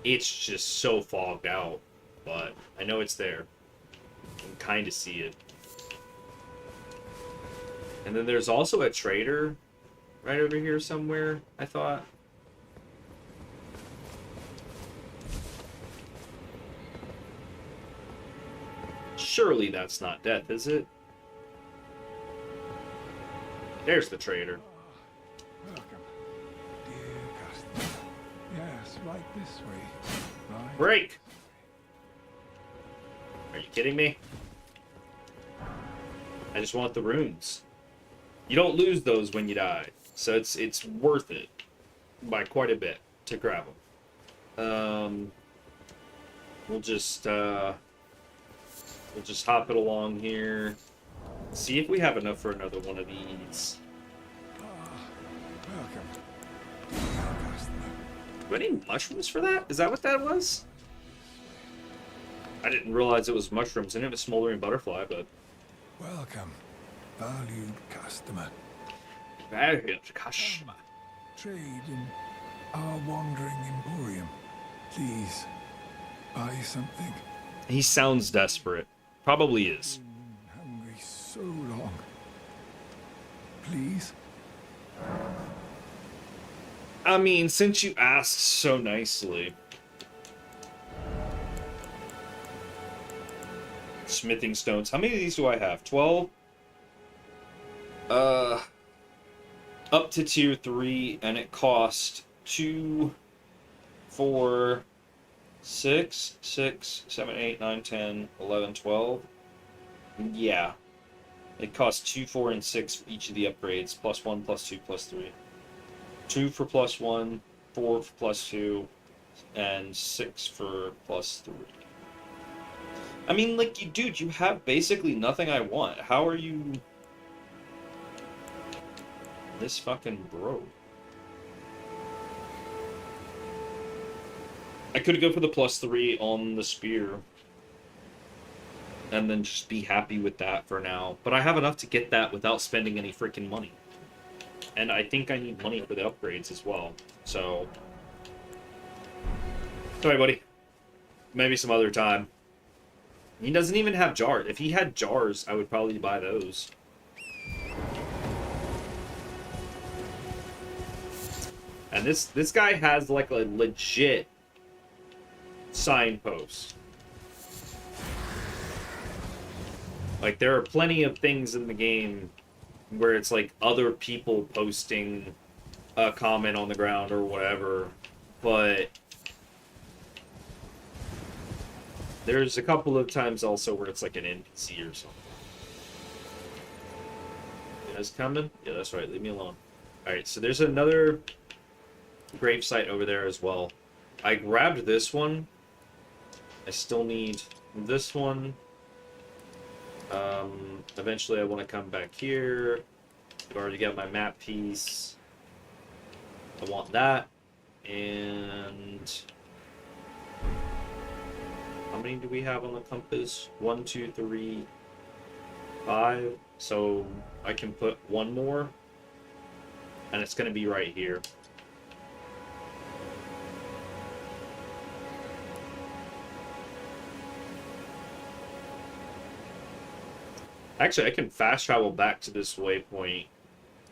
It's just so fogged out, but I know it's there. I can kind of see it. And then there's also a trader right over here somewhere, I thought. Surely that's not death, is it? There's the trader. Welcome, dear customer. Yes, right this way. Right. Break! Are you kidding me? I just want the runes. You don't lose those when you die, so it's worth it by quite a bit to grab them. we'll just hop it along here. See if we have enough for another one of these. Welcome. Do I need mushrooms for that? Is that what that was? I didn't realize it was mushrooms. I didn't have a smoldering butterfly, but... Welcome, valued customer. Valued customer. Trade in our wandering emporium. Please, buy something. He sounds desperate. Probably is. Hungry so long. Please? I mean, since you asked so nicely. Smithing stones. How many of these do I have? 12? Up to tier 3, and it cost 2, 4, 6, 7, 8, 9, 10, 11, 12. Yeah. It costs 2, 4, and 6 for each of the upgrades. Plus 1, plus 2, plus 3. 2 for plus 1, 4 for plus 2, and 6 for plus 3. I mean, like, dude, you have basically nothing I want. How are you... this fucking bro? I could go for the plus 3 on the spear. And then just be happy with that for now. But I have enough to get that without spending any freaking money. And I think I need money for the upgrades as well. So... sorry, buddy. Maybe some other time. He doesn't even have jars. If he had jars, I would probably buy those. And this guy has like a legit signpost. Like, there are plenty of things in the game where it's like other people posting a comment on the ground or whatever, but there's a couple of times also where it's like an NPC or something. You guys coming? Yeah, that's right. Leave me alone. Alright, so there's another gravesite over there as well. I grabbed this one. I still need this one. Eventually I want to come back here. I've already got my map piece. I want that. And... how many do we have on the compass? 1, 2, 3, 5. So I can put one more. And it's going to be right here. Actually, I can fast travel back to this waypoint.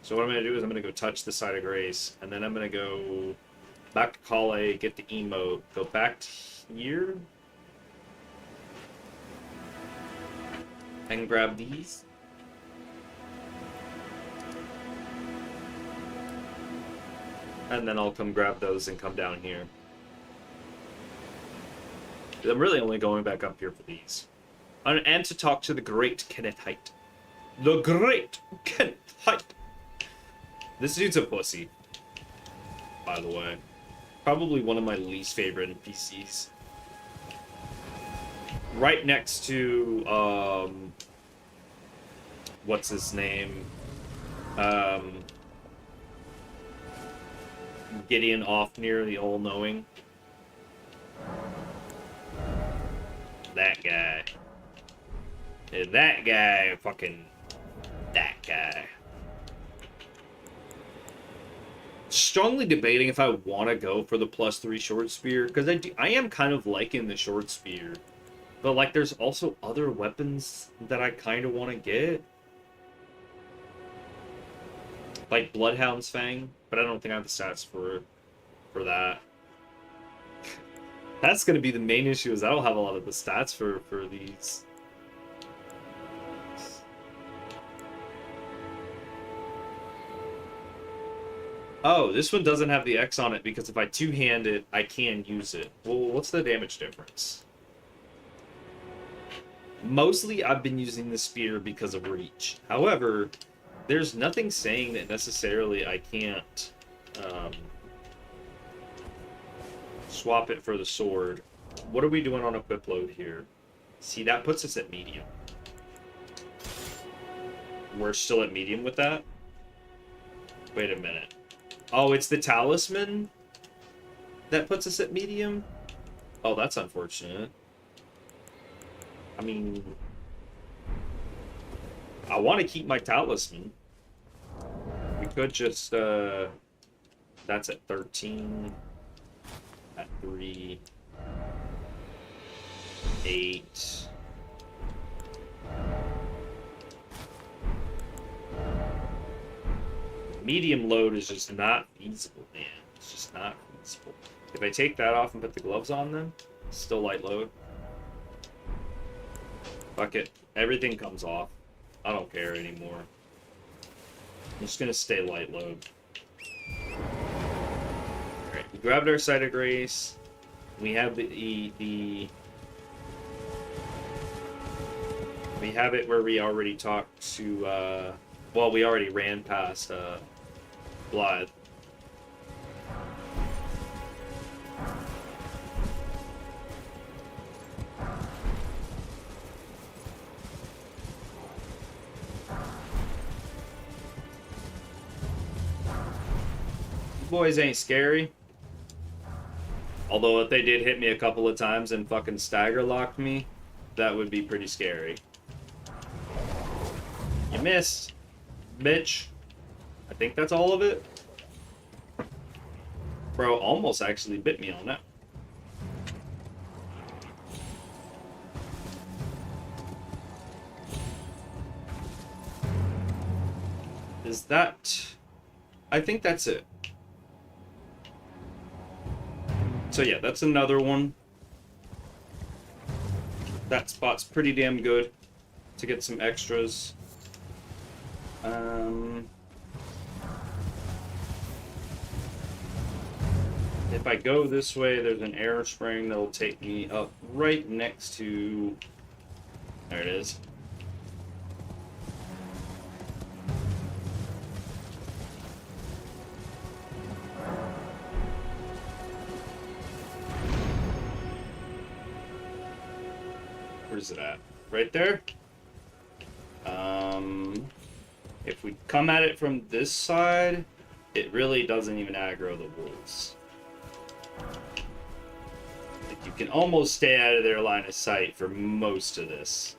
So what I'm going to do is I'm going to go touch the site of grace. And then I'm going to go back to Elleh, get the emote, go back to here. And grab these. And then I'll come grab those and come down here. I'm really only going back up here for these. And to talk to the great Kenneth Height. The great Kenneth Height! This dude's a pussy. By the way. Probably one of my least favorite NPCs. Right next to, what's his name? Gideon Offnir, the All-Knowing. That guy. That guy, fucking... that guy. Strongly debating if I want to go for the +3 short spear, because I am kind of liking the short spear. But, like, there's also other weapons that I kind of want to get. Like Bloodhound's Fang, but I don't think I have the stats for that. That's going to be the main issue, is I don't have a lot of the stats for these. Oh, this one doesn't have the X on it because if I two-hand it, I can use it. Well, what's the damage difference? Mostly, I've been using the spear because of reach. However, there's nothing saying that necessarily I can't swap it for the sword. What are we doing on equip load here? See, that puts us at medium. We're still at medium with that? Wait a minute. Oh, it's the talisman that puts us at medium? Oh, that's unfortunate. I mean, I want to keep my talisman. We could just, that's at 13, at 3, 8. Medium load is just not feasible, man. It's just not feasible. If I take that off and put the gloves on, then still light load. Fuck it. Everything comes off. I don't care anymore. I'm just gonna stay light load. Alright, we grabbed our Site of Grace. We have we have it where we already talked to, well, we already ran past, Blythe. Boys ain't scary. Although if they did hit me a couple of times and fucking stagger locked me, that would be pretty scary. You missed, bitch. I think that's all of it. Bro, almost actually bit me on that. Is that... I think that's it. So yeah, that's another one. That spot's pretty damn good to get some extras. If I go this way, there's an air spring that'll take me up right next to... There it is. Where's it at? Right there? If we come at it from this side, it really doesn't even aggro the wolves. Like, you can almost stay out of their line of sight for most of this.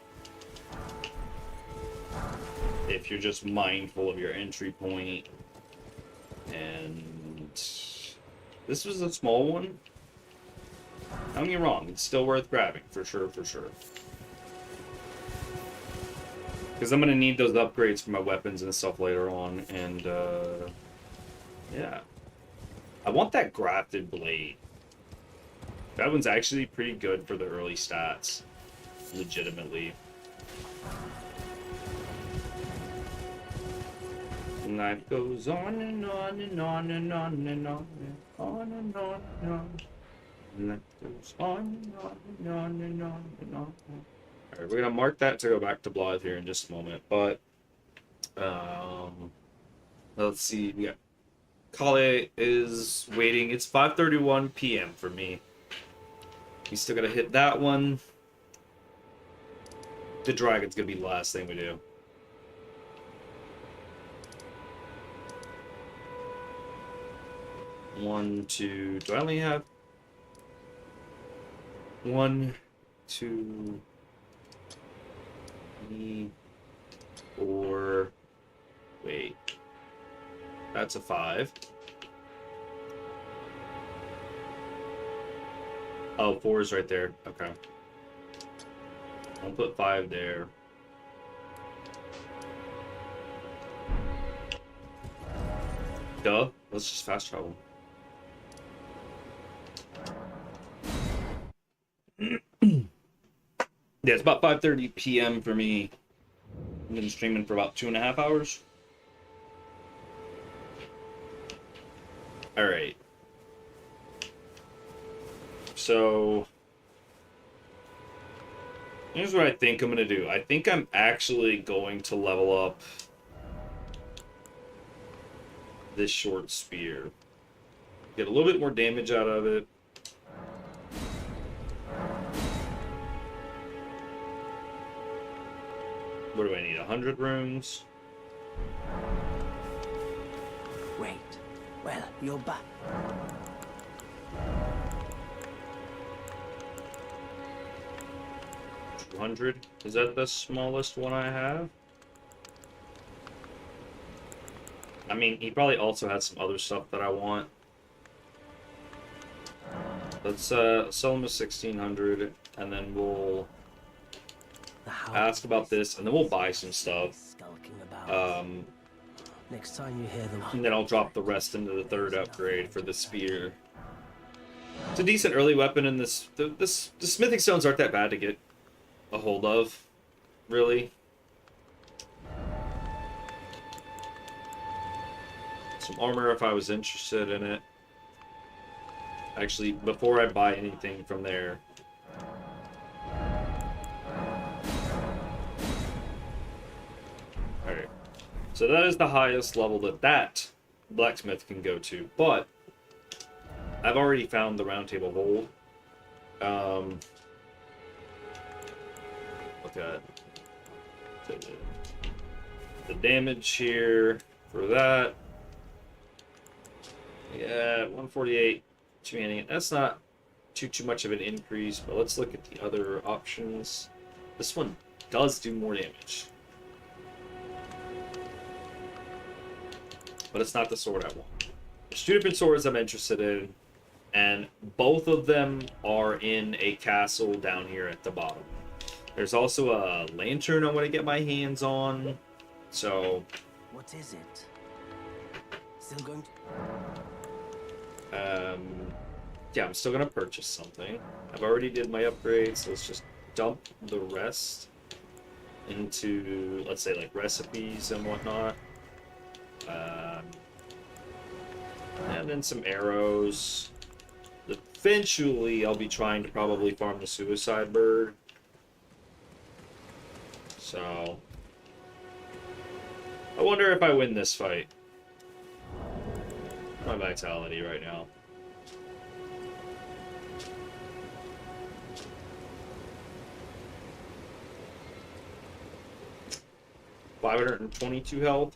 If you're just mindful of your entry point. And this was a small one. Don't get me wrong, it's still worth grabbing, for sure, for sure. Because I'm going to need those upgrades for my weapons and stuff later on, and, yeah. I want that grafted blade. That one's actually pretty good for the early stats. Legitimately. Life goes on and on and on and on and on and on and on and on. Life goes on and on and on and on and on. Alright, we're gonna mark that to go back to Blythe here in just a moment, but let's see, we got Kale is waiting. It's 5:31 p.m. for me. We still gotta hit that one. The dragon's gonna be the last thing we do. One, two, do I only have 1, 2, 3, 4, wait, that's a 5. Oh, 4 is right there, okay. I'll put 5 there. Duh, let's just fast travel. Yeah, it's about 5:30 p.m. for me. I've been streaming for about 2.5 hours. Alright. So, here's what I think I'm going to do. I think I'm actually going to level up this short spear. Get a little bit more damage out of it. 100 rooms. Wait. Well, you're back. 200. Is that the smallest one I have? I mean, he probably also had some other stuff that I want. Let's sell him a 1600, and then we'll ask about this, and then we'll buy some stuff. Next time you hear them, And then I'll drop the rest into the third upgrade for the spear. It's a decent early weapon, and the smithing stones aren't that bad to get a hold of, really. Some armor if I was interested in it. Actually, before I buy anything from there. Alright. So that is the highest level that blacksmith can go to. But I've already found the round table hold. Look at the damage here for that. Yeah, 148. That's not too much of an increase, but let's look at the other options. This one does do more damage, but it's not the sword I want. There's two different swords I'm interested in, and both of them are in a castle down here at the bottom. There's also a lantern I want to get my hands on, so... What is it? Still going to... Yeah, I'm still gonna purchase something. I've already did my upgrades, so let's just dump the rest into, let's say, like recipes and whatnot. And then some arrows. Eventually, I'll be trying to probably farm the suicide bird. So, I wonder if I win this fight. My vitality right now. $522 health.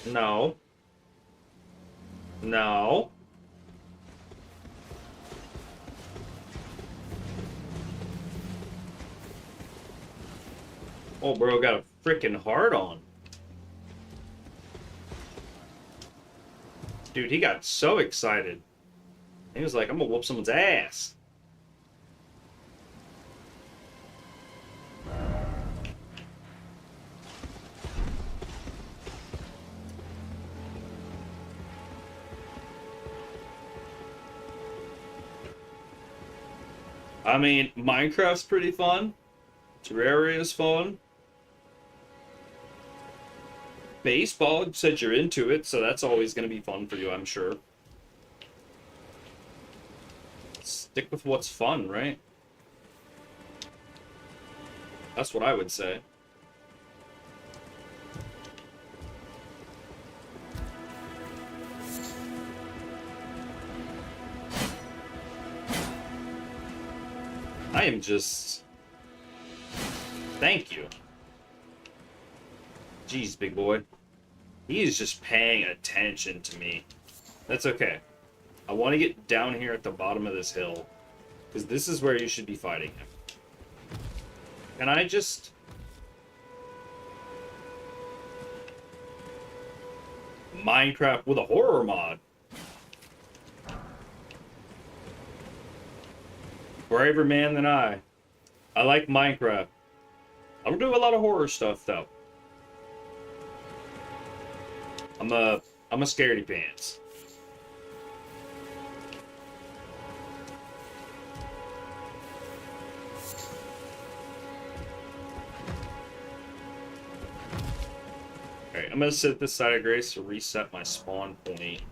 No. No. Oh, bro, got a freaking heart on. Dude, he got so excited. He was like, I'm gonna whoop someone's ass. I mean, Minecraft's pretty fun. Terraria's fun. Baseball said you're into it, so that's always going to be fun for you, I'm sure. Stick with what's fun, right? That's what I would say. I am just... Thank you. Jeez, big boy. He is just paying attention to me. That's okay. I want to get down here at the bottom of this hill, because this is where you should be fighting him. And I just... Minecraft with a horror mod. Braver man than I. I like Minecraft. I don't do a lot of horror stuff, though. I'm a scaredy pants. Alright, I'm gonna sit this side of grace to reset my spawn point.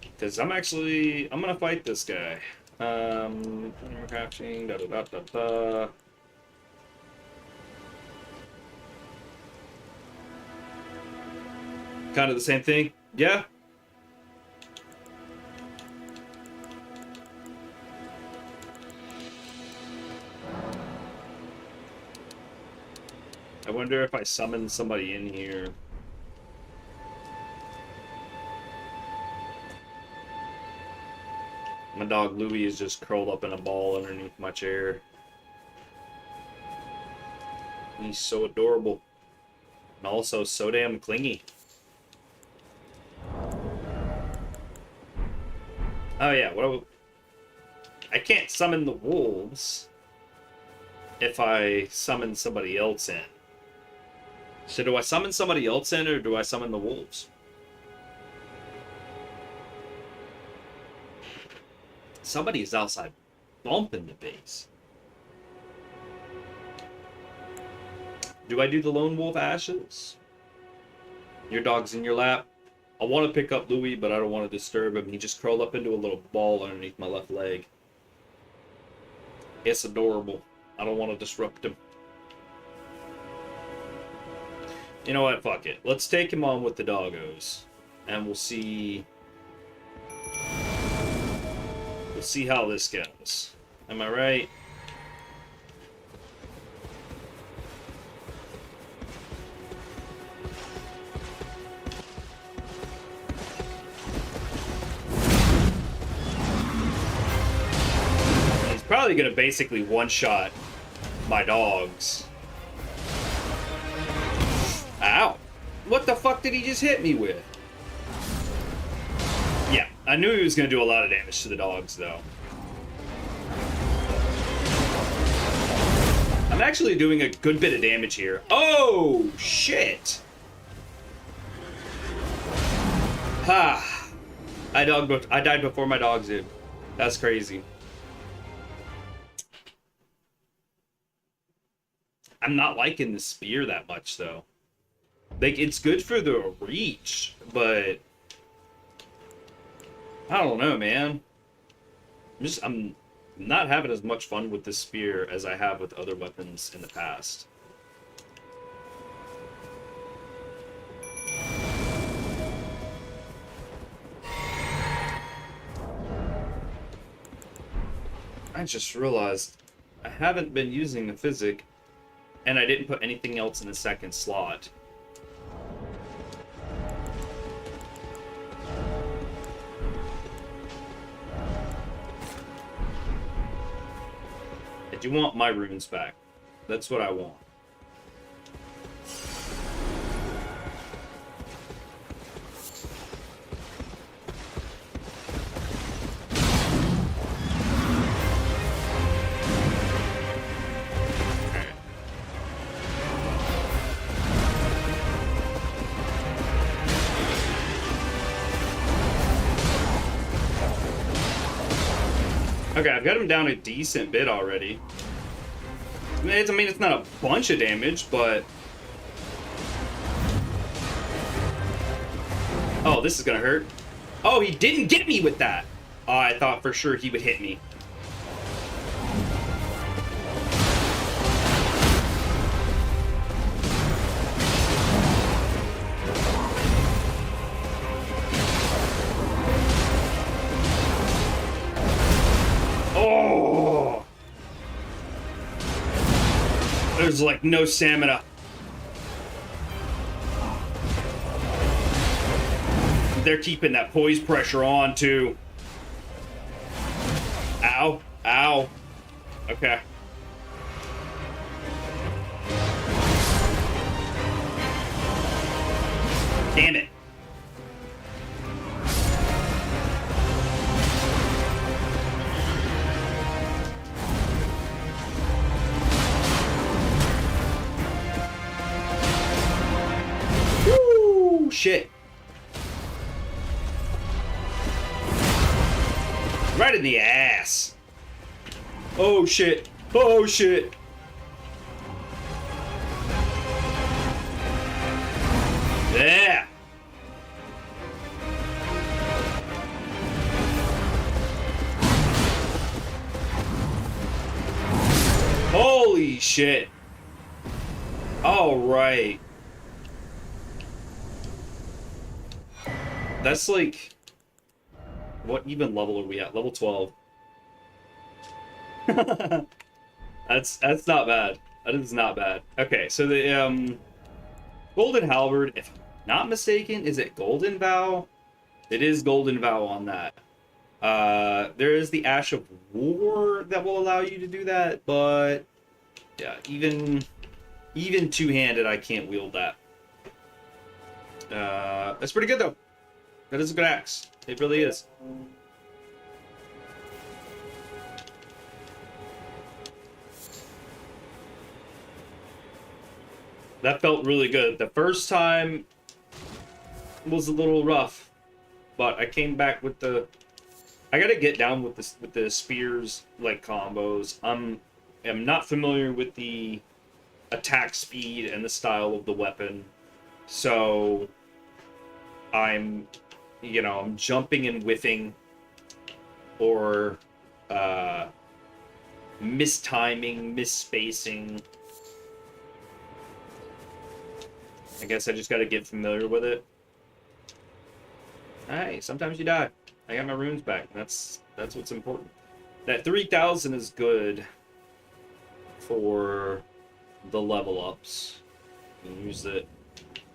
Because I'm gonna fight this guy. Crafting, da da da da da. Kind of the same thing. Yeah. I wonder if I summon somebody in here. My dog Louie is just curled up in a ball underneath my chair. He's so adorable. And also so damn clingy. Oh yeah, I can't summon the wolves if I summon somebody else in. So do I summon somebody else in, or do I summon the wolves? Somebody's outside bumping the base. Do I do the lone wolf ashes? Your dog's in your lap. I want to pick up Louis, but I don't want to disturb him. He just curled up into a little ball underneath my left leg. It's adorable. I don't want to disrupt him. You know what? Fuck it. Let's take him on with the doggos. And we'll see... We'll see how this goes. Am I right? He's probably gonna basically one-shot my dogs. Ow! What the fuck did he just hit me with? Yeah, I knew he was going to do a lot of damage to the dogs, though. I'm actually doing a good bit of damage here. Oh, shit! Ha! I died before my dogs did. That's crazy. I'm not liking the spear that much, though. Like, it's good for the reach, but... I don't know, man. I'm not having as much fun with this spear as I have with other weapons in the past. I just realized I haven't been using the physic, and I didn't put anything else in the second slot. I do want my runes back. That's what I want. Okay, I've got him down a decent bit already. I mean, it's not a bunch of damage, but... Oh, this is gonna hurt. Oh, he didn't get me with that! Oh, I thought for sure he would hit me. Oh! There's like no stamina. They're keeping that poise pressure on too. Ow. Ow. Okay. Damn it. Woo! Shit. Right in the ass. Oh shit. Oh shit. Yeah. Holy shit. All right. That's like... What even level are we at? Level 12. That's not bad. That is not bad. Okay, so the Golden Halberd, if I'm not mistaken, is it Golden Vow? It is Golden Vow on that. There is the Ash of War that will allow you to do that, but yeah, even two-handed, I can't wield that. That's pretty good though. That is a good axe. It really is. That felt really good. The first time was a little rough, but I came back with the. I gotta get down with the spears like combos. I'm not familiar with the attack speed and the style of the weapon, so I'm jumping and whiffing or mistiming, misspacing. I guess I just got to get familiar with it. Hey, sometimes you die. I got my runes back. That's what's important. That 3,000 is good for the level ups. You can use it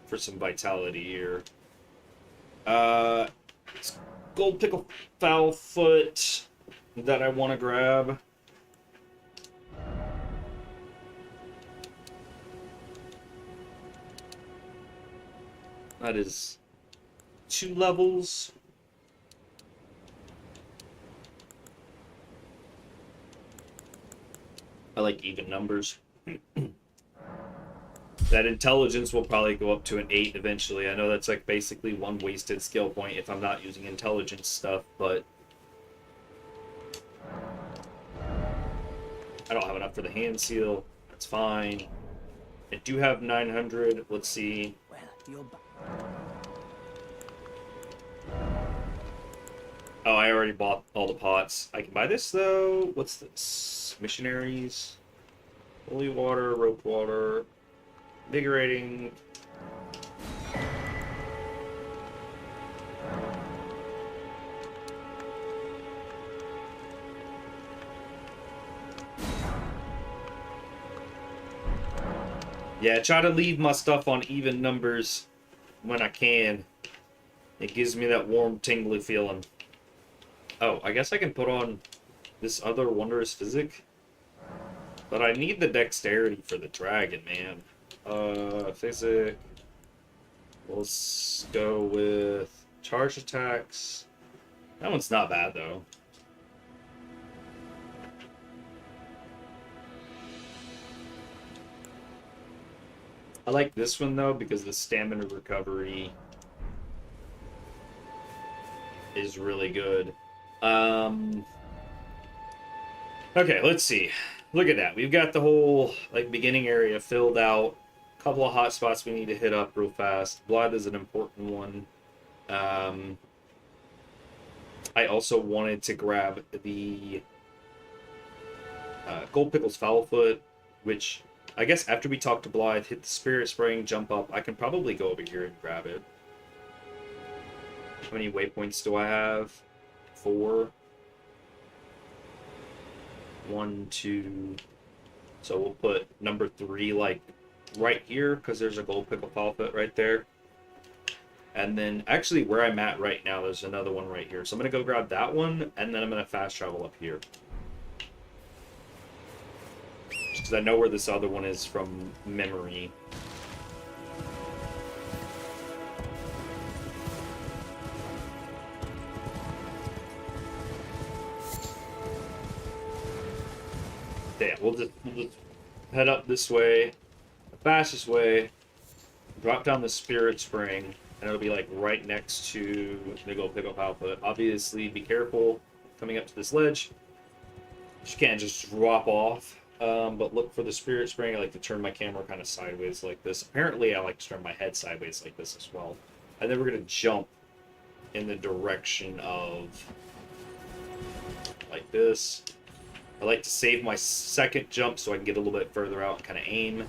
for some vitality here. It's gold pickle foul foot that I want to grab. That is 2 levels. I like even numbers. That intelligence will probably go up to an 8 eventually. I know that's like basically 1 wasted skill point if I'm not using intelligence stuff, but I don't have enough for the hand seal. That's fine. I do have 900. Let's see. Well, you're Oh, I already bought all the pots. I can buy this though. What's this? Missionaries, holy water, rope water, invigorating. Yeah, try to leave my stuff on even numbers when I can. It gives me that warm, tingly feeling. Oh, I guess I can put on this other wondrous physic. But I need the dexterity for the dragon, man. Physic. Let's go with charge attacks. That one's not bad, though. I like this one, though, because the stamina recovery is really good. Okay, let's see. Look at that. We've got the whole beginning area filled out. A couple of hot spots we need to hit up real fast. Blood is an important one. I also wanted to grab the Gold Pickles Foulfoot, which I guess after we talk to Blythe, hit the Spirit Spring, jump up, I can probably go over here and grab it. How many waypoints do I have? 4. 1, 2. So we'll put number 3 right here because there's a Gold Pickle Foulfoot right there. And then actually where I'm at right now, there's another one right here. So I'm gonna go grab that one, and then I'm gonna fast travel up here. Just because I know where this other one is from memory. Yeah, we'll just head up this way, the fastest way, drop down the Spirit Spring, and it'll be right next to the Gold Pickle Foulfoot. Obviously, be careful coming up to this ledge. You can't just drop off, but look for the Spirit Spring. I like to turn my camera kind of sideways like this. Apparently, I like to turn my head sideways like this as well. And then we're going to jump in the direction of like this. I like to save my second jump so I can get a little bit further out and kind of aim.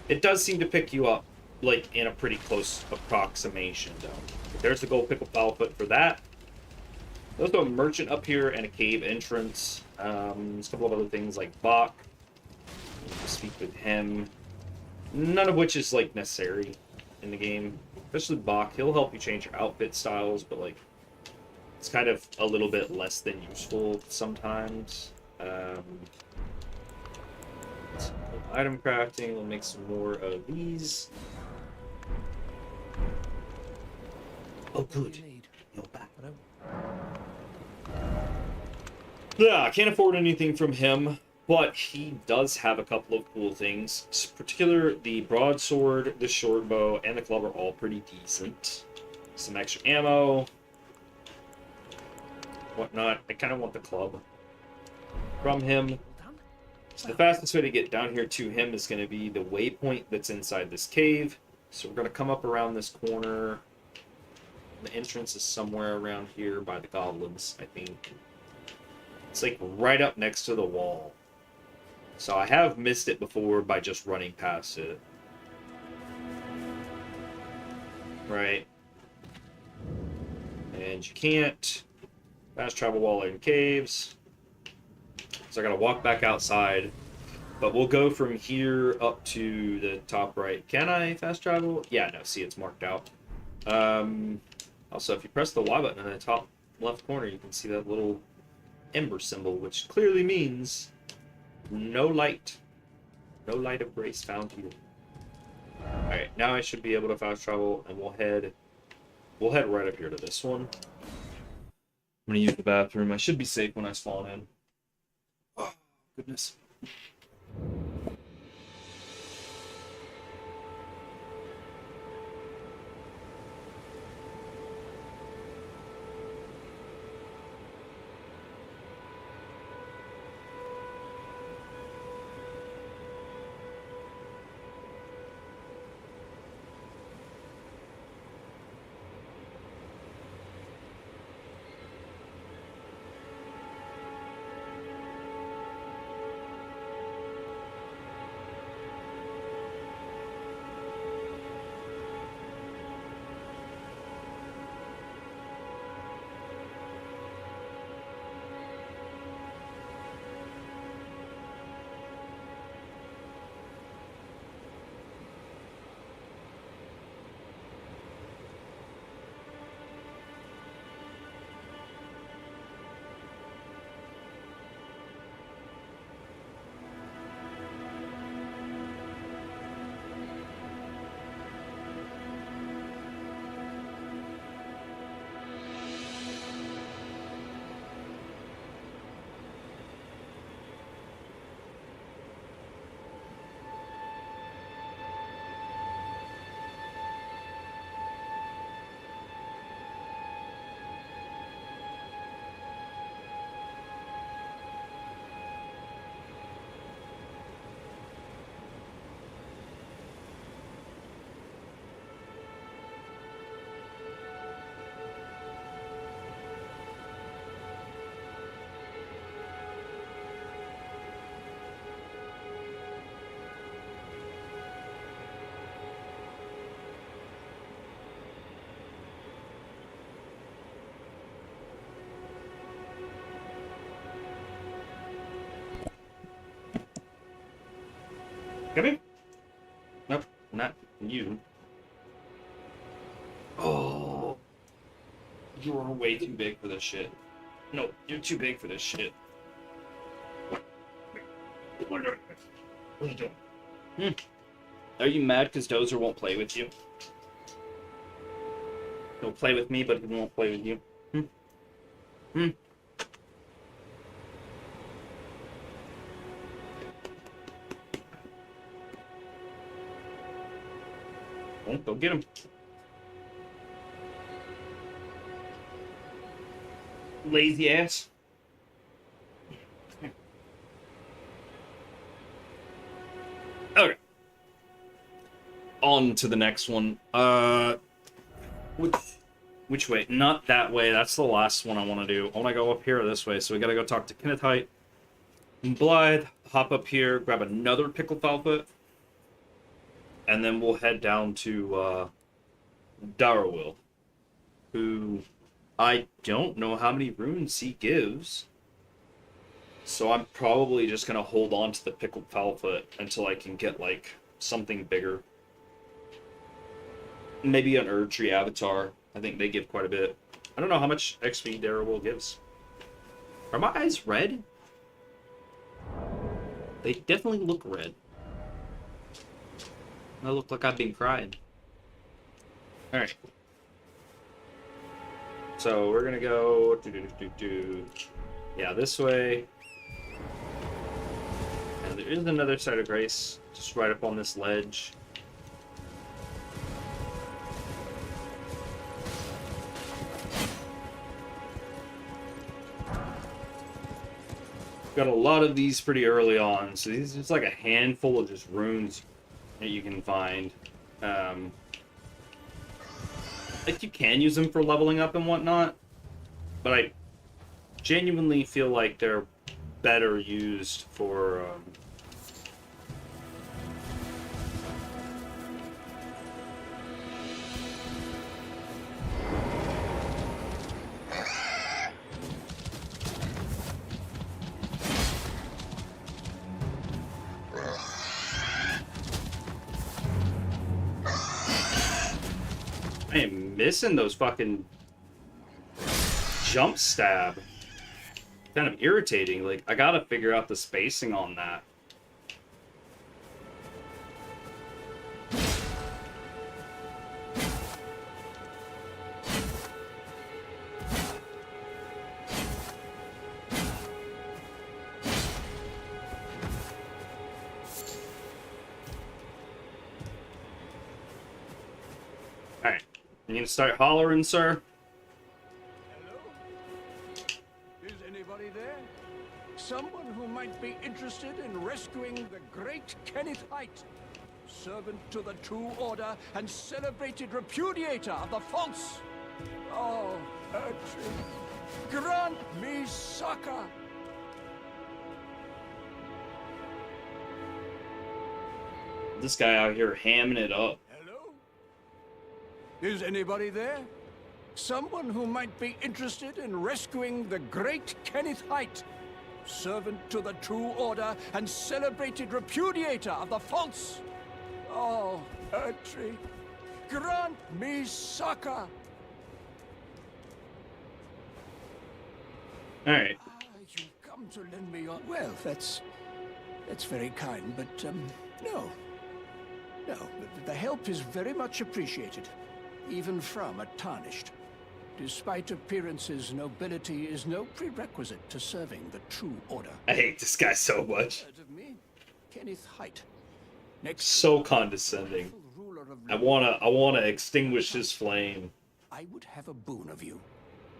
It does seem to pick you up in a pretty close approximation, though. There's the Gold Pickle Foulfoot for that. There's also a merchant up here and a cave entrance. There's a couple of other things like Bach. Just speak with him. None of which is, like, necessary in the game. Especially Bach. He'll help you change your outfit styles, but, like, it's kind of a little bit less than useful sometimes. Item crafting. We'll make some more of these. Oh, good. You're back. Yeah, I can't afford anything from him, but he does have a couple of cool things. In particular, the broadsword, the short bow, and the club are all pretty decent. Some extra ammo, whatnot. I kind of want the club from him. So the fastest way to get down here to him is going to be the waypoint that's inside this cave. So we're going to come up around this corner. The entrance is somewhere around here by the goblins, I think. It's like right up next to the wall. So I have missed it before by just running past it. Right. And you can't fast travel while in caves. So I gotta walk back outside. But we'll go from here up to the top right. Can I fast travel? Yeah, no, see, it's marked out. Also, if you press the Y button in the top left corner, you can see that little ember symbol, which clearly means no light. No light of grace found here. Alright, now I should be able to fast travel, and we'll head right up here to this one. I'm gonna use the bathroom. I should be safe when I spawn in. Oh, goodness. Come here. Nope, not you. Oh. You're way too big for this shit. No, you're too big for this shit. What are you doing? Are you mad because Dozer won't play with you? He'll play with me, but he won't play with you. Well, go get him. Lazy ass. Okay. On to the next one. Which way? Not that way. That's the last one I want to do. I want to go up here or this way. So we got to go talk to Kinethite and Blythe. Hop up here, grab another pickled falfet, and then we'll head down to Darrowil, who I don't know how many runes he gives. So I'm probably just gonna hold on to the pickled fowl-foot until I can get like something bigger. Maybe an Erd Tree Avatar. I think they give quite a bit. I don't know how much XP Darrowwill gives. Are my eyes red? They definitely look red. I look like I've been crying. Alright. So we're gonna go... Yeah, this way. And there is another side of grace, just right up on this ledge. Got a lot of these pretty early on, so these just like a handful of just runes that you can find. Like you can use them for leveling up and whatnot, but I genuinely feel like they're better used for I am missing those fucking jump stab. Kind of irritating. Like, I gotta figure out the spacing on that. Alright. You gonna start hollering, sir? Hello? Is anybody there? Someone who might be interested in rescuing the great Kenneth Height, servant to the True Order and celebrated repudiator of the false. Oh, Urchin, grant me succor. This guy out here hamming it up. Hello? Is anybody there? Someone who might be interested in rescuing the great Kenneth Height, servant to the True Order and celebrated repudiator of the false. Oh, Urtry, grant me succor. Alright. You've come to lend me your... Well, that's very kind, but, no. No, the help is very much appreciated, even from a Tarnished. Despite appearances, nobility is no prerequisite to serving the True Order. I hate this guy so much. Of me, Kenneth Height. Next So condescending. ruler of I wanna extinguish his flame. I would have a boon of you.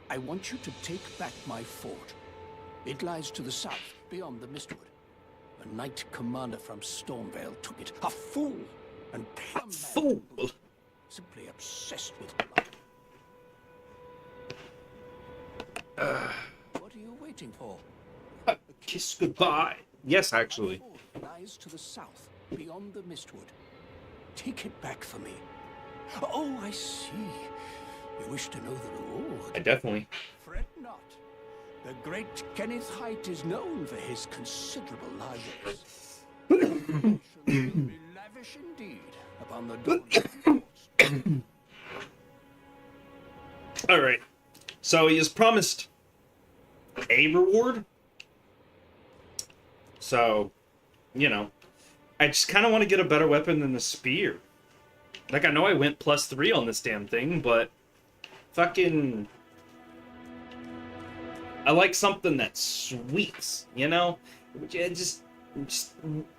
I want you to take back my fort. It lies to the south, beyond the Mistwood. A knight commander from Stormveil took it. A fool! And plumb mad. Fool! Simply obsessed with blood. What are you waiting for? Kiss goodbye. Yes, actually. My fort lies to the south, beyond the Mistwood. Take it back for me. Oh, I see. You wish to know the reward. I definitely. Fret not. The great Kenneth Height is known for his considerable largesse. Shall be lavish indeed upon the Alright. So he has promised a reward. So, you know, I just kind of want to get a better weapon than the spear. Like, I know I went +3 on this damn thing, but fucking... I like something that sweeps, you know? Just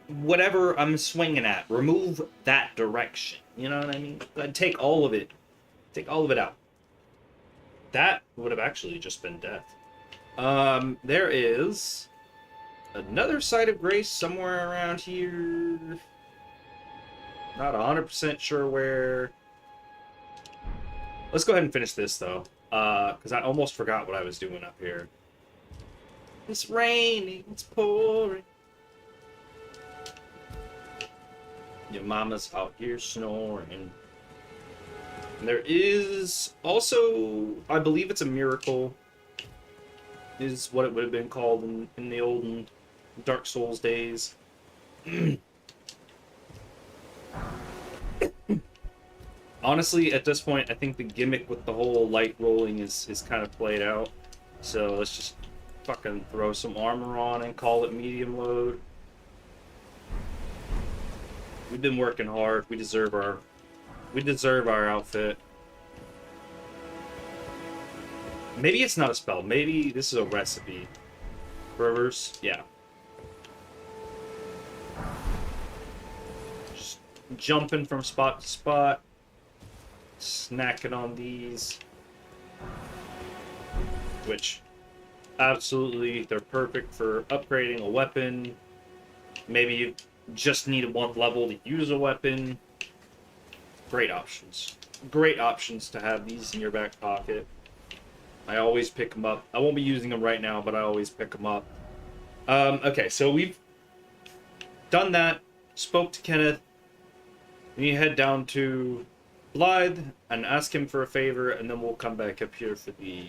whatever I'm swinging at, remove that direction. You know what I mean? I'd take all of it. Take all of it out. That would have actually just been death. There is another site of grace somewhere around here. Not 100% sure where. Let's go ahead and finish this, though. Because I almost forgot what I was doing up here. It's raining, it's pouring. Your mama's out here snoring. And there is also, I believe it's a miracle is what it would have been called in the olden Dark Souls days. Honestly, at this point, I think the gimmick with the whole light rolling is kind of played out. So let's just fucking throw some armor on and call it medium load. We've been working hard. We deserve our outfit. Maybe it's not a spell. Maybe this is a recipe. Brewers, yeah. Just jumping from spot to spot. Snacking on these. Which, absolutely, they're perfect for upgrading a weapon. Maybe you just need one level to use a weapon. Great options. Great options to have these in your back pocket. I always pick them up. I won't be using them right now, but I always pick them up. Okay, so we've done that. Spoke to Kenneth. We head down to Blythe and ask him for a favor, and then we'll come back up here for the...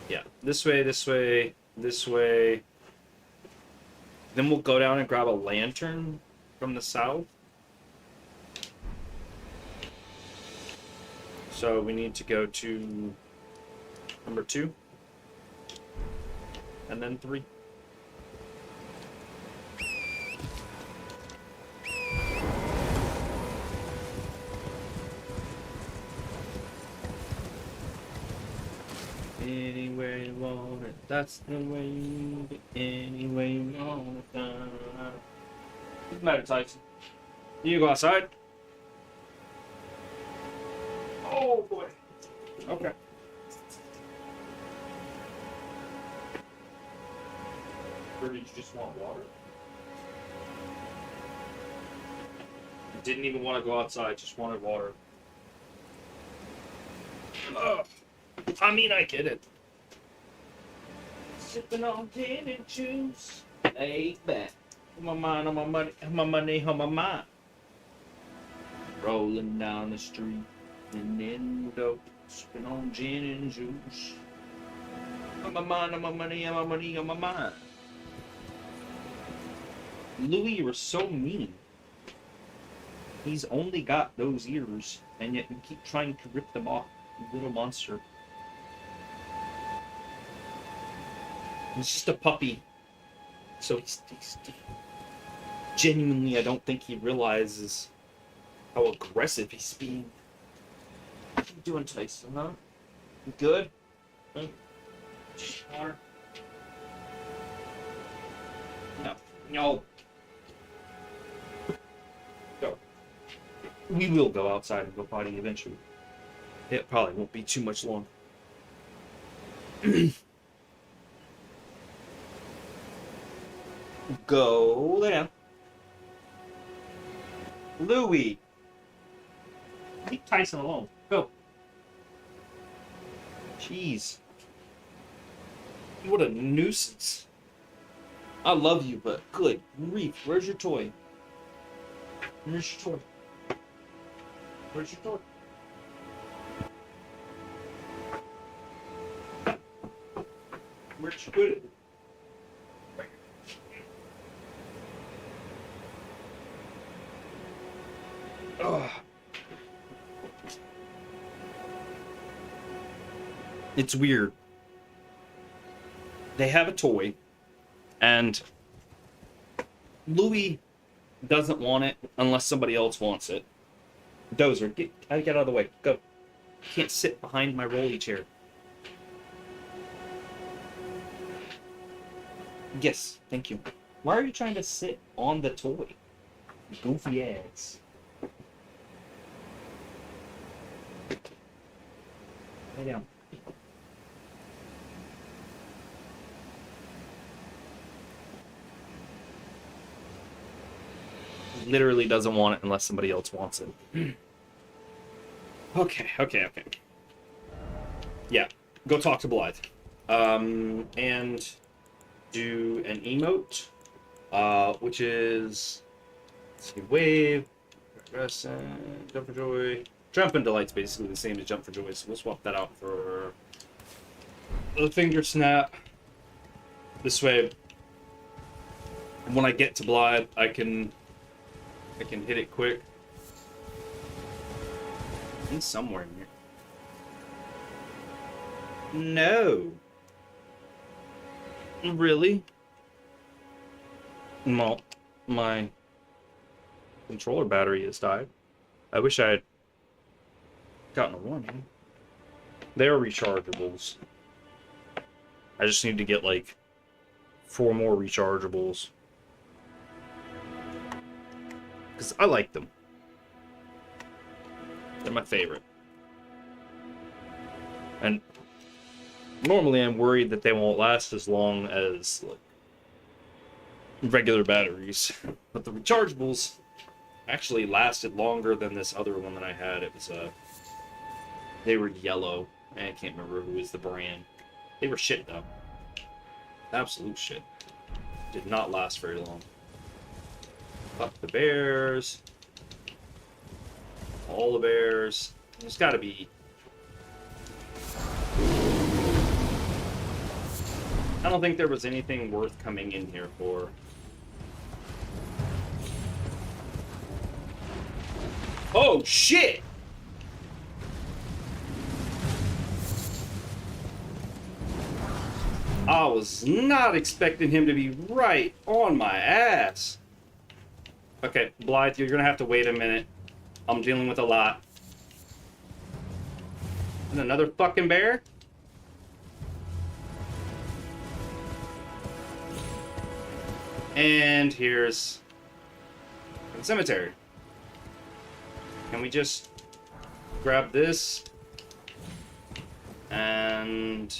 Yeah, this way, this way, this way. Then we'll go down and grab a lantern from the south. So we need to go to number 2. And then 3. Any way you want it, that's the way you need it. Any way you want it. What's the matter, Tyson? You go outside? Oh boy. Okay. Or did you just want water? Didn't even want to go outside, just wanted water. Ugh. I mean, I get it. Sipping on gin and juice. Laid back. On my mind, on my money, on my money, on my mind. Rolling down the street. And in the dope. Sipping on gin and juice. On my mind, on my money, on my money, on my mind. Louis, you are so mean. He's only got those ears, and yet you keep trying to rip them off, you little monster. He's just a puppy. So he's genuinely, I don't think he realizes how aggressive he's being. What are you doing, Tyson, huh? You good? Huh? Sure. No. No. Go. We will go outside and go potty eventually. It probably won't be too much long. Go lay down. Louie. Leave Tyson alone. Go. Jeez. What a nuisance. I love you, but good grief. Where's your toy? Where's your toy? Where's your toy? Where'd you put it? Ugh. It's weird. They have a toy, and Louis doesn't want it unless somebody else wants it. Dozer, get out of the way. Go. You can't sit behind my rolly chair. Yes, thank you. Why are you trying to sit on the toy? Goofy ass. Lay down. Literally doesn't want it unless somebody else wants it. Okay. Yeah, go talk to Blythe. And do an emote, which is, let's see, wave, progress, and jump for joy. Jump and delight's basically the same as jump for joy, so we'll swap that out for the finger snap. This way, when I get to Blythe, I can hit it quick. It's somewhere in here. No. Really? Well, my controller battery has died. I wish I had gotten a warning. They're rechargeables. I just need to get like 4 more rechargeables. Because I like them. They're my favorite. And normally I'm worried that they won't last as long as like regular batteries. But the rechargeables actually lasted longer than this other one that I had. It was they were yellow. I can't remember who was the brand. They were shit though. Absolute shit. Did not last very long. Fuck the bears. All the bears. There's gotta be... I don't think there was anything worth coming in here for. Oh, shit! I was not expecting him to be right on my ass. Okay, Blythe, you're gonna have to wait a minute. I'm dealing with a lot. And another fucking bear? And here's the cemetery. Can we just grab this? And...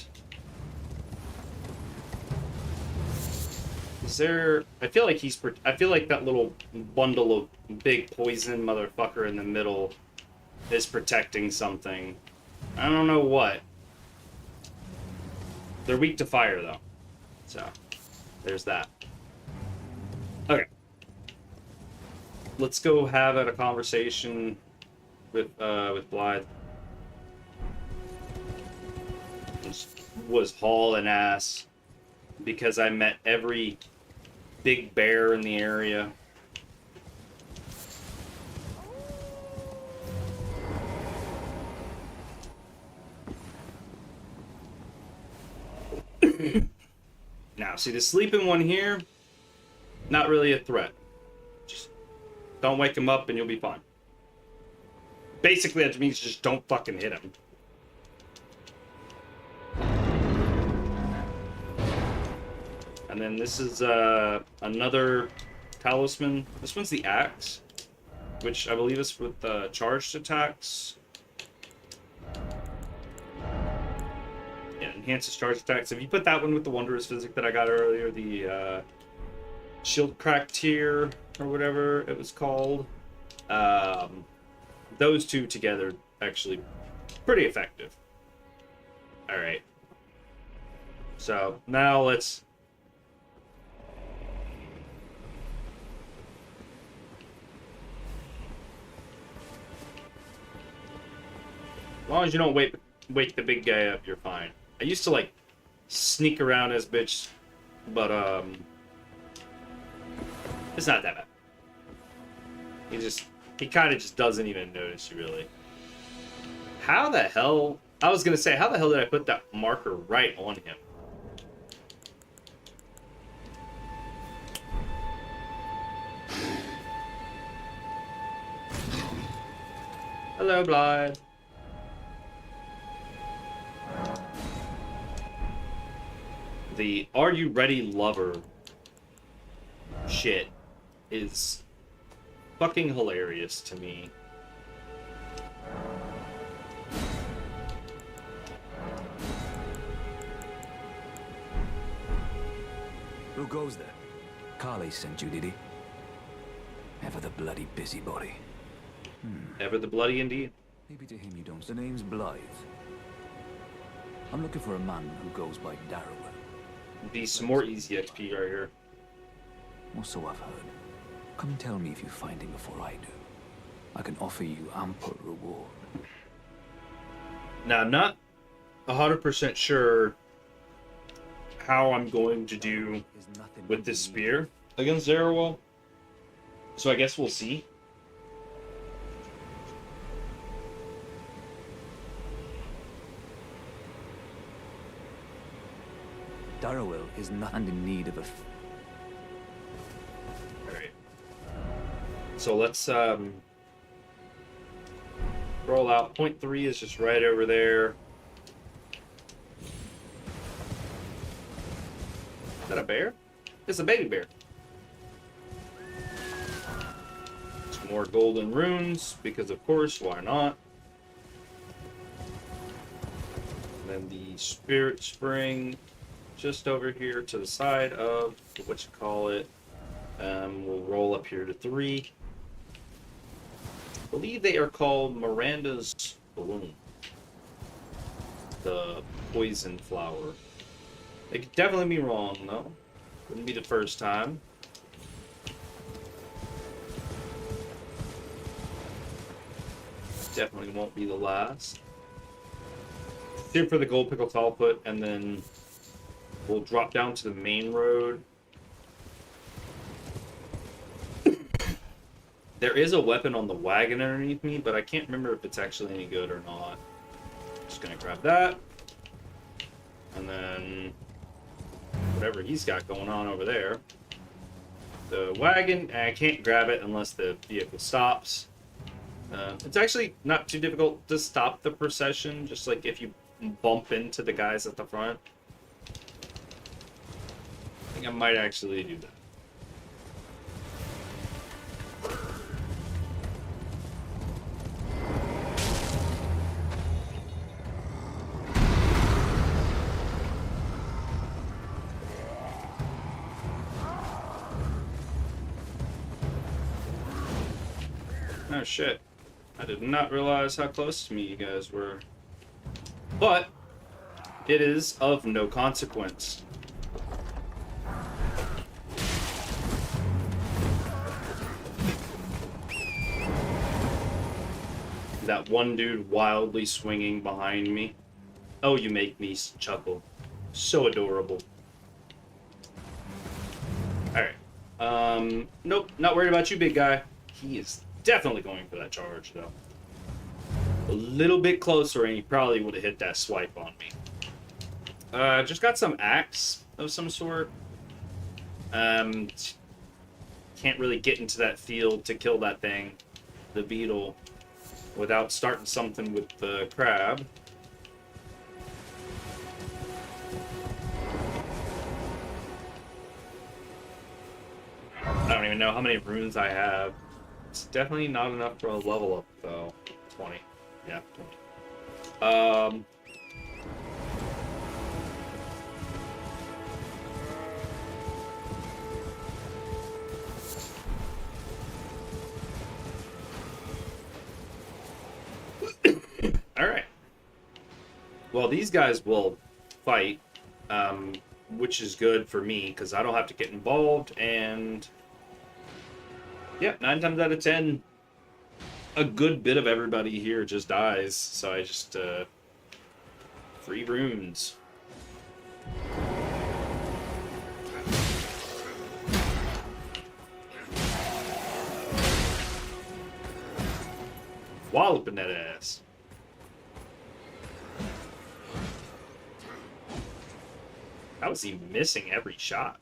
is there... I feel like I feel like that little bundle of big poison motherfucker in the middle is protecting something. I don't know what. They're weak to fire, though. So, there's that. Okay. Let's go have a conversation with Blythe. Just was hauling ass because I met every big bear in the area. Now, see the sleeping one here? Not really a threat. Just don't wake him up and you'll be fine. Basically, that means just don't fucking hit him. And then this is another talisman. This one's the axe, which I believe is with charged attacks. Yeah, enhances charged attacks. If you put that one with the Wondrous Physic that I got earlier, the Shield Crack Tier, or whatever it was called, those two together actually pretty effective. Alright. So, now let's... as long as you don't wake the big guy up, you're fine. I used to, like, sneak around this bitch, but, it's not that bad. He kind of just doesn't even notice you, really. How the hell... I was gonna say, how the hell did I put that marker right on him? Hello, Blythe. The "Are you ready, lover" shit is fucking hilarious to me. Who goes there? Carly sent you, did he? Ever the bloody busybody. Ever the bloody indeed. Maybe to him you don't. The name's Blythe. I'm looking for a man who goes by Darrowell. Be some more easy XP right here. Or so I've heard. Come and tell me if you find him before I do. I can offer you ample reward. Now, I'm not 100% sure how I'm going to do with this spear against Zeruel. So I guess we'll see. Darrowil is not in need of a... Alright. So let's roll out. Point 3 is just right over there. Is that a bear? It's a baby bear. Some more golden runes, because of course, why not? And then the spirit spring just over here to the side of what you call it. We'll roll up here to 3. I believe they are called Miranda's Bloom. The poison flower. They could definitely be wrong, though. Wouldn't be the first time. Definitely won't be the last. Here for the gold pickle talput, and then we'll drop down to the main road. There is a weapon on the wagon underneath me, but I can't remember if it's actually any good or not. Just gonna grab that. And then whatever he's got going on over there. The wagon, I can't grab it unless the vehicle stops. It's actually not too difficult to stop the procession, just like if you bump into the guys at the front. I think I might actually do that. Oh shit. I did not realize how close to me you guys were. But it is of no consequence. That one dude wildly swinging behind me. Oh, you make me chuckle. So adorable. Alright. Nope, not worried about you, big guy. He is definitely going for that charge, though. A little bit closer, and he probably would have hit that swipe on me. Just got some axe of some sort. Can't really get into that field to kill that thing, the beetle, without starting something with the crab. I don't even know how many runes I have. It's definitely not enough for a level up, though. 20. Yeah, 20. Alright. Well, these guys will fight, which is good for me, because I don't have to get involved, and yeah, 9 times out of 10, a good bit of everybody here just dies, so I just, free runes. Walloping that ass. How is he missing every shot?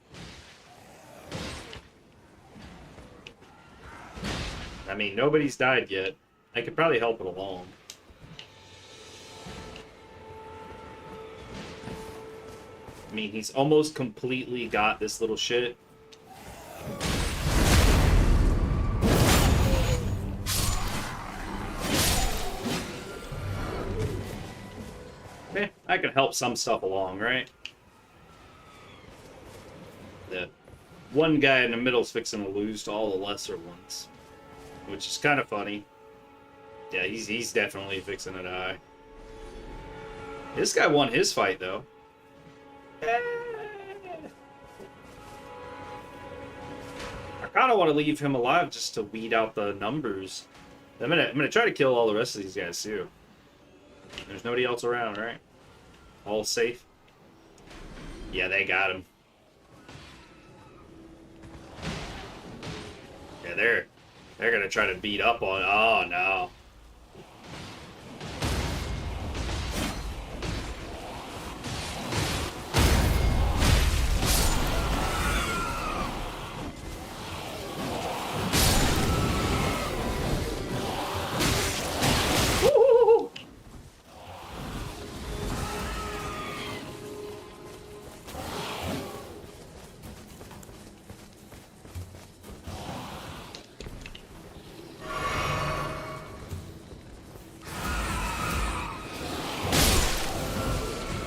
I mean, nobody's died yet. I could probably help it along. I mean, he's almost completely got this little shit. Eh, I can help some stuff along, right? The one guy in the middle's fixing to lose to all the lesser ones, which is kind of funny. Yeah, he's definitely fixing to die. This guy won his fight, though. I kind of want to leave him alive just to weed out the numbers. I'm gonna try to kill all the rest of these guys too. There's nobody else around, right? All safe. Yeah, they got him. Yeah, they're gonna try to beat up on. Oh no.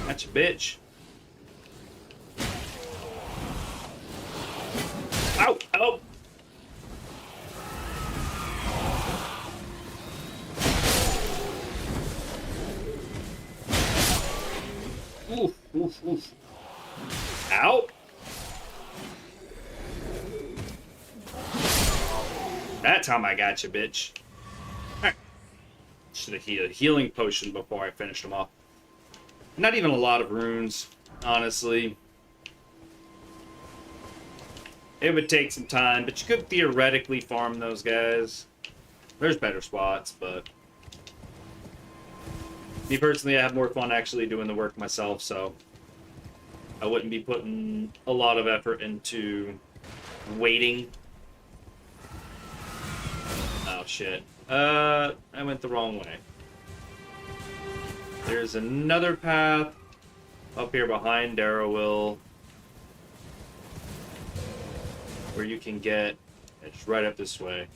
That's a bitch. Ow! Ow! Oof, oof, oof. Ow! That time I got you, bitch. Alright. Should have healed a healing potion before I finished them off. Not even a lot of runes, honestly. It would take some time, but you could theoretically farm those guys. There's better spots, but... me personally, I have more fun actually doing the work myself, so... I wouldn't be putting a lot of effort into waiting. Oh, shit. I went the wrong way. There's another path up here behind Darrowwill where you can get, it's right up this way.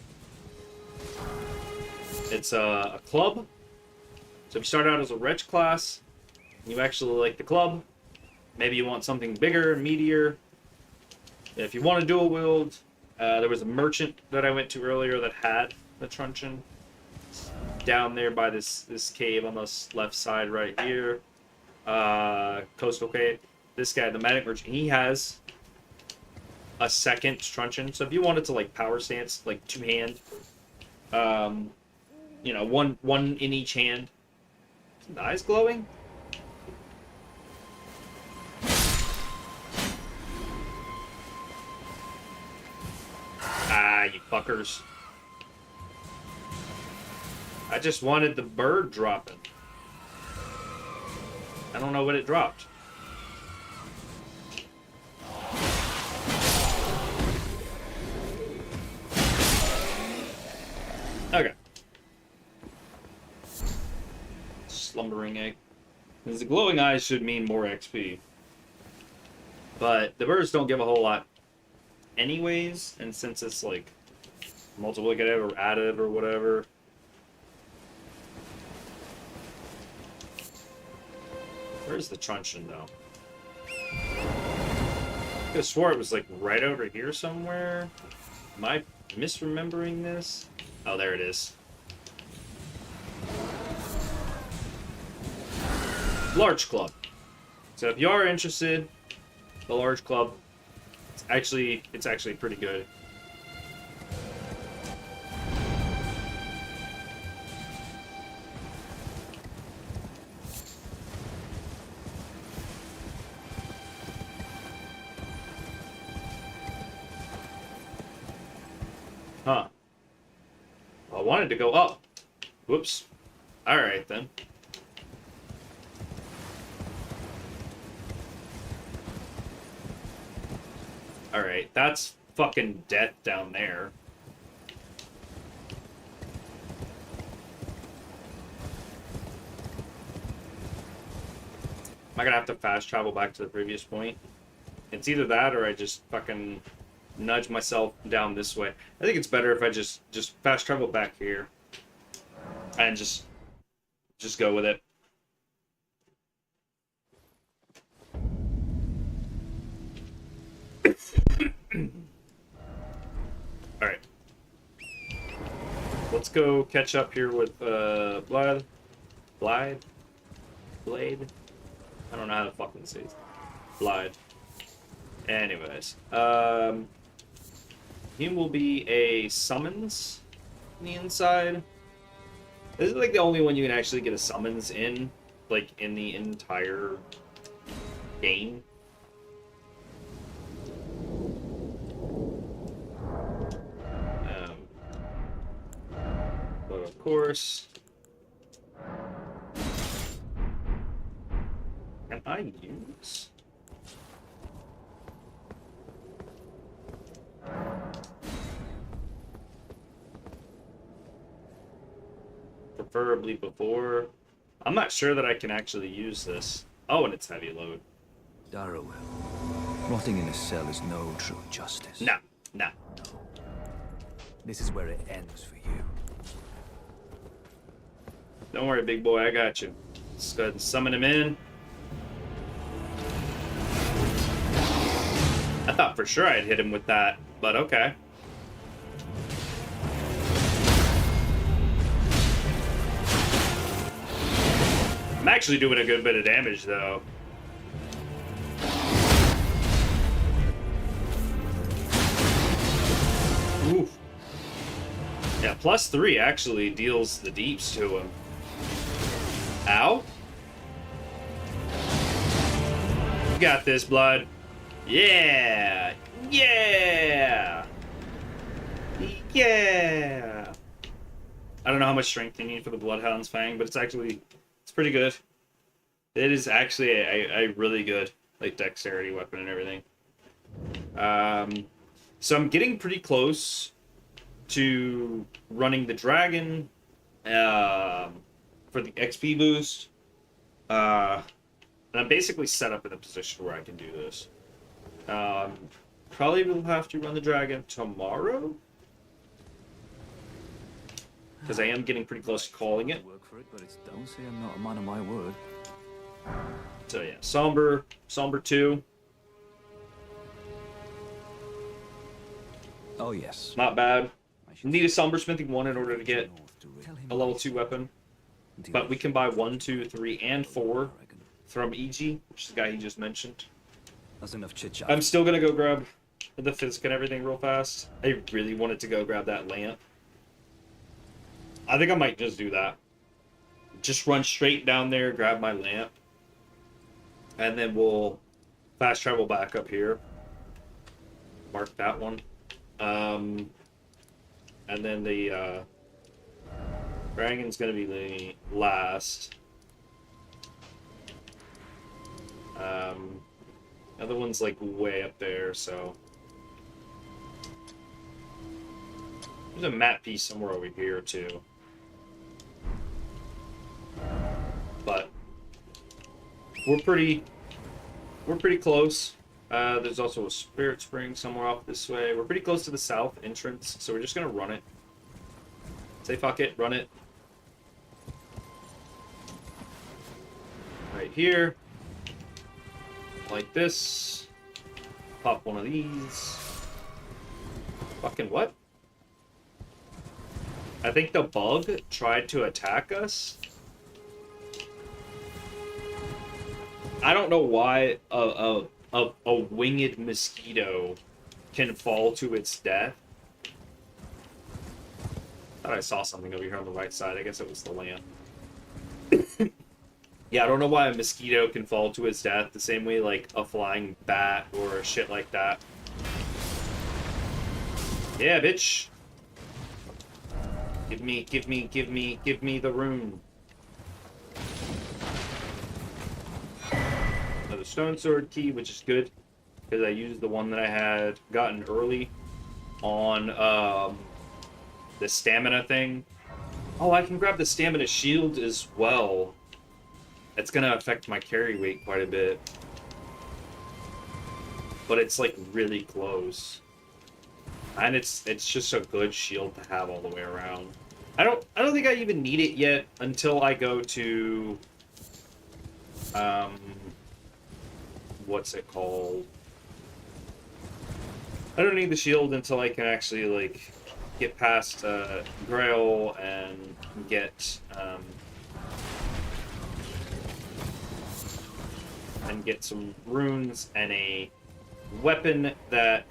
It's a club. So if you start out as a wretch class, you actually like the club, maybe you want something bigger and meatier. If you want to dual wield, there was a merchant that I went to earlier that had the truncheon. Down there by this cave on the left side right here. Coastal cave. This guy, the magic merchant, he has a second truncheon. So if you wanted to like power stance, like two hand, you know, one in each hand. Is the eyes glowing? Ah, you fuckers. I just wanted the bird dropping. I don't know what it dropped. Okay. Slumbering egg. Because the glowing eyes should mean more XP. But the birds don't give a whole lot anyways, and since it's like multiplicative or additive or whatever. Where's the truncheon, though? I could have swore it was, like, right over here somewhere. Am I misremembering this? Oh, there it is. Large club. So if you are interested, the large club, it's actually pretty good. Huh. Well, I wanted to go up. Whoops. Alright, then. Alright, that's fucking death down there. Am I gonna have to fast travel back to the previous point? It's either that or I just fucking nudge myself down this way. I think it's better if I just fast travel back here and just go with it. All right, let's go catch up here with Blade. I don't know how to fucking say it. Blade. Anyways, he will be a summons on the inside. This is like the only one you can actually get a summons in, like in the entire game. course. Can I use? Preferably before. I'm not sure that I can actually use this. Oh, and it's heavy load. Darrowell. Rotting in a cell is no true justice. No, no. This is where it ends for you. Don't worry, big boy, I got you. Let's go ahead and summon him in. I thought for sure I'd hit him with that, but okay. I'm actually doing a good bit of damage, though. Oof. Yeah, +3 actually deals the deeps to him. Ow. You got this, blood. Yeah! Yeah! Yeah! I don't know how much strength you need for the Bloodhound's Fang, but it's pretty good. It is actually a really good, like, dexterity weapon and everything. So I'm getting pretty close to running the dragon for the XP boost. And I'm basically set up in a position where I can do this. Probably will have to run the dragon tomorrow, because I am getting pretty close to calling it. Work for it, but it's don't say I'm not a man of my word. So yeah, Somber 2. Oh yes. Not bad. Need a Somber Smithing 1 in order to get a level 2 weapon. But we can buy 1, 2, 3, and 4 from EG, which is the guy he just mentioned. That's enough chit chat. I'm still gonna go grab the Fizz and everything real fast. I really wanted to go grab that lamp. I think I might just do that. Just run straight down there, grab my lamp. And then we'll fast travel back up here. Mark that one. And then the dragon's gonna be the last. Other one's like way up there, so there's a map piece somewhere over here too. But we're pretty close. There's also a spirit spring somewhere off this way. We're pretty close to the south entrance, so we're just gonna run it. Say fuck it, run it. Right here. Like this. Pop one of these. Fucking what? I think the bug tried to attack us. I don't know why a winged mosquito can fall to its death. Thought I saw something over here on the right side. I guess it was the lamp. Yeah, I don't know why a mosquito can fall to its death the same way like a flying bat or shit like that. Yeah, bitch. Give me the rune. Another stone sword key, which is good because I used the one that I had gotten early on the stamina thing. Oh, I can grab the stamina shield as well. It's gonna affect my carry weight quite a bit. But it's like really close. And it's just a good shield to have all the way around. I don't think I even need it yet until I go to what's it called? I don't need the shield until I can actually like get past Grail and get some runes and a weapon that...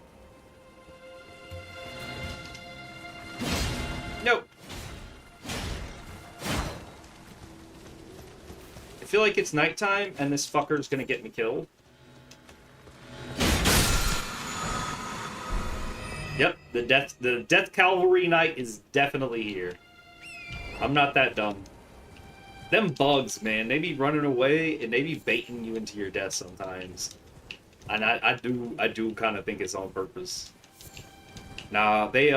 Nope. I feel like it's nighttime and this fucker's gonna get me killed. Yep, the death cavalry knight is definitely here. I'm not that dumb. Them bugs, man, they be running away and they be baiting you into your death sometimes. And I do kind of think it's on purpose. Nah, they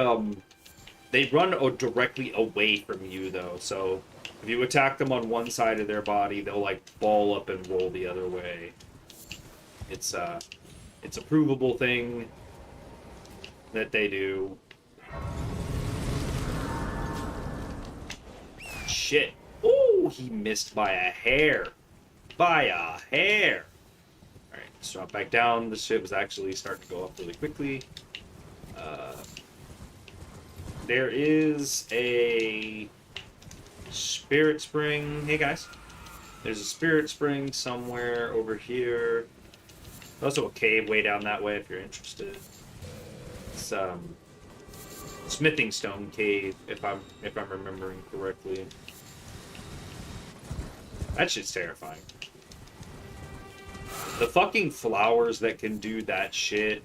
run directly away from you though. So if you attack them on one side of their body, they'll like ball up and roll the other way. It's a provable thing that they do. Shit. Ooh, he missed by a hair. By a hair. Alright, let's drop back down. This shit was actually starting to go up really quickly. There is a spirit spring. Hey guys. There's a spirit spring somewhere over here. There's also a cave way down that way if you're interested. It's smithing stone cave if I'm remembering correctly. That shit's terrifying. The fucking flowers that can do that shit.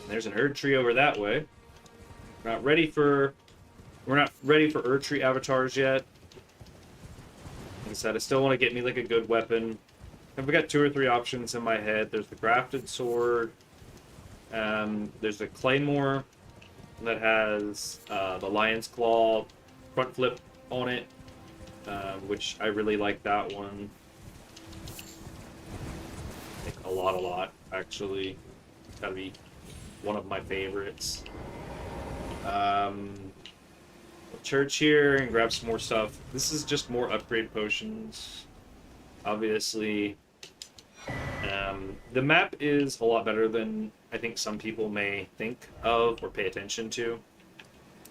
There's an Erd tree over that way. We're not ready for Erd tree avatars yet. Like I said, I still want to get me like a good weapon. I've got 2 or 3 options in my head. There's the grafted sword. There's the claymore that has the lion's claw front flip on it, which I really like that one. Like a lot actually. It's gotta be one of my favorites. Church here and grab some more stuff. This is just more upgrade potions, obviously. The map is a lot better than I think some people may think of or pay attention to.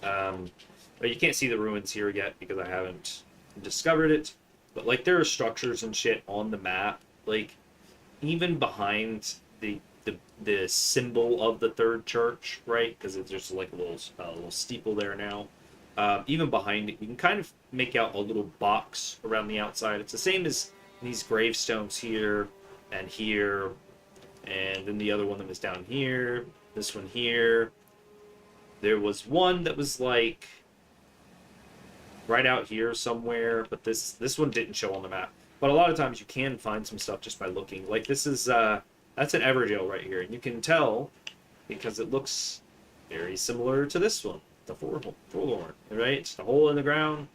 But you can't see the ruins here yet because I haven't discovered it. But like there are structures and shit on the map, like even behind the symbol of the third church, right? Because it's just like a little steeple there now. Even behind it, you can kind of make out a little box around the outside. It's the same as these gravestones here and here, and then the other one that was down here, this one here. There was one that was like right out here somewhere, but this one didn't show on the map. But a lot of times you can find some stuff just by looking. Like this is that's an Everjail right here, and you can tell because it looks very similar to this one, the forlorn, right? It's the hole in the ground.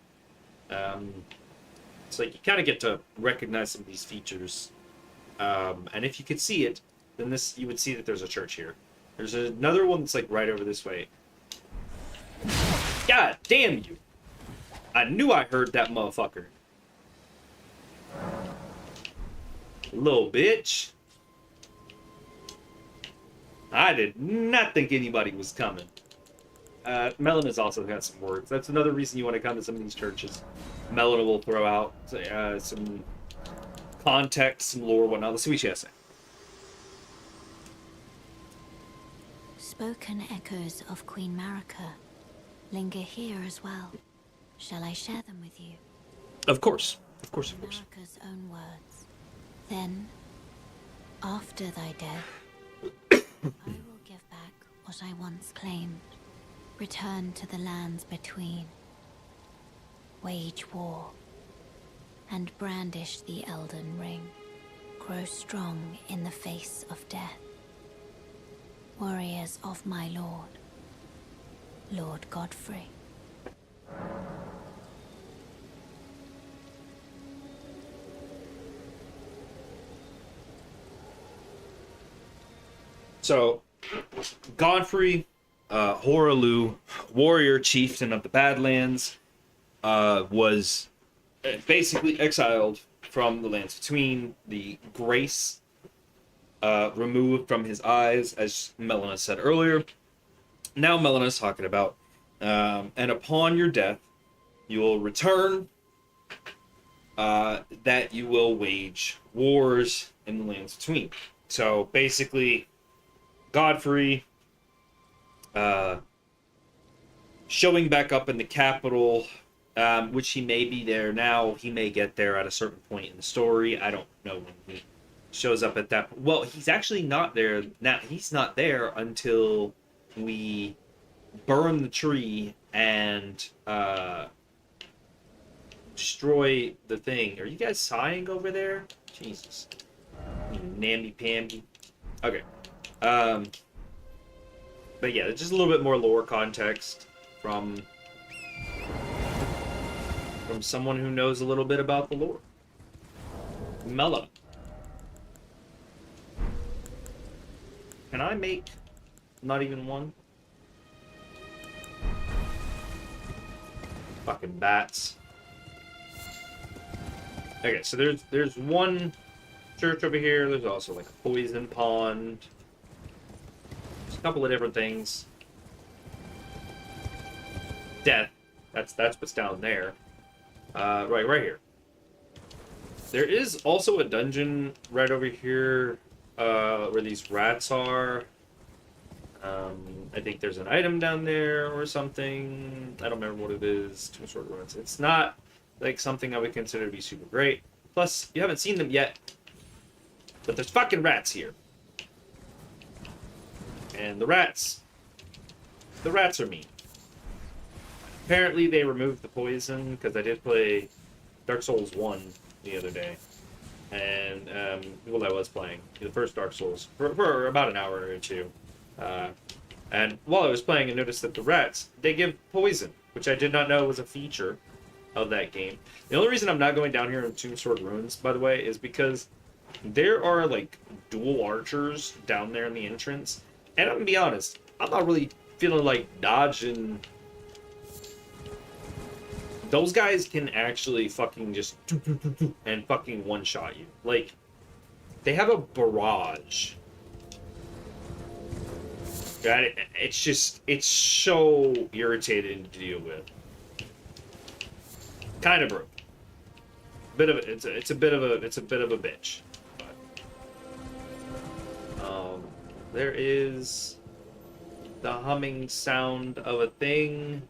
It's like you kind of get to recognize some of these features, and if you could see it, then you would see that there's a church here. There's another one that's like right over this way. God damn you! I knew I heard that motherfucker. Little bitch. I did not think anybody was coming. Melon has also got some words. That's another reason you want to come to some of these churches. Melon will throw out some context, some lore, whatnot. Let's see what she has to say. Spoken echoes of Queen Marika linger here as well. Shall I share them with you? Of course. Of course. Marika's own words. Then, after thy death, I will give back what I once claimed. Return to the lands between. Wage war. And brandish the Elden Ring. Grow strong in the face of death. Warriors of my lord, Lord Godfrey. So, Godfrey, Horalu, warrior chieftain of the Badlands, was basically exiled from the lands between. The grace removed from his eyes, as Melina said earlier. Now Melina's talking about, and upon your death, you will return, that you will wage wars in the lands between. So basically, Godfrey showing back up in the capital, which he may be there now. He may get there at a certain point in the story. I don't know when he shows up at that. Well, he's actually not there now. He's not there until we burn the tree and destroy the thing. Are you guys sighing over there? Jesus. You namby-pamby. Okay. But yeah, just a little bit more lore context from someone who knows a little bit about the lore. Mellow. Can I make not even one? Fucking bats. Okay, so there's one church over here. There's also like a poison pond. There's a couple of different things. Death. That's what's down there. Right here. There is also a dungeon right over here where these rats are. I think there's an item down there or something. I don't remember what it is. Two short runs. It's not like something I would consider to be super great. Plus, you haven't seen them yet. But there's fucking rats here. And the rats are mean. Apparently they removed the poison, because I did play Dark Souls 1 the other day. And, well, I was playing the first Dark Souls for about an hour or two. And while I was playing, I noticed that the rats, they give poison, which I did not know was a feature of that game. The only reason I'm not going down here in Tombsword Ruins, by the way, is because there are, like, dual archers down there in the entrance. And I'm gonna be honest, I'm not really feeling like dodging. Those guys can actually fucking just and fucking one-shot you. Like, they have a barrage. It's just, it's so irritating to deal with. Kind of broke. It's a bit of a bitch. But, there is the humming sound of a thing.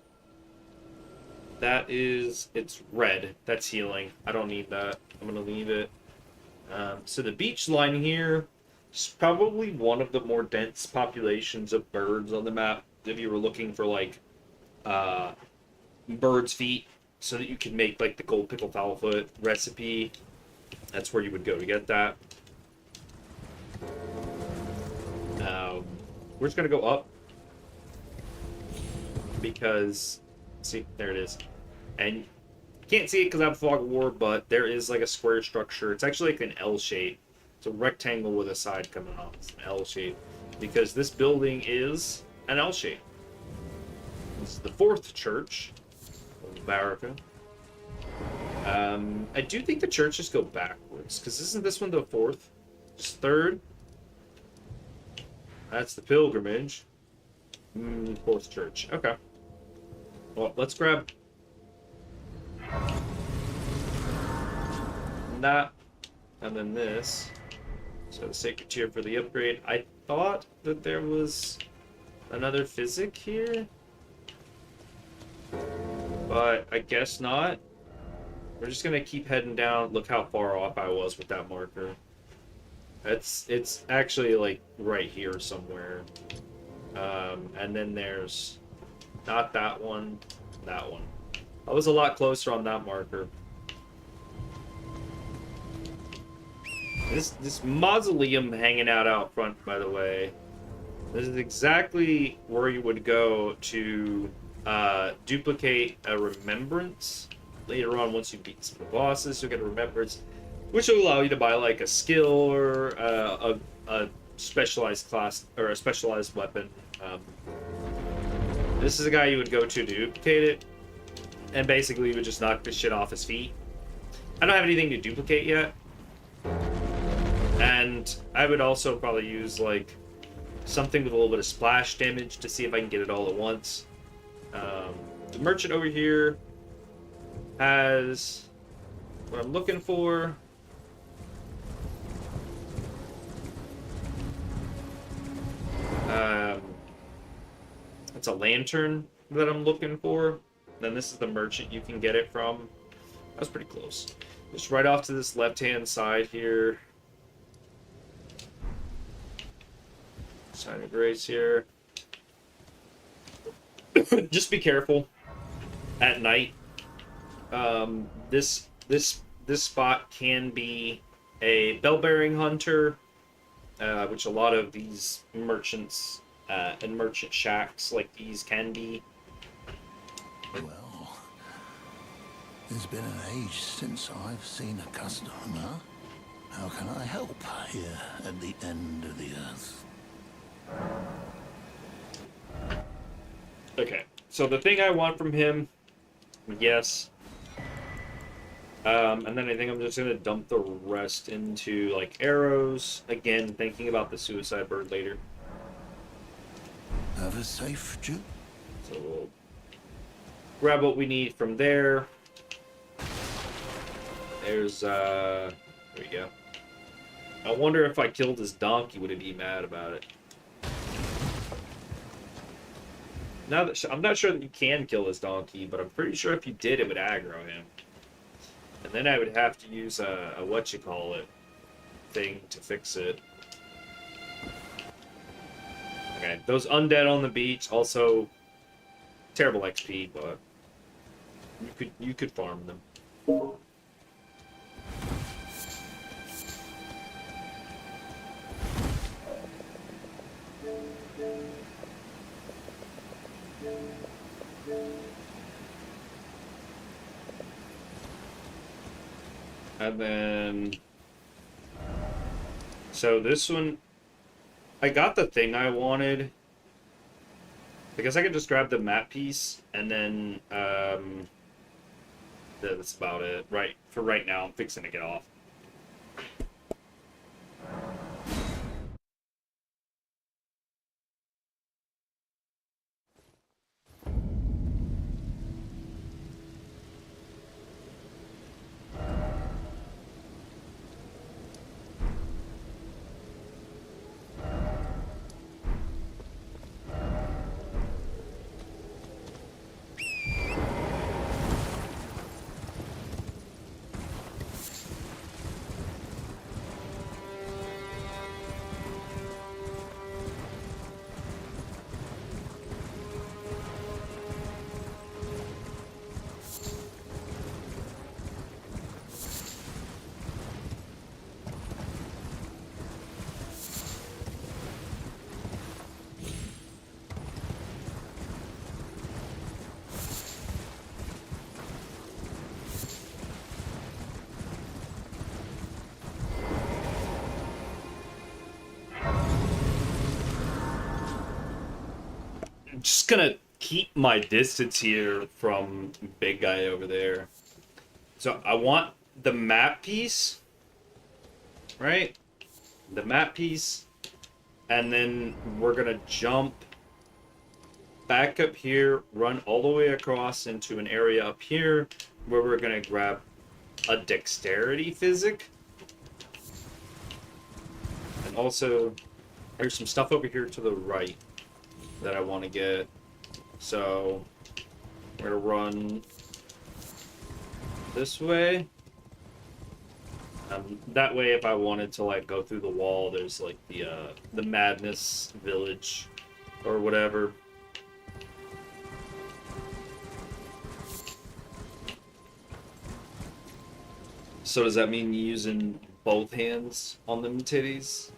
It's red. That's healing. I don't need that. I'm gonna leave it. So the beach line here is probably one of the more dense populations of birds on the map. If you were looking for like bird's feet, so that you can make like the gold pickle fowlfoot recipe, that's where you would go to get that. We're just gonna go up because, see, there it is, and you can't see it because I have fog of war, but there is like a square structure. It's actually like an L shape. It's a rectangle with a side coming off. It's an L shape because this building is an L shape. This is the fourth church of Baraka. I do think the churches go backwards because isn't this one the fourth? It's third. That's the pilgrimage. Fourth church. Okay. Well, let's grab that, and then this. So the sacred tier for the upgrade. I thought that there was another physic here, but I guess not. We're just gonna keep heading down. Look how far off I was with that marker. It's actually like right here somewhere. And then there's not that one, that one. I was a lot closer on that marker. This mausoleum hanging out front, by the way, this is exactly where you would go to duplicate a remembrance. Later on, once you beat some of the bosses, you'll get a remembrance, which will allow you to buy like a skill or a specialized class or a specialized weapon. This is a guy you would go to duplicate it, and basically you would just knock this shit off his feet. I don't have anything to duplicate yet, and I would also probably use like something with a little bit of splash damage to see if I can get it all at once. The merchant over here has what I'm looking for. It's a lantern that I'm looking for. Then this is the merchant you can get it from. That was pretty close. Just right off to this left-hand side here. Sign of grace here. Just be careful at night. This spot can be a bell-bearing hunter, which a lot of these merchants and merchant shacks like these can be. Well, it's been an age since I've seen a customer. How can I help here at the end of the earth? Okay, so the thing I want from him, yes. And then I think I'm just gonna dump the rest into like arrows. Again, thinking about the suicide bird later. Have a safe trip. So we'll grab what we need from there. There's there we go. I wonder if I killed his donkey, would he be mad about it? Now that I'm not sure that you can kill his donkey, but I'm pretty sure if you did, it would aggro him. And then I would have to use a whatchamacallit thing to fix it. Okay, those undead on the beach also terrible XP, but you could farm them. And then, so this one, I got the thing I wanted. I guess I could just grab the map piece, and then, that's about it. Right, for right now, I'm fixing to get off. I'm just gonna keep my distance here from big guy over there. So I want the map piece, right? The map piece, and then we're gonna jump back up here, run all the way across into an area up here where we're gonna grab a dexterity physic. And also, there's some stuff over here to the right that I want to get. So we're gonna run this way. That way, if I wanted to like go through the wall, there's like the Madness Village or whatever. So does that mean using both hands on them titties?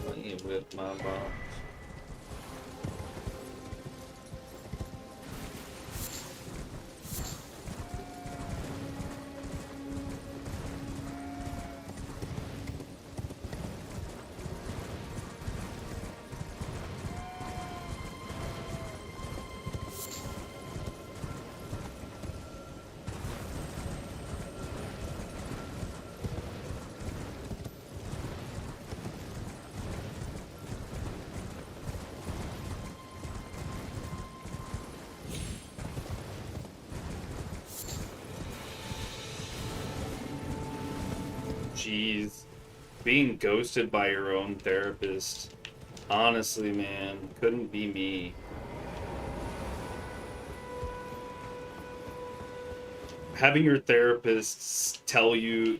Playing with my box. Jeez, being ghosted by your own therapist, honestly, man, couldn't be me. Having your therapists tell you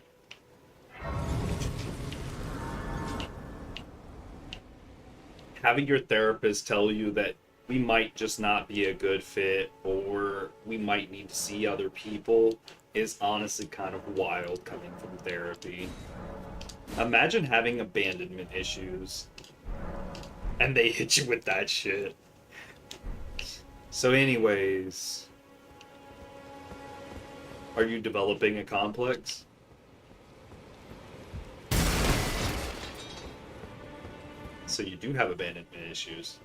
having your therapist tell you that we might just not be a good fit or we might need to see other people is honestly kind of wild coming from therapy. Imagine having abandonment issues and they hit you with that shit. So anyways, are you developing a complex? So you do have abandonment issues.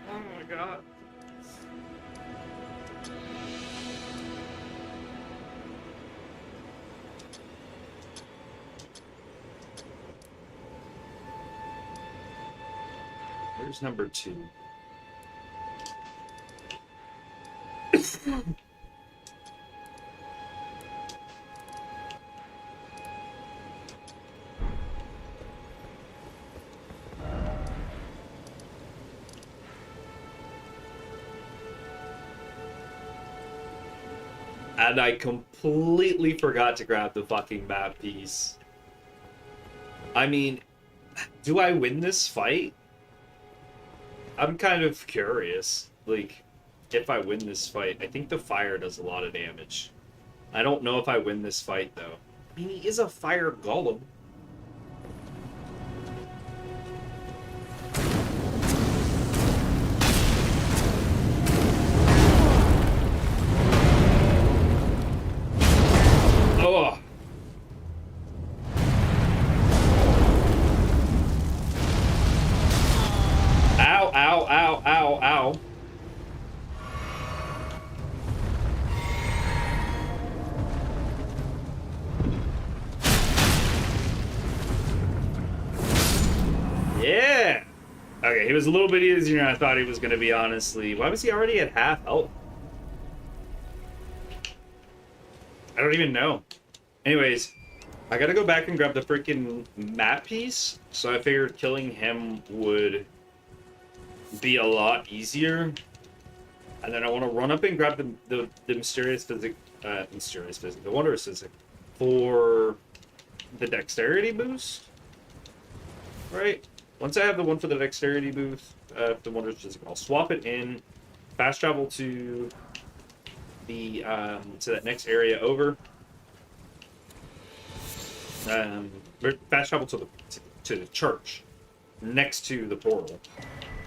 Oh my god. Where's number 2? And I completely forgot to grab the fucking map piece. I mean, do I win this fight? I'm kind of curious. Like, if I win this fight, I think the fire does a lot of damage. I don't know if I win this fight, though. I mean, he is a fire golem. Oh! Ow, ow, ow, ow, ow. Yeah! Okay, he was a little bit easier than I thought he was going to be, honestly. Why was he already at half health? I don't even know. Anyways, I gotta go back and grab the freaking map piece, so I figured killing him would be a lot easier. And then I want to run up and grab the mysterious physic, the wondrous physic for the dexterity boost. Right? Once I have the one for the dexterity boost, the wondrous physic, I'll swap it in, fast travel to the to that next area over. Fast travel to the church next to the portal,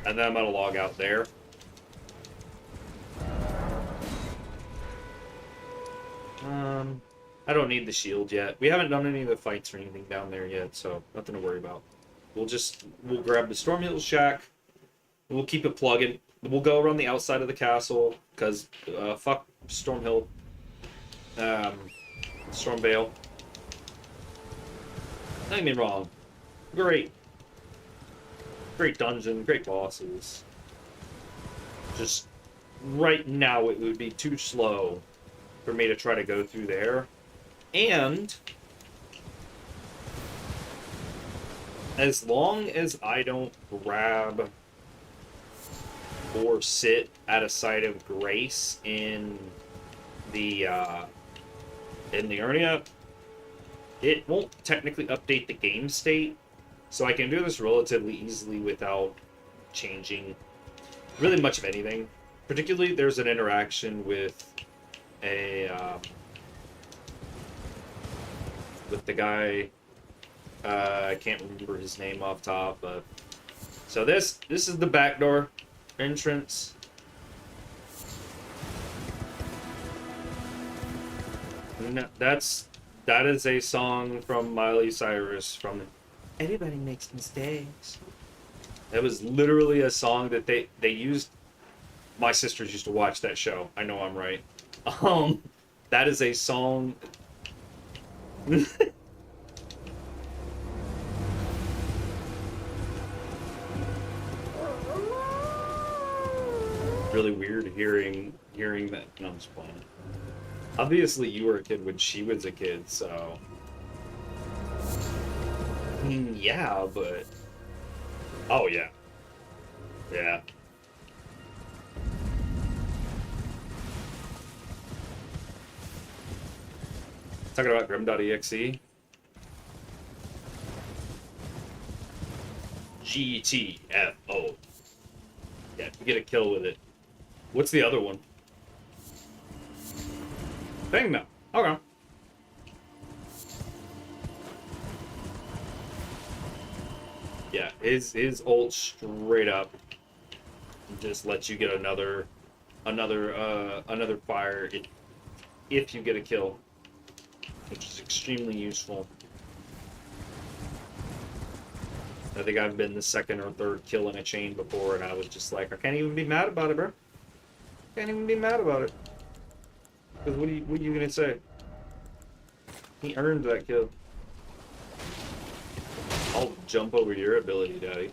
and then I'm gonna log out there. I don't need the shield yet. We haven't done any of the fights or anything down there yet, so nothing to worry about. We'll grab the Stormveil shack. We'll keep it plugging. We'll go around the outside of the castle because fuck Stormveil. Stormveil. Don't get me wrong. Great dungeon, great bosses. Just right now it would be too slow for me to try to go through there. And as long as I don't grab or sit at a site of grace in the Urnia, it won't technically update the game state, so I can do this relatively easily without changing really much of anything. Particularly, there's an interaction with with the guy. I can't remember his name off top, but so this is the backdoor entrance. No, that is a song from Miley Cyrus from Everybody Makes Mistakes. That was literally a song that they used. My sisters used to watch that show. I know I'm right. That is a song. Really weird hearing that. No, I'm just playing. Obviously, you were a kid when she was a kid, so. Yeah, but. Oh, yeah. Yeah. Talking about Grim.exe. GTFO. Yeah, you get a kill with it. What's the other one? Bang no. Okay. Yeah, his ult straight up just lets you get another fire if you get a kill, which is extremely useful. I think I've been the second or third kill in a chain before, and I was just like, I can't even be mad about it, bro. Can't even be mad about it. Because what are you gonna say? He earned that kill. I'll jump over your ability, Daddy.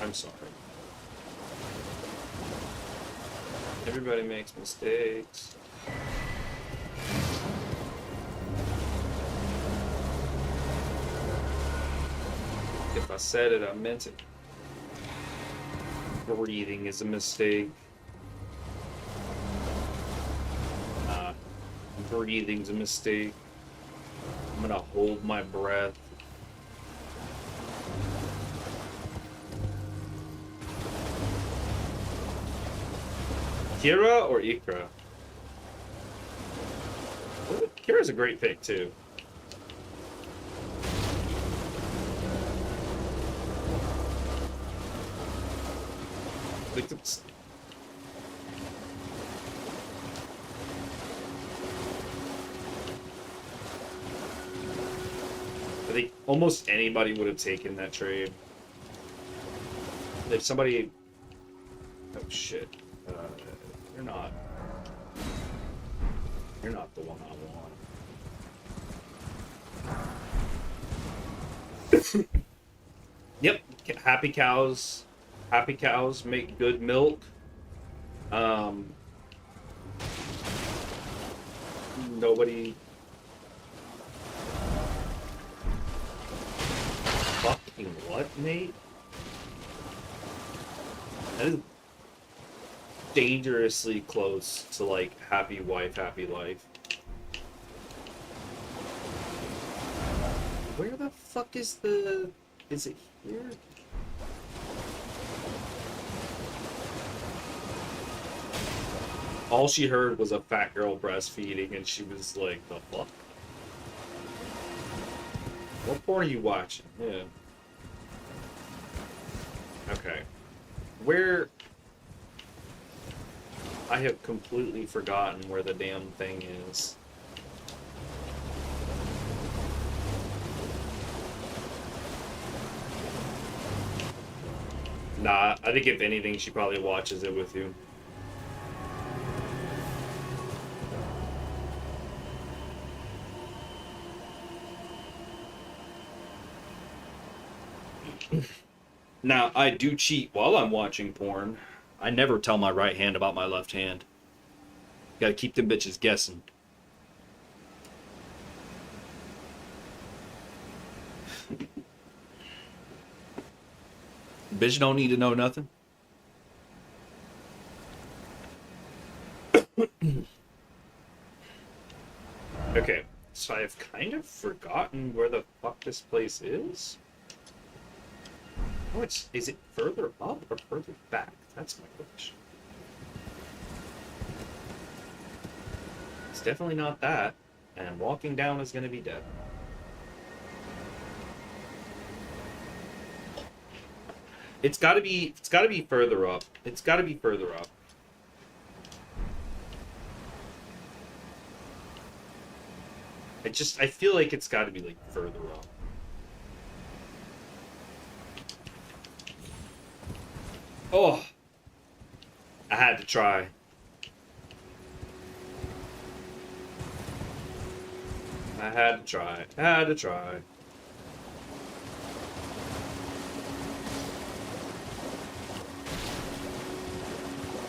I'm sorry. Everybody makes mistakes. If I said it, I meant it. Breathing is a mistake. Breathing's a mistake. I'm gonna hold my breath. Kira or Ikra? Kira's a great pick, too. Victims. I think almost anybody would have taken that trade. If somebody... Oh, shit. You're not. You're not the one I want. Yep. Happy cows. Happy cows make good milk. Nobody... Fucking what, mate? That is dangerously close to, like, happy wife, happy life. Where the fuck is the... Is it here? All she heard was a fat girl breastfeeding, and she was like, the fuck? What porn are you watching? Yeah. Okay. Where... I have completely forgotten where the damn thing is. Nah, I think if anything, she probably watches it with you. Now, I do cheat while I'm watching porn. I never tell my right hand about my left hand. Gotta keep them bitches guessing. Bitch don't need to know nothing. Okay, so I've kind of forgotten where the fuck this place is. Oh, is it further up or further back? That's my question. It's definitely not that, and walking down is gonna be dead. It's gotta be further up. It's gotta be further up. I feel like it's gotta be, like, further up. Oh! I had to try. I had to try.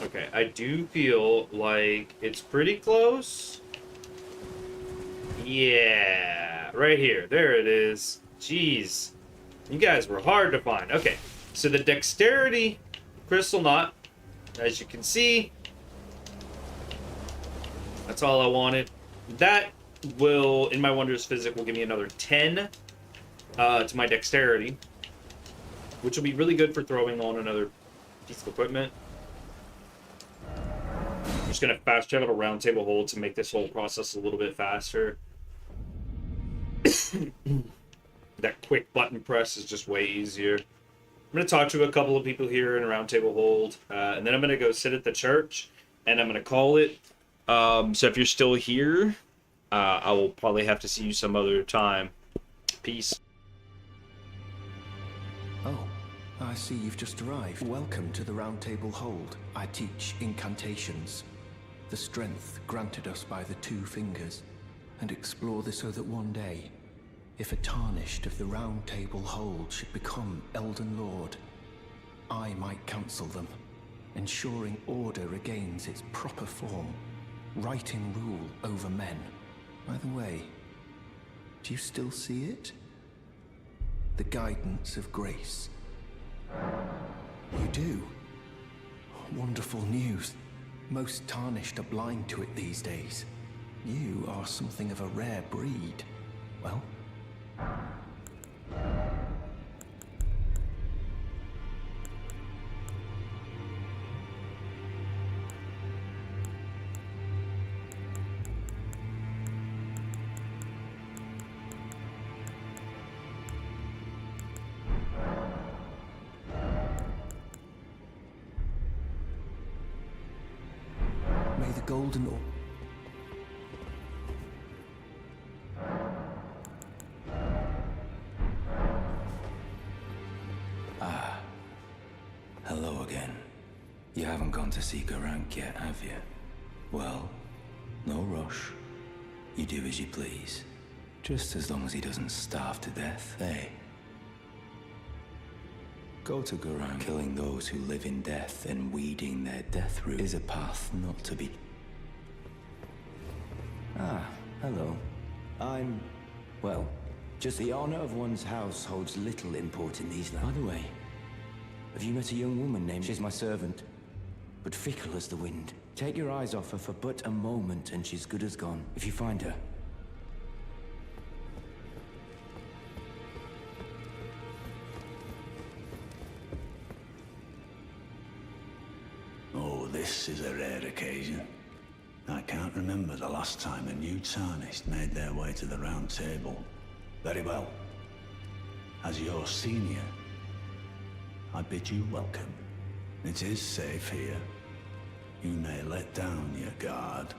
Okay, I do feel like it's pretty close. Yeah, right here. There it is. Jeez. You guys were hard to find. Okay, so the dexterity crystal knot, as you can see, that's all I wanted. That will, in my Wondrous Physic, will give me another 10 to my Dexterity, which will be really good for throwing on another piece of equipment. I'm just going to fast travel to Round Table Hold to make this whole process a little bit faster. That quick button press is just way easier. I'm going to talk to a couple of people here in a Round Table Hold, and then I'm going to go sit at the church, and I'm going to call it. So if you're still here, I will probably have to see you some other time. Peace. Oh, I see you've just arrived. Welcome to the Round Table Hold. I teach incantations, the strength granted us by the Two Fingers, and explore this so that one day, if a Tarnished of the Round Table Hold should become Elden Lord, I might counsel them, ensuring order regains its proper form, righting rule over men. By the way, do you still see it? The guidance of grace. You do? Wonderful news. Most Tarnished are blind to it these days. You are something of a rare breed. Well, may the golden orb. Hello again. You haven't gone to seek a rank yet, have you? Well, no rush. You do as you please. Just as long as he doesn't starve to death, eh? Go to Gurang. Killing those who live in death and weeding their death root is a path not to be... Ah, hello. I'm... well, just the honor of one's house holds little import in these lands. By the way, have you met a young woman named... She's my servant, but fickle as the wind. Take your eyes off her for but a moment and she's good as gone. If you find her. Oh, this is a rare occasion. I can't remember the last time a new Tarnished made their way to the Round Table. Very well. As your senior, I bid you welcome. It is safe here. You may let down your guard.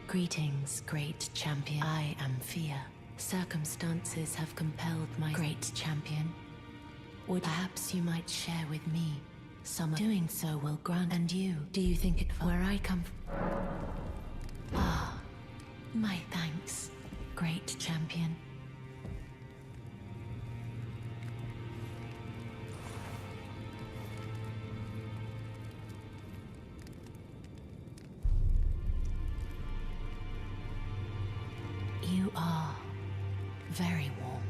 Greetings, great champion. I am Fear. Circumstances have compelled my great champion. Would perhaps you might share with me some of doing so will grant. And you, do you think it where I come from? Ah, my thanks, great champion. You are very warm.